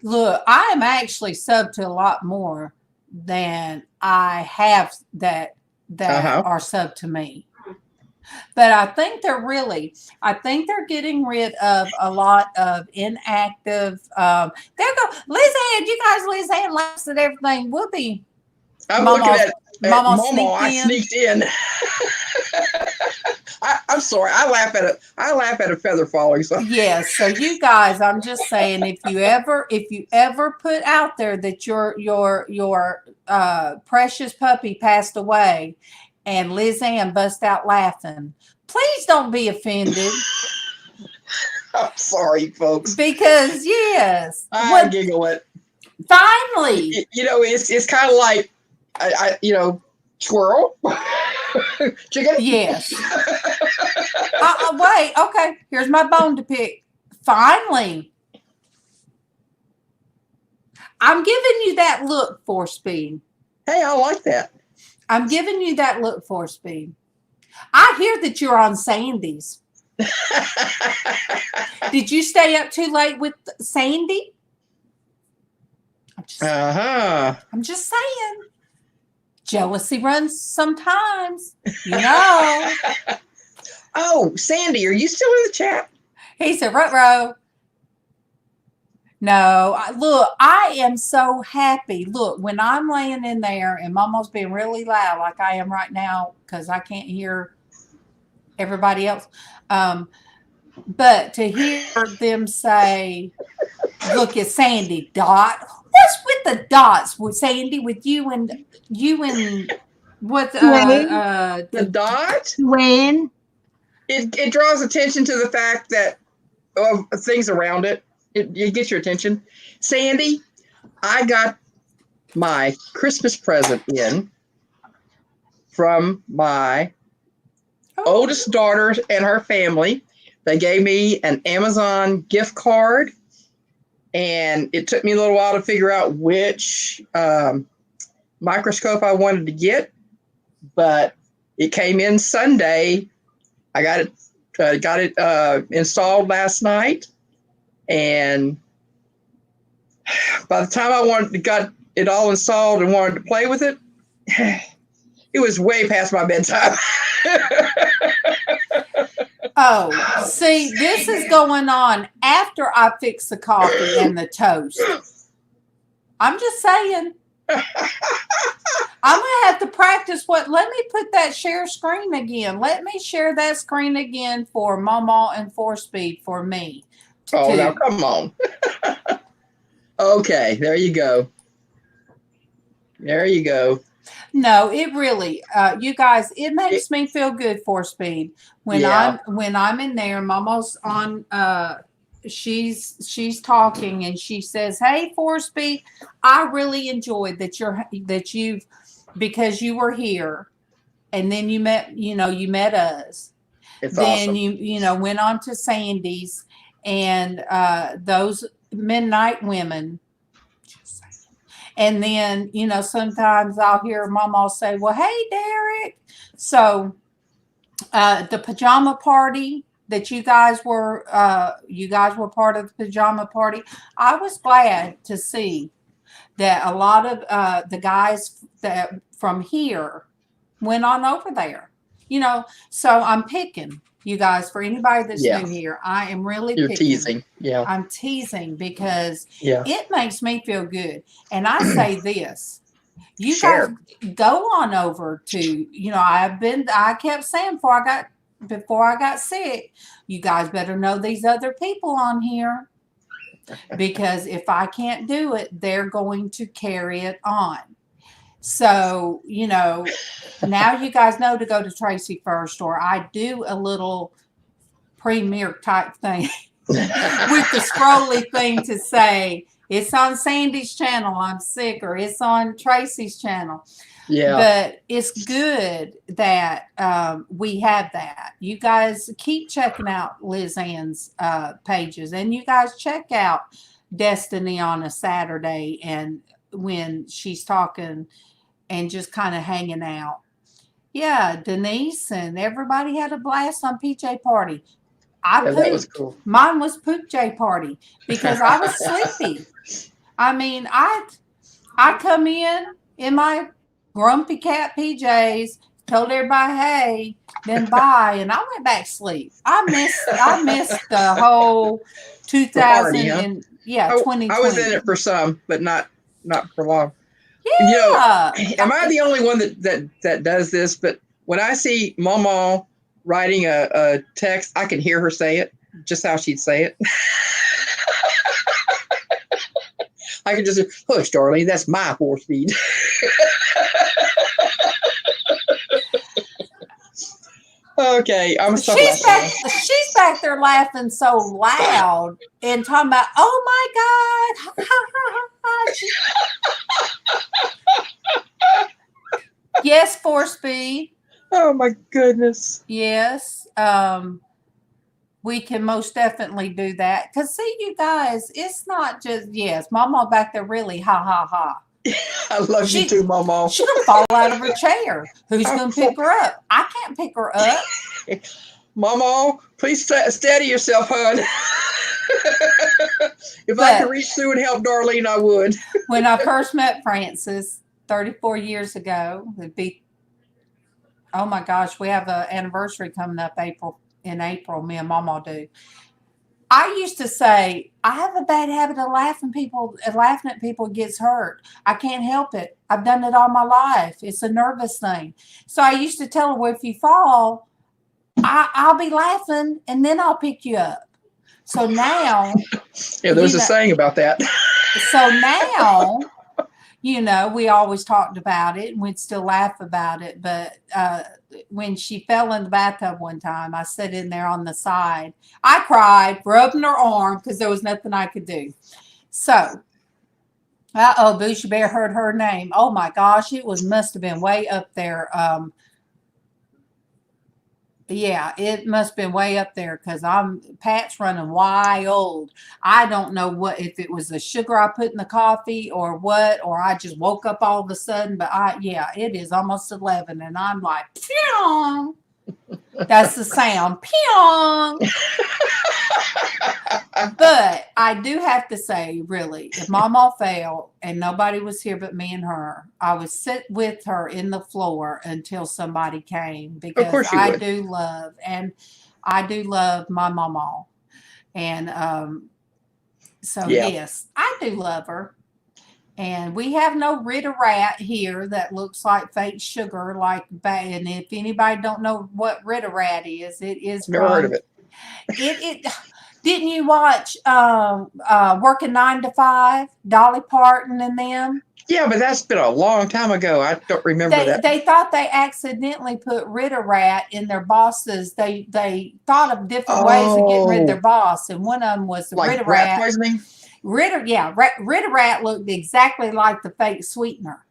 Look, I am actually subbed to a lot more than I have that are subbed to me. But I think they're getting rid of a lot of inactive. There go LizzAnn. You guys, LizzAnn laughs at everything. We'll be. I'm Mama, looking at Mama MawMaw. I sneaked in. I'm sorry. I laugh at a feather falling. So Yes. So you guys, I'm just saying, if you ever put out there that your precious puppy passed away, and LizzAnn bust out laughing, please don't be offended. I'm sorry, folks. Because yes, I giggle it. Finally, it's kind of like I squirrel, chicken. Yes. Wait. Okay. Here's my bone to pick. Finally, I'm giving you that look for Speed. Hey, I like that. I'm giving you that look for Speed. I hear that you're on Sandy's. Did you stay up too late with Sandy? I'm just saying. Jealousy runs sometimes, Oh, Sandy, are you still in the chat? He said, "Ruh-roh." No, look, I am so happy. Look, when I'm laying in there and Mama's being really loud like I am right now because I can't hear everybody else. But to hear them say, look at Sandy, Dot. What's with the dots with Sandy, with you and what the dot? When? It draws attention to the fact that of things around it. It gets your attention. Sandy, I got my Christmas present in from my oldest daughter and her family. They gave me an Amazon gift card, and it took me a little while to figure out which microscope I wanted to get, but it came in Sunday. I got it installed last night, and by the time I got it all installed and wanted to play with it, it was way past my bedtime. Oh, see, this is going on after I fix the coffee and the toast. I'm just saying. I'm going to have to practice let me put that share screen again. Let me share that screen again for MawMaw and 4Speed for me. Oh, now come on. Okay, there you go. There you go. No, it really, you guys, it makes me feel good, 4Speed. When I'm in there, Mama's on, she's talking and she says, "Hey, 4Speed, I really enjoyed because you were here, and then you met us. It's then awesome. you went on to Sandy's and those midnight women." And then, sometimes I'll hear Mama say, "Well, hey, Derek." So the pajama party that you guys were part of the pajama party. I was glad to see that a lot of the guys that from here went on over there. So I'm picking, you guys, for anybody that's new here. I am really You're picking. teasing. Yeah. I'm teasing because Yeah. it makes me feel good. And I say this, you Sure. guys go on over to, I kept saying before I got sick, you guys better know these other people on here, because if I can't do it, they're going to carry it on. So, now you guys know to go to Traci first, or I do a little premier type thing with the scrolly thing to say, It's on Sandy's channel. I'm sick, or it's on Traci's channel. Yeah. But it's good that we have that. You guys keep checking out LizzAnn's pages, and you guys check out Destiny on a Saturday and when she's talking and just kind of hanging out. Yeah, Denise and everybody had a blast on PJ Party. I Yeah, that was pooped. cool. Mine was Poop J Party because I was sleepy. I mean, I come in my grumpy cat PJs, told everybody hey, then bye, and I went back to sleep. I missed the whole 2000 party, huh? and yeah, Oh, 2020. I was in it for some, but not for long. Yeah. You know, am I the only one that does this? But when I see MawMaw writing a text, I can hear her say it, just how she'd say it. I can just say, hush, darling, that's my 4-speed. Okay, I'm so She's back there laughing so loud and talking about, oh my God. Yes, 4-speed. Oh my goodness. Yes. We can most definitely do that. Because see, you guys, it's not just, yes, MawMaw back there really ha. I love you too, MawMaw. She's going to fall out of her chair. Who's going to pick her up? I can't pick her up. MawMaw, please steady yourself, hon. If I could reach through and help Darlene, I would. When I first met Frances 34 years ago, it'd be, oh my gosh, we have an anniversary coming up in April, me and MawMaw do. I used to say, I have a bad habit of laughing at people gets hurt. I can't help it. I've done it all my life. It's a nervous thing. So I used to tell her, well, if you fall, I'll be laughing and then I'll pick you up. So now. Yeah, there's a saying about that. So now, we always talked about it and we'd still laugh about it. But when she fell in the bathtub one time, I sat in there on the side. I cried, rubbing her arm because there was nothing I could do. So, Bougie Bear heard her name. Oh my gosh, must have been way up there. Yeah, it must have been way up there because Pat's running wild. I don't know if it was the sugar I put in the coffee or what, or I just woke up all of a sudden. But it is almost 11 and I'm like, pew! That's the sound, pew! But I do have to say, really, if MawMaw fell and nobody was here but me and her, I would sit with her in the floor until somebody came because I do love my MawMaw. And yes, I do love her. And we have no Ritter rat here that looks like fake sugar, and if anybody don't know what Ritter rat is, it is never heard of it. It didn't you watch Working 9 to 5, Dolly Parton and them? Yeah, but that's been a long time ago. I don't remember that. They thought they accidentally put Ritter rat in their bosses. They thought of different ways of getting rid of their boss, and one of them was the Ritter rat. Poisoning? Ritter rat looked exactly like the fake sweetener.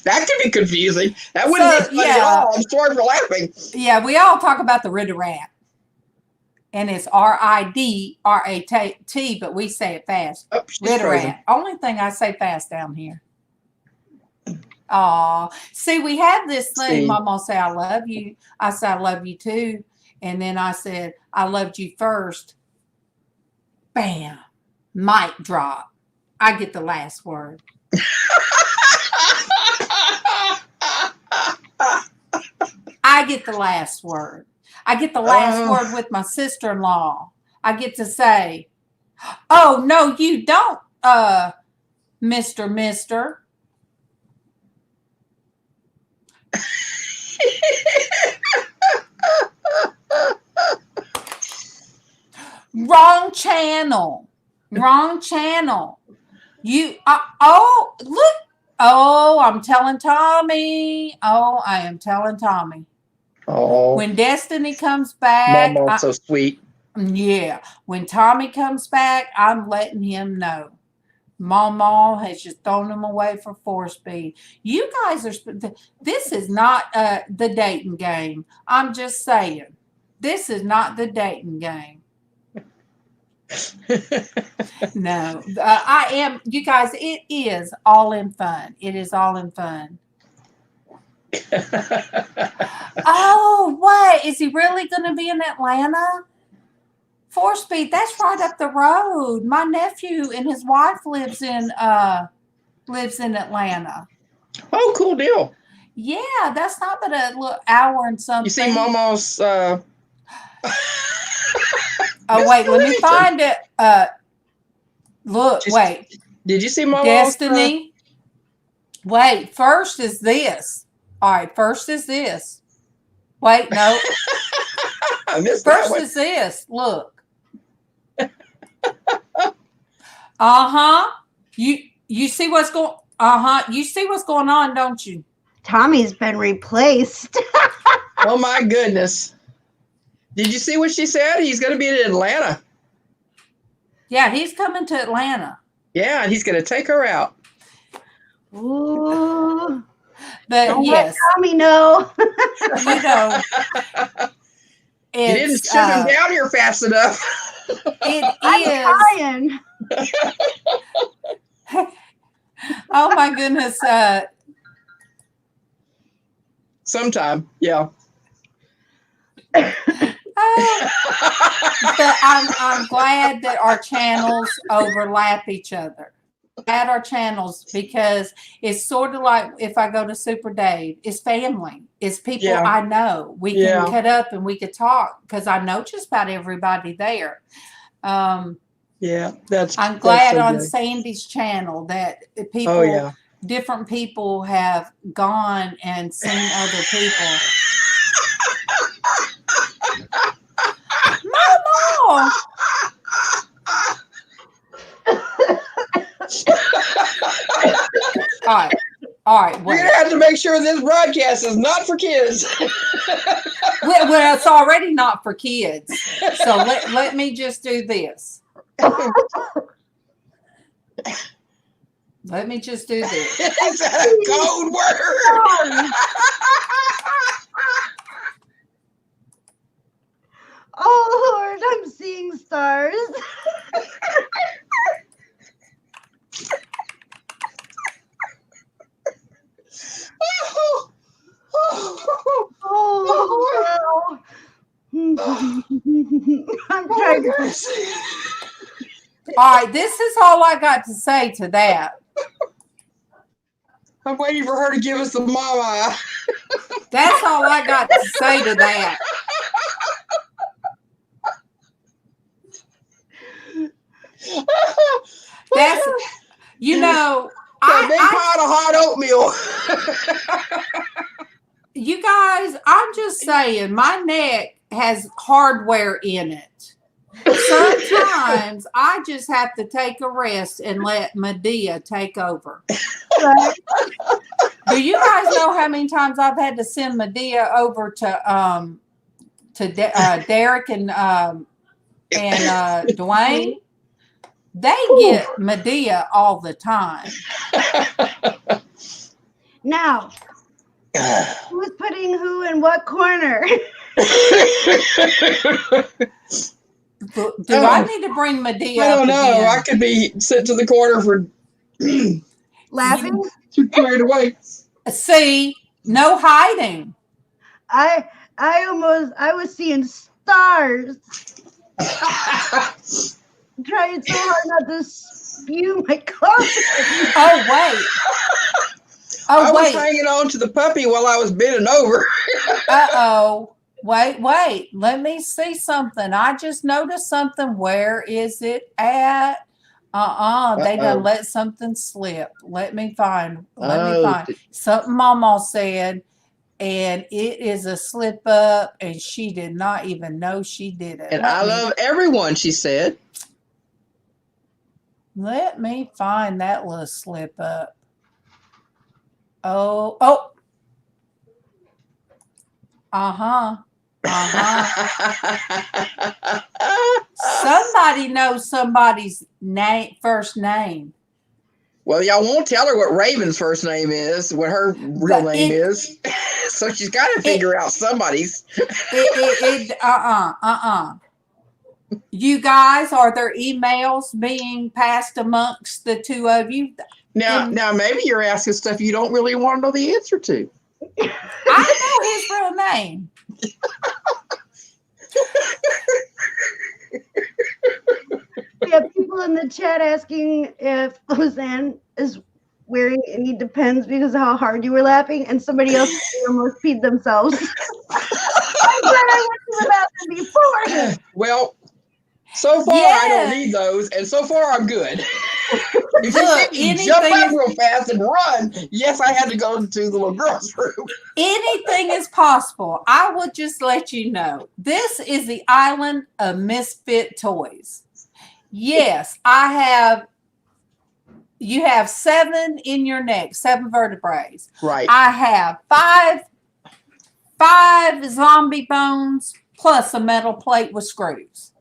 That could be confusing. That wouldn't be funny at all. I'm sorry for laughing. Yeah, we all talk about the Ritter rat. And it's RIDRAT, but we say it fast. Oh, Ritter rat. Only thing I say fast down here. Oh, see, we have this thing. MawMaw say, I love you. I said, I love you too. And then I said, I loved you first. Bam. Mic drop. I get the last word. I get the last word. I get the last word with my sister-in-law. I get to say, oh, no, you don't, Mister. Wrong channel. You, look. Oh, I'm telling Tommy. Oh, I am telling Tommy. Oh. When Destiny comes back. MawMaw's so sweet. Yeah. When Tommy comes back, I'm letting him know. MawMaw has just thrown him away for 4-speed. You guys are. This is not the dating game. I'm just saying. This is not the dating game. No, I am. You guys, it is all in fun. It is all in fun. Oh, what? Is he really going to be in Atlanta? 4-speed, that's right up the road. My nephew and his wife lives in Atlanta. Oh, cool deal. Yeah, that's not but a little hour and something. You see MawMaw's oh wait, let me find it. Look, wait. Did you see MawMaw's Destiny? Wait, first is this. All right, first is this. Wait, no. I missed First that one. is this. Look. Uh-huh. You see what's going you see what's going on, don't you? Tommy's been replaced. Oh my goodness. Did you see what she said? He's going to be in Atlanta. Yeah, he's coming to Atlanta. Yeah, and he's going to take her out. Ooh. But Don't yes, let Tommy know. you know, You didn't shut him down here fast enough. I'm trying. Oh my goodness. Sometime, yeah. But I'm glad that our channels overlap each other. At our channels, because it's sort of like if I go to Super Dave, it's family, it's people I know. We can cut up and we could talk because I know just about everybody there. Yeah, I'm glad so on good. Sandy's channel that people, different people have gone and seen other people. MawMaw! All right. We're gonna have to make sure this broadcast is not for kids. well, it's already not for kids. So let me just do this. Let me just do this. Is that a code word? Oh Lord, I'm seeing stars. Oh, wow. I'm trying to. All right, this is all I got to say to that. I'm waiting for her to give us the MawMaw. That's all I got to say to that. That's, you know, a big pot of hot oatmeal. You guys, I'm just saying, my neck has hardware in it. Sometimes I just have to take a rest and let Medea take over. Do you guys know how many times I've had to send Medea over to Derek and Dwayne? They get Medea all the time. Now, who's putting who in what corner? Do I need to bring Medea? I don't know. Again? I could be sent to the corner for Laughing? too carried away. See, no hiding. I was seeing stars. I'm trying so hard not to spew my coffee. Oh wait. I was hanging on to the puppy while I was bending over. Uh-oh. Wait. Let me see something. I just noticed something. Where is it at? They done let something slip. Let me find. Something MawMaw said, and it is a slip up, and she did not even know she did it. And I love everyone, she said. Let me find that little slip up. Oh. Uh-huh. Somebody knows somebody's first name. Well, y'all won't tell her what Raven's first name is, what her real name is. So she's got to figure out somebody's. You guys, are there emails being passed amongst the two of you? Now maybe you're asking stuff you don't really want to know the answer to. I know his real name. We have people in the chat asking if LizzAnn is wearing any Depends because of how hard you were laughing, and somebody else almost peed themselves. I'm glad I went to the bathroom before. Well, so far I don't need those, and so far I'm good. If you see me jump up real fast and run, yes, I had to go to the little girl's room. Anything is possible. I will just let you know. This is the island of misfit toys. Yes, you have 7 in your neck, 7 vertebrae. Right. I have five zombie bones plus a metal plate with screws.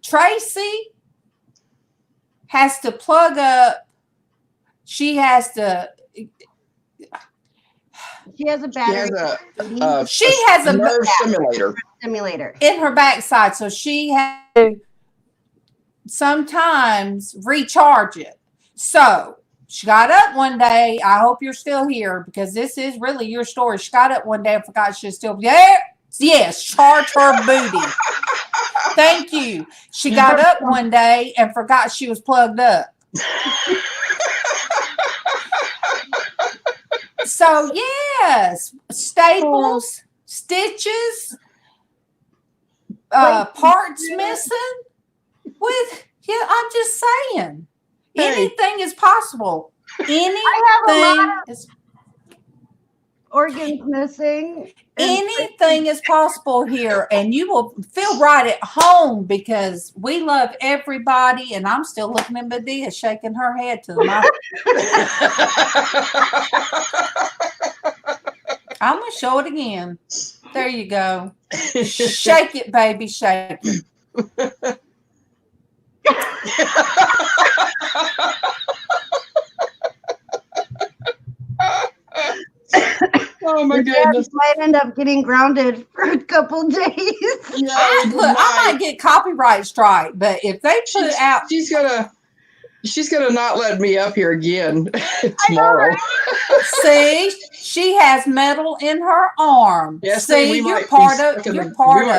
Traci has to plug up. She has a battery. She has a nerve simulator in her backside, so she has to sometimes recharge it. So she got up one day. I hope you're still here because this is really your story. She got up one day and forgot she was still there. Yes, charge her booty. Thank you. She got up one day and forgot she was plugged up. So yes, staples, stitches, parts missing. I'm just saying, anything is possible. Anything is. Organs missing. Anything is possible here, and you will feel right at home because we love everybody. And I'm still looking at Medea shaking her head to the mic. I'm gonna show it again. There you go. Shake it, baby, shake it. Oh my goodness! Might end up getting grounded for a couple days. Yeah, I might get copyright strike, but if they put out, she's gonna not let me up here again tomorrow. See, she has metal in her arm. Yes, see, you're part of it.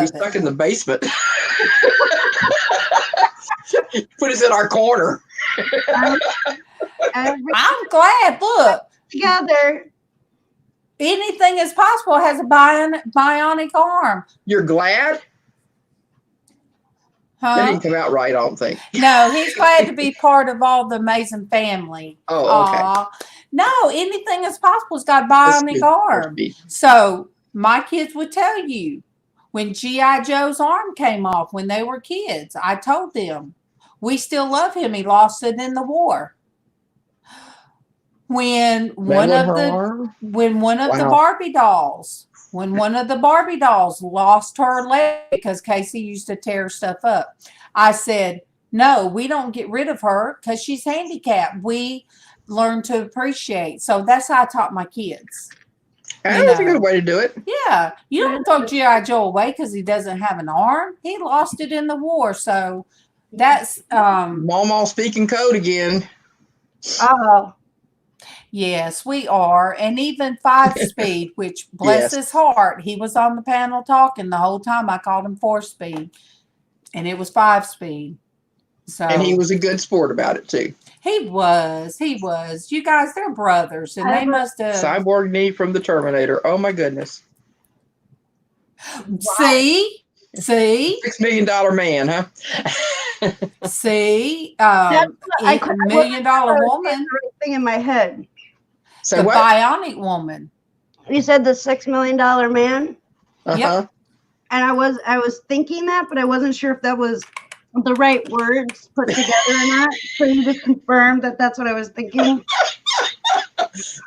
Stuck in the basement. Put us in our corner. I'm glad. Look, together. Anything is possible. Has a bionic arm. You're glad? Huh? That didn't come out right, I don't think. No, he's glad to be part of all the amazing family. Oh, okay. No, anything is possible. It's got a bionic arm. So my kids would tell you when G.I. Joe's arm came off when they were kids, I told them, we still love him. He lost it in the war. When one of the Barbie dolls lost her leg because Casey used to tear stuff up, I said, no, we don't get rid of her because she's handicapped. We learn to appreciate. So that's how I taught my kids. That's a good way to do it. Yeah. You don't throw G.I. Joe away because he doesn't have an arm. He lost it in the war. So that's MawMaw speaking code again. Oh. Yes, we are. And even 5-speed, which bless his heart, he was on the panel talking the whole time. I called him 4-speed. And it was 5-speed. So and he was a good sport about it too. He was. You guys, they're brothers. And they must have Cyborg knee from the Terminator. Oh my goodness. See? $6 million man, huh? See? $1 million woman. Thing in my head. So the what? bionic woman. You said the $6 million man? Uh-huh. Yep. And I was thinking that, but I wasn't sure if that was the right words put together or not. So you just confirmed that that's what I was thinking.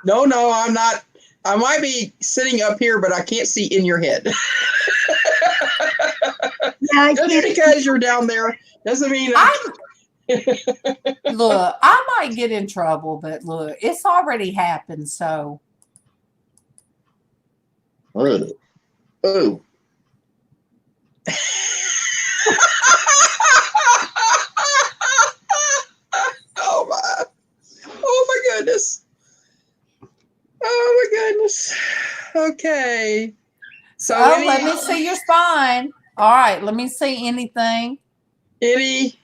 No, I'm not. I might be sitting up here, but I can't see in your head. Yeah, I Just can't. because you're down there doesn't mean Look, I might get in trouble, but look, it's already happened. So, Ooh. Ooh. Oh my! Oh my goodness! Oh my goodness! Okay. So let me see your spine. All right, let me see anything. any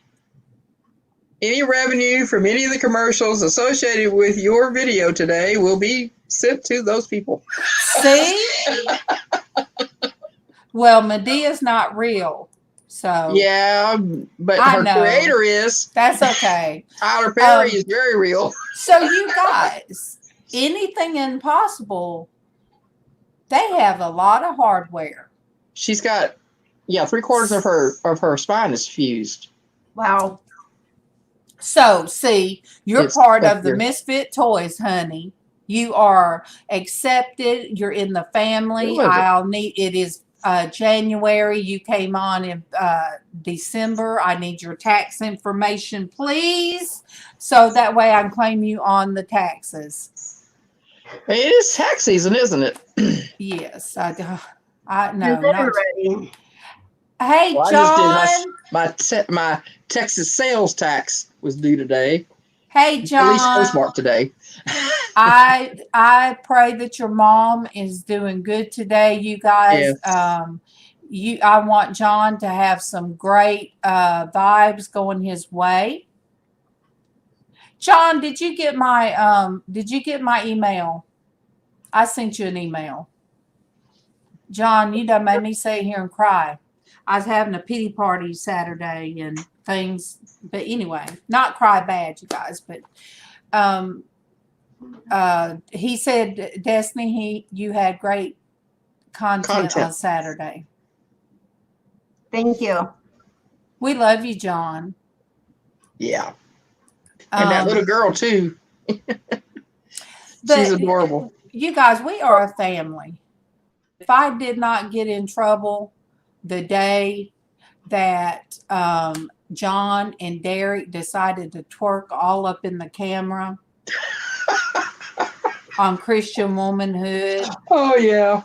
revenue from any of the commercials associated with your video today will be sent to those people. See? Well, Medea's not real. So Yeah, but I her know. creator is. That's okay. Tyler Perry is very real. So you guys, anything impossible, they have a lot of hardware. She's got 3/4 of her spine is fused. Wow. So see, you're It's part up of the here. Misfit Toys, honey. You are accepted. You're in the family. It is January. You came on in December. I need your tax information, please. So that way I can claim you on the taxes. It is tax season, isn't it? Yes. I no, You're not. ready. Hey, Well, John. I just did my Texas sales tax was due today. Hey, At least John. postmarked today. I pray that your mom is doing good today, you guys. Yeah. I want John to have some great vibes going his way. John, did you get my email? I sent you an email. John, you done made me sit here and cry. I was having a pity party Saturday and things, but anyway, not cry bad, you guys, but he said, Destiny, you had great content on Saturday. Thank you. We love you, John. Yeah. And that little girl too. She's adorable. You guys, we are a family. If I did not get in trouble the day that John and Derek decided to twerk all up in the camera on Christian Womanhood. Oh yeah.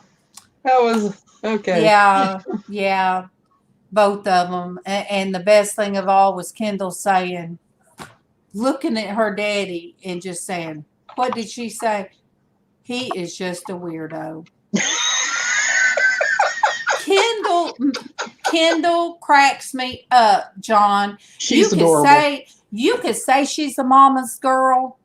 That was okay. Yeah. Both of them. And the best thing of all was Kendall saying, looking at her daddy and just saying, what did she say? He is just a weirdo. Kendall cracks me up, John. She's adorable. You could say she's a mama's girl.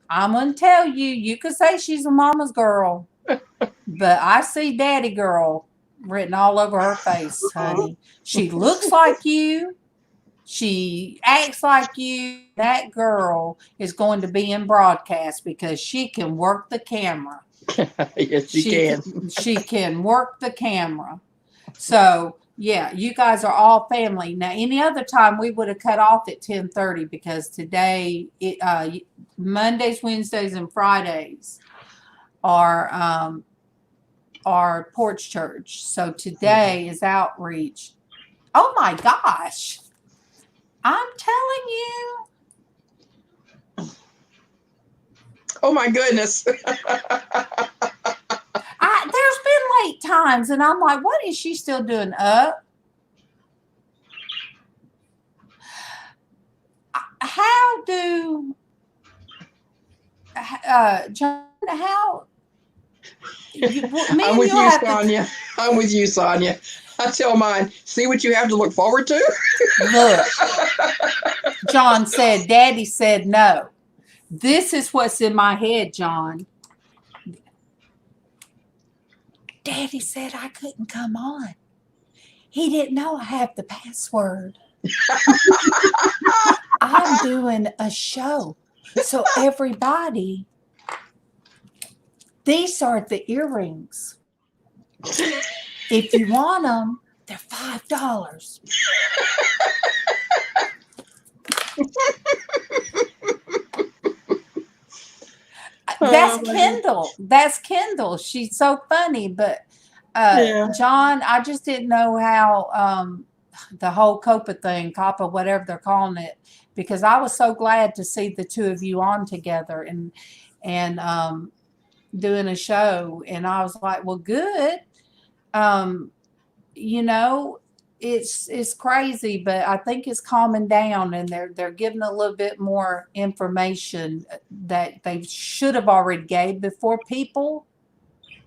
I'm going to tell you, you could say she's a mama's girl. But I see daddy girl written all over her face, honey. She looks like you. She acts like you. That girl is going to be in broadcast because she can work the camera. Yes, she can. She can work the camera. So, yeah, you guys are all family. Now, any other time we would have cut off at 10:30 because today, Mondays, Wednesdays, and Fridays are Porch Church. So today is outreach. Oh my gosh. I'm telling you. Oh my goodness. There's been late times and I'm like, what is she still doing up? How do John, how I'm with you, Sonia. I'm with you, Sonia. I tell mine, see what you have to look forward to? Look, John said, Daddy said no. This is what's in my head, John. Daddy said I couldn't come on. He didn't know I have the password. I'm doing a show. So everybody, these are the earrings. If you want them, they're $5. That's Kendall. That's Kendall. She's so funny. But John, I just didn't know how the whole COPA, whatever they're calling it, because I was so glad to see the two of you on together and doing a show. And I was like, well, good. You know, it's crazy, but I think it's calming down, and they're giving a little bit more information that they should have already gave before people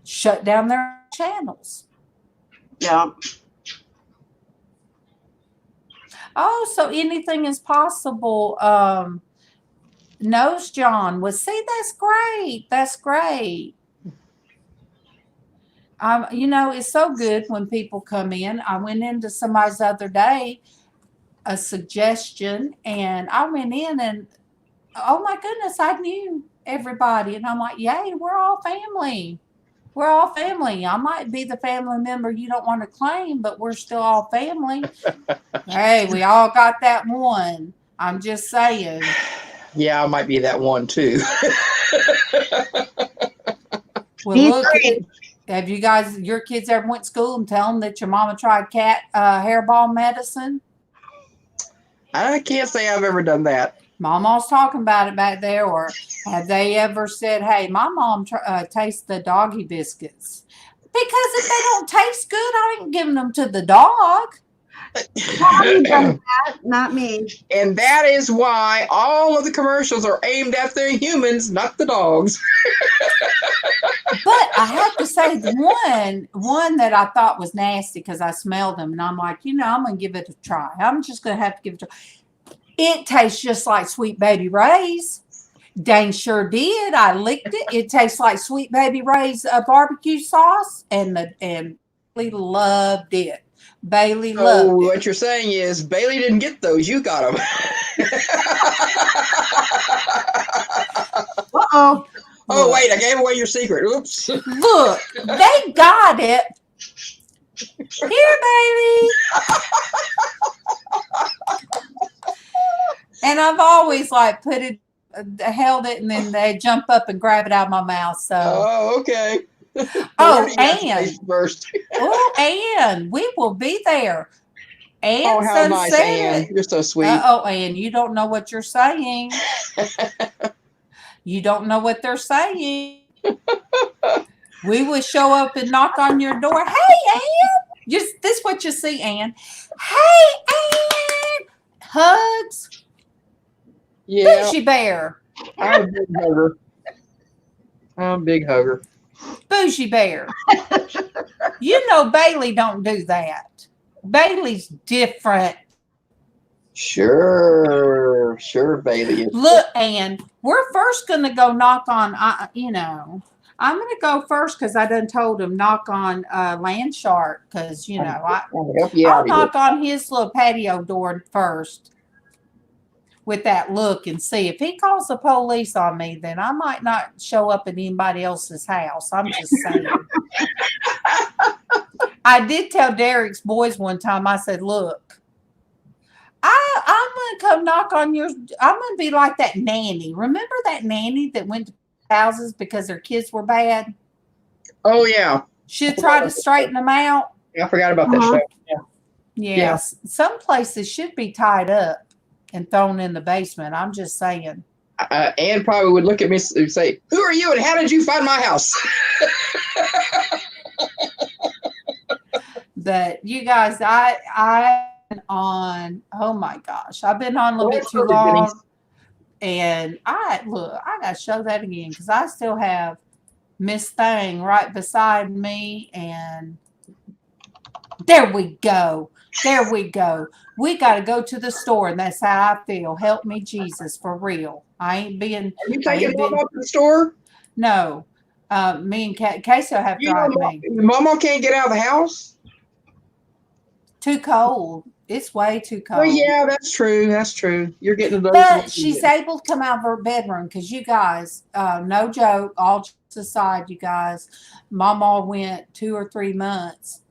shut down their channels. Yeah. Oh, so anything is possible. Knows John was, see, that's great. That's great. You know, it's so good when people come in. I went into somebody's the other day, a suggestion, and I went in and, oh my goodness, I knew everybody. And I'm like, yay, we're all family. We're all family. I might be the family member you don't want to claim, but we're still all family. Hey, we all got that one. I'm just saying. Yeah, I might be that one too. Well, look, have you guys, your kids ever went to school and tell them that your mama tried cat hairball medicine? I can't say I've ever done that. Mama's talking about it back there. Or have they ever said, hey, my mom tastes the doggy biscuits? Because if they don't taste good, I ain't giving them to the dog. Not me. And that is why all of the commercials are aimed at the humans, not the dogs. But I have to say, the one that I thought was nasty because I smelled them, and I'm like, you know, I'm going to give it a try. I'm just going to have to give it a try. It tastes just like Sweet Baby Ray's. Dang sure did. I licked it. It tastes like Sweet Baby Ray's barbecue sauce, and Bailey loved it. Bailey loved it. What you're saying is Bailey didn't get those. You got them. Uh-oh. Oh, wait, I gave away your secret. Oops. Look, they got it. Here, baby. And I've always like put it, held it, and then they jump up and grab it out of my mouth. So. Oh, okay. Oh, and first. And we will be there. And oh, how nice, Ann. You're so sweet. And you don't know what you're saying. You don't know what they're saying. We will show up and knock on your door. Hey, Ann. This is what you see, Ann. Hey, Ann. Hugs. Yeah. Bougie bear. I'm a big hugger. I'm a big hugger. Bougie bear. You know Bailey don't do that. Bailey's different. Sure, Bailey. Look, Ann, we're first going to go knock on, I'm going to go first because I done told him knock on Landshark because, I'll knock on his little patio door first with that look and see. If he calls the police on me, then I might not show up at anybody else's house. I'm just saying. I did tell Derek's boys one time, I said, look, I'm going to come knock on yours. I'm going to be like that nanny. Remember that nanny that went to houses because their kids were bad? Oh, yeah. She'd try to straighten them out. Yeah, I forgot about that show. Yeah. Yes. Yeah. Some places should be tied up and thrown in the basement. I'm just saying. Ann probably would look at me and say, who are you and how did you find my house? But you guys, I on, oh my gosh, I've been on a little bit too long. And I got to show that again because I still have Miss Thing right beside me. And there we go. There we go. We got to go to the store, and that's how I feel. Help me, Jesus, for real. I ain't being. Are you taking Mom up to the store? No. Me and Casey will have to drive me. Mama can't get out of the house? Too cold. It's way too cold. Well, yeah, that's true. That's true. You're getting those. But she's able to come out of her bedroom because you guys, no joke, all jokes aside, you guys, MawMaw went 2 or 3 months,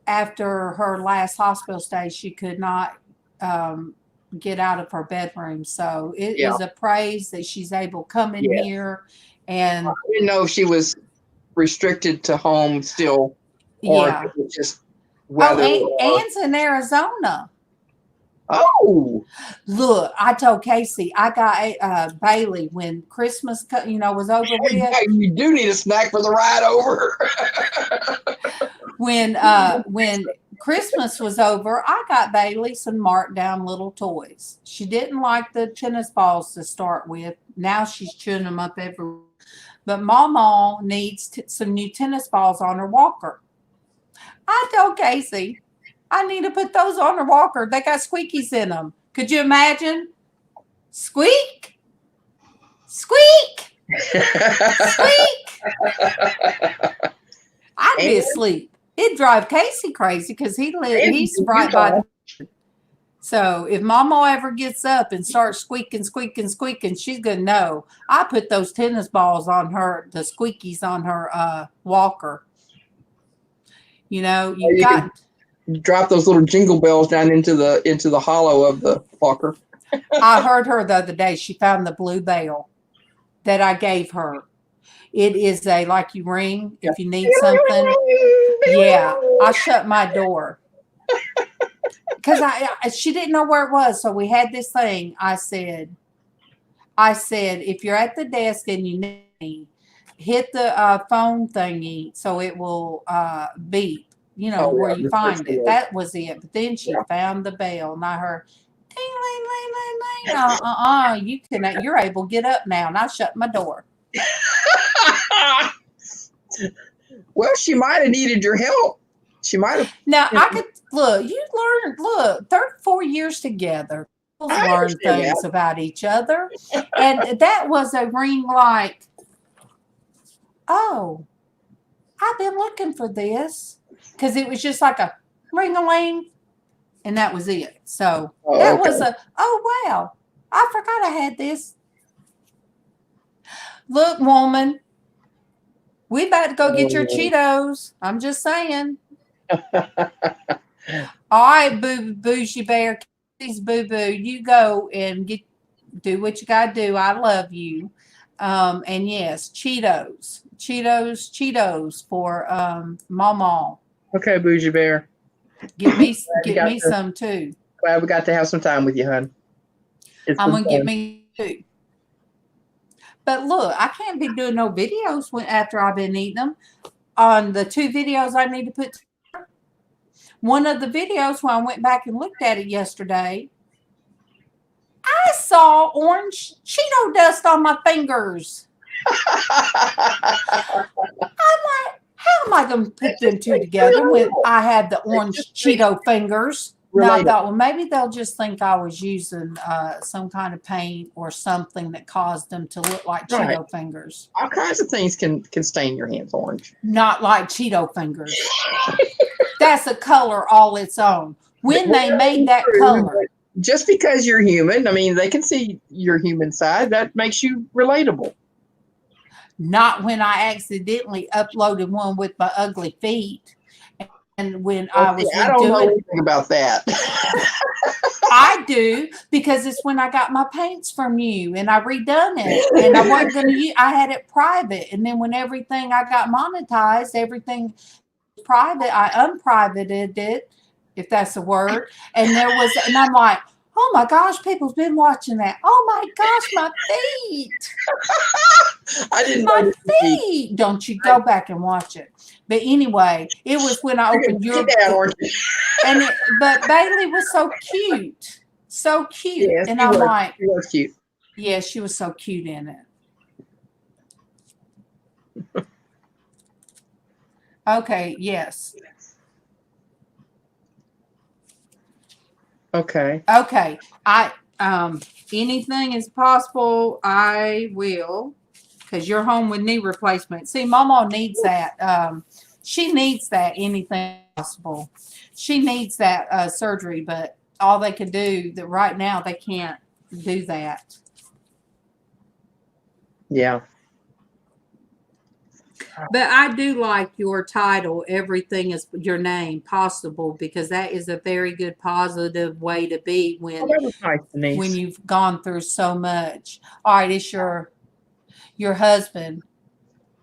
after her last hospital stay. She could not get out of her bedroom. So it Yeah. is a praise that she's able to come in Yes. here and I didn't know if she was restricted to home still, or yeah. if it was just Oh, weather. Anne's in Arizona. Oh, Look, I told Casey I got Bailey when Christmas, was over with. you do need a snack for the ride over. When Christmas was over, I got Bailey some marked down little toys. She didn't like the tennis balls to start with. Now she's chewing them up everywhere. But MawMaw needs some new tennis balls on her walker. I told Casey, I need to put those on her walker. They got squeakies in them. Could you imagine? Squeak, squeak, squeak. I'd be asleep. It'd drive Casey crazy because he's right by. So if MawMaw ever gets up and starts squeaking, squeaking, squeaking, she's gonna know. I put those tennis balls on her, the squeakies on her walker. You can drop those little jingle bells down into the hollow of the walker. I heard her the other day. She found the blue bell that I gave her. It is like you ring if you need something. Yeah, I shut my door because she didn't know where it was. So we had this thing. I said, if you're at the desk and you need me, hit the phone thingy so it will beep. Where you find it. That was it. But then she found the bell, and I heard ding, ling, ling, ling, ling. You're able to get up now, and I shut my door. Well, she might have needed your help. She might have. Now I could look. You learn. Look, 34 years together. Learn things about each other, and that was a ring like, oh, I've been looking for this because it was just like a ring-a-ling, and that was it. So that was oh wow, I forgot I had this. Look, woman, we about to go get your Cheetos. I'm just saying. All right, bougie bear, boo boo, you go and do what you gotta do. I love you. And yes, Cheetos for MawMaw. Okay, bougie bear. Get me some too. Glad we got to have some time with you, hon. I'm gonna get me too. But look, I can't be doing no videos after I've been eating them. On the 2 videos I need to put together, one of the videos when I went back and looked at it yesterday, I saw orange Cheeto dust on my fingers. I'm like, how am I going to put them 2 together when I had the orange Cheeto fingers? Now I thought, well, maybe they'll just think I was using some kind of paint or something that caused them to look like Cheeto fingers. All kinds of things can stain your hands orange. Not like Cheeto fingers. That's a color all its own. When they made that color. Just because you're human, I mean, they can see your human side. That makes you relatable. Not when I accidentally uploaded one with my ugly feet. And when I was I don't know anything about that. I do, because it's when I got my paints from you and I redone it, and I wasn't going to use. I had it private, and then when everything I got monetized, everything private, I unprivated it, if that's a word. And I'm like, oh my gosh, people's been watching that. Oh my gosh, my feet. I didn't my know feet. Don't you go back and watch it. But anyway, it was when I opened your but Bailey was so cute. So cute. Yes, and I'm like, she was cute. Yeah, she was so cute in it. Okay, yes. Okay. Okay. Anything is possible, I will, because you're home with knee replacement. See, MawMaw needs that. She needs that, anything possible. She needs that surgery, but all they can do that right now, they can't do that. Yeah. But I do like your title, Everything is Your Name Possible, because that is a very good positive way to be Oh, that was nice, Denise. when you've gone through so much. All right, it's your husband.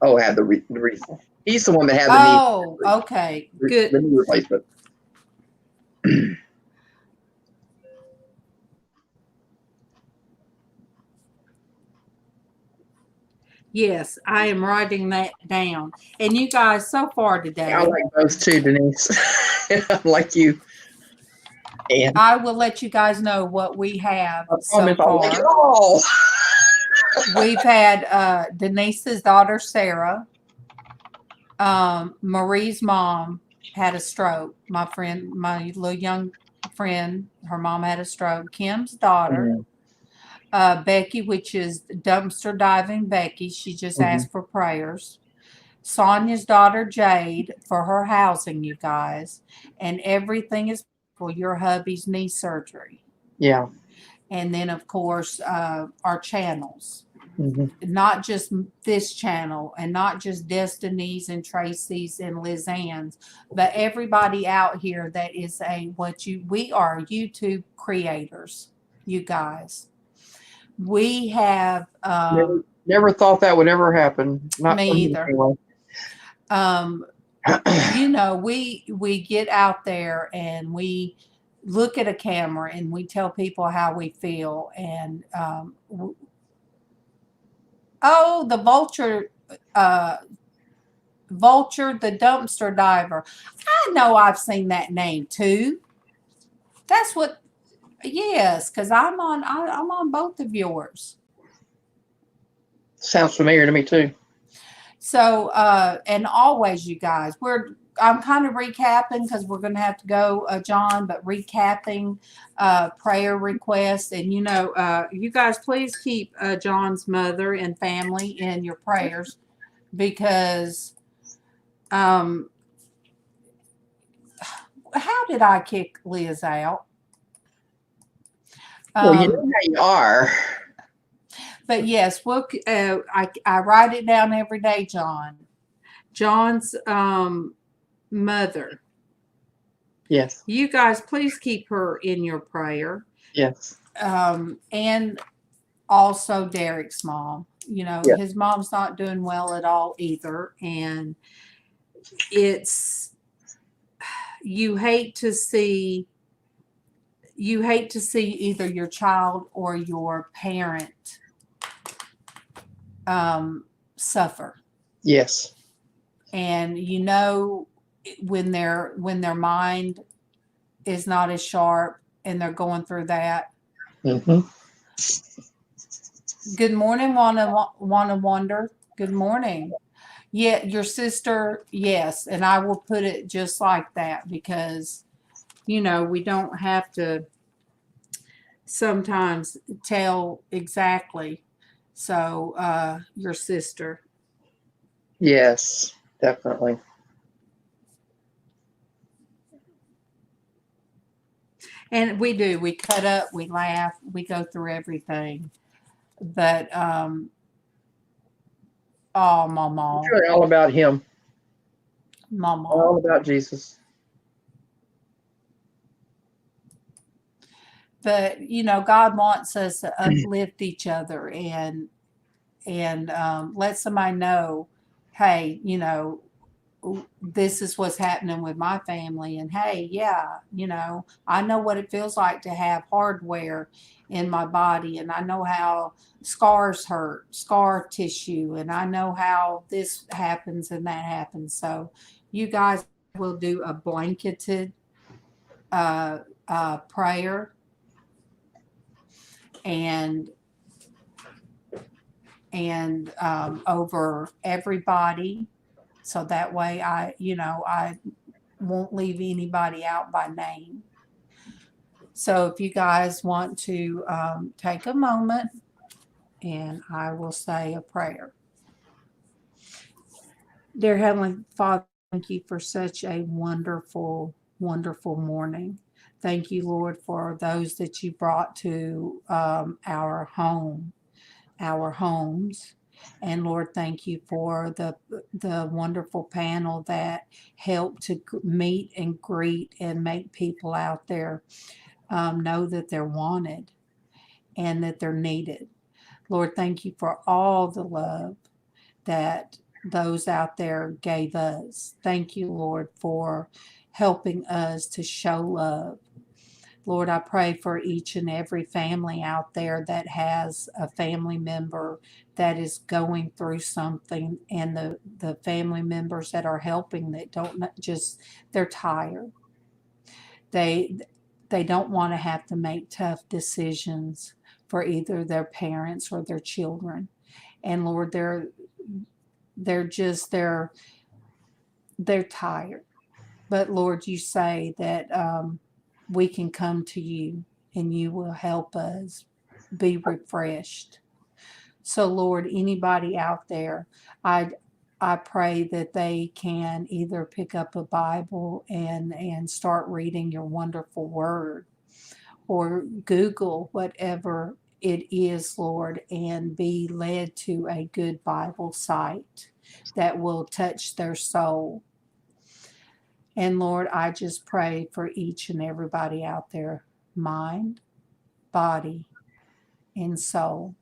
Oh, had the reason. He's the one that had the Oh, okay. knee, Good. the knee replacement. Yes, I am writing that down. And you guys, so far today, I like those too, Denise. I like you. And I will let you guys know what we have I so promise I'll like it far. all. We've had Denise's daughter, Sarah. Marie's mom had a stroke. My little young friend, her mom had a stroke. Kim's daughter, Becky, which is dumpster diving Becky. She just asked for prayers. Sonia's daughter, Jade, for her housing, you guys. And everything is for your hubby's knee surgery. Yeah. And then, of course, our channels. Mm-hmm. Not just this channel and not just Destiny's and Traci's and LizzAnn's, but everybody out here that is we are YouTube creators, you guys. We have Never thought that would ever happen. Not me for me either. Anyway. You know, we get out there and we look at a camera and we tell people how we feel, and oh, the vulture, the dumpster diver. I know I've seen that name too. That's what, yes, because I'm on both of yours. Sounds familiar to me too. So, and always, you guys, I'm kind of recapping because we're going to have to go, John, but recapping prayer requests. And, you guys, please keep John's mother and family in your prayers, because how did I kick Lizz out? Well, you know how you are. But yes, I write it down every day, John. John's mother. Yes. You guys, please keep her in your prayer. Yes. And also Derek's mom. Yes. His mom's not doing well at all either. And you hate to see either your child or your parent suffer. Yes. And when their mind is not as sharp and they're going through that. Mm-hmm. Good morning, wanna wonder. Good morning. Yeah, your sister, yes, and I will put it just like that, because we don't have to sometimes tell exactly. So your sister. Yes, definitely. And we cut up, we laugh, we go through everything. But oh, MawMaw. It's really all about him. MawMaw. All about Jesus. But God wants us to uplift each other and let somebody know, hey, this is what's happening with my family. And hey, yeah, I know what it feels like to have hardware in my body, and I know how scars hurt, scar tissue, and I know how this happens and that happens. So you guys will do a blanketed prayer, and over everybody. So that way I won't leave anybody out by name. So if you guys want to take a moment, and I will say a prayer. Dear Heavenly Father, thank you for such a wonderful, wonderful morning. Thank you, Lord, for those that you brought to our homes. And Lord, thank you for the wonderful panel that helped to meet and greet and make people out there know that they're wanted and that they're needed. Lord, thank you for all the love that those out there gave us. Thank you, Lord, for helping us to show love. Lord, I pray for each and every family out there that has a family member that is going through something, and the family members that are helping that don't just, they're tired. They don't want to have to make tough decisions for either their parents or their children. And Lord, they're tired. But Lord, you say that we can come to you and you will help us be refreshed. So Lord, anybody out there, I pray that they can either pick up a Bible and start reading your wonderful word, or Google whatever it is, Lord, and be led to a good Bible site that will touch their soul. And Lord, I just pray for each and everybody out there, mind, body, and soul.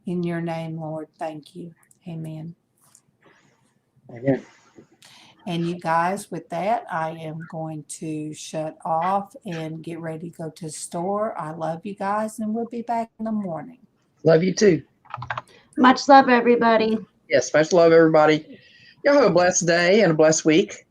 In your name, Lord, thank you. Amen. Amen. And you guys, with that, I am going to shut off and get ready to go to the store. I love you guys, and we'll be back in the morning. Love you too. Much love, everybody. Yes, much love, everybody. Y'all have a blessed day and a blessed week.